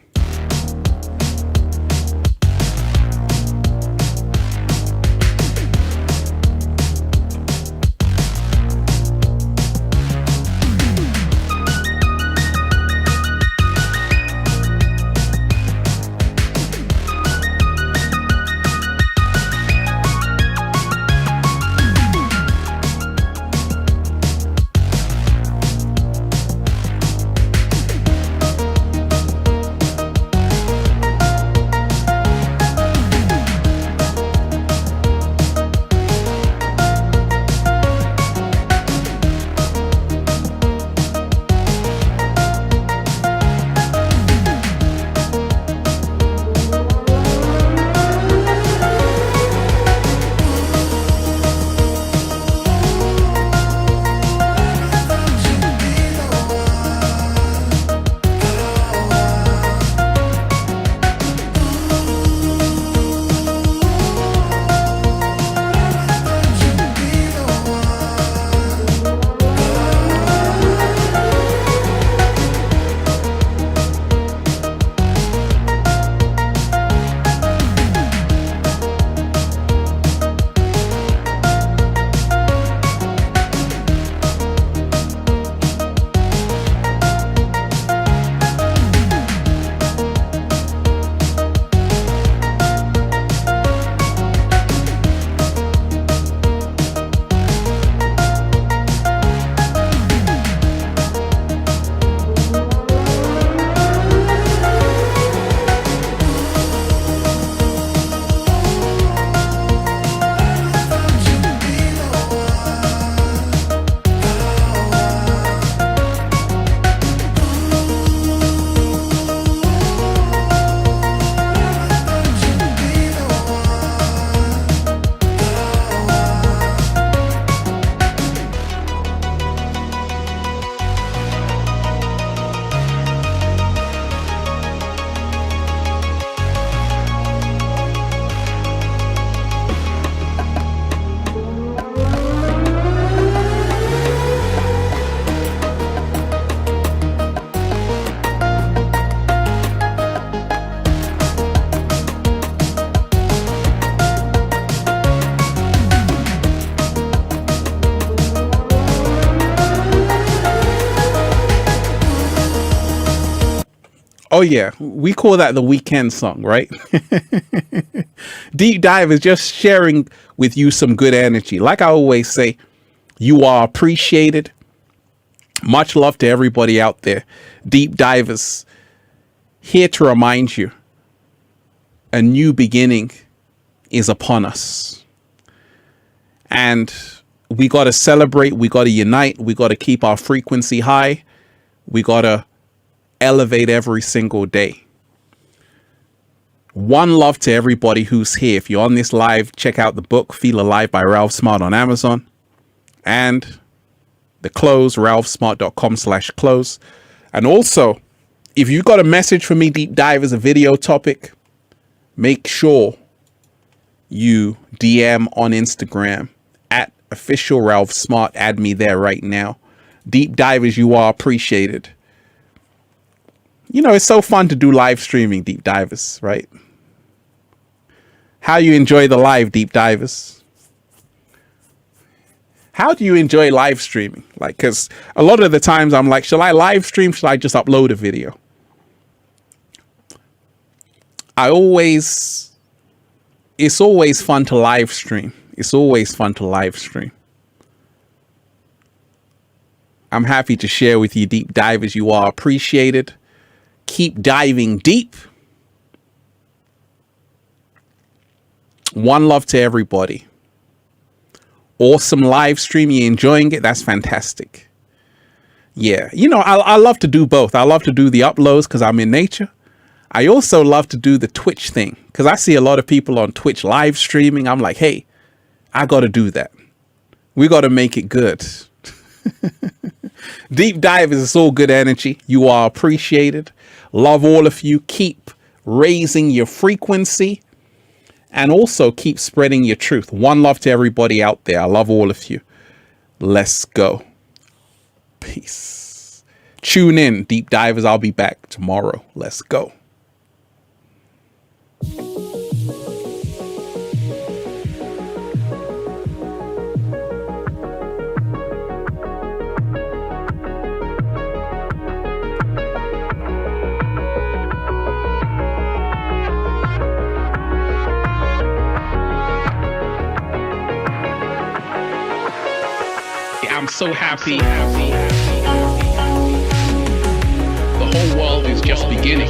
Oh yeah, we call that the weekend song, right? Deep Dive is just sharing with you some good energy. Like I always say, you are appreciated. Much love to everybody out there. Deep Divers, here to remind you, a new beginning is upon us. And we got to celebrate, we got to unite, we got to keep our frequency high. We got to elevate every single day. One love to everybody who's here. If you're on this live, check out the book Feel Alive by Ralph Smart on Amazon, and the close, ralphsmart.com/close. And also, if you've got a message for me, Deep Dive, as a video topic, make sure you DM on Instagram at official Ralph Smart. Add me there right now. Deep Divers, you are appreciated. You know, it's so fun to do live streaming, Deep Divers, right? How you enjoy the live, Deep Divers? How do you enjoy live streaming? Like, because a lot of the times I'm like, shall I live stream? Shall I just upload a video? It's always fun to live stream. It's always fun to live stream. I'm happy to share with you, Deep Divers. You are appreciated. Keep diving deep. One love to everybody. Awesome live stream. You enjoying it? That's fantastic. Yeah. You know, I love to do both. I love to do the uploads because I'm in nature. I also love to do the Twitch thing because I see a lot of people on Twitch live streaming. I'm like, hey, I got to do that. We got to make it good. Deep Divers, it's all good energy. You are appreciated. Love all of you. Keep raising your frequency and also keep spreading your truth. One love to everybody out there. I love all of you. Let's go. Peace. Tune in, Deep Divers. I'll be back tomorrow. Let's go. I'm so happy. The whole world is just beginning.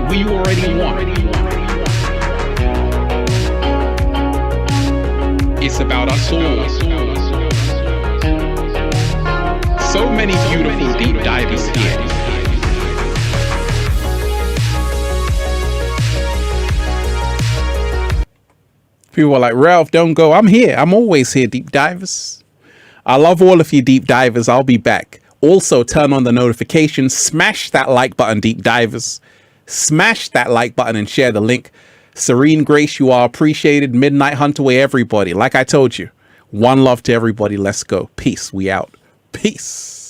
We already won. It's about us all. So many beautiful Deep Divers here. People are like, Ralph, don't go. I'm here. I'm always here, Deep Divers. I love all of you, Deep Divers. I'll be back. Also, turn on the notifications. Smash that like button, Deep Divers. Smash that like button and share the link. Serene Grace, you are appreciated. Midnight Hunt away, everybody. Like I told you, one love to everybody. Let's go. Peace. We out. Peace.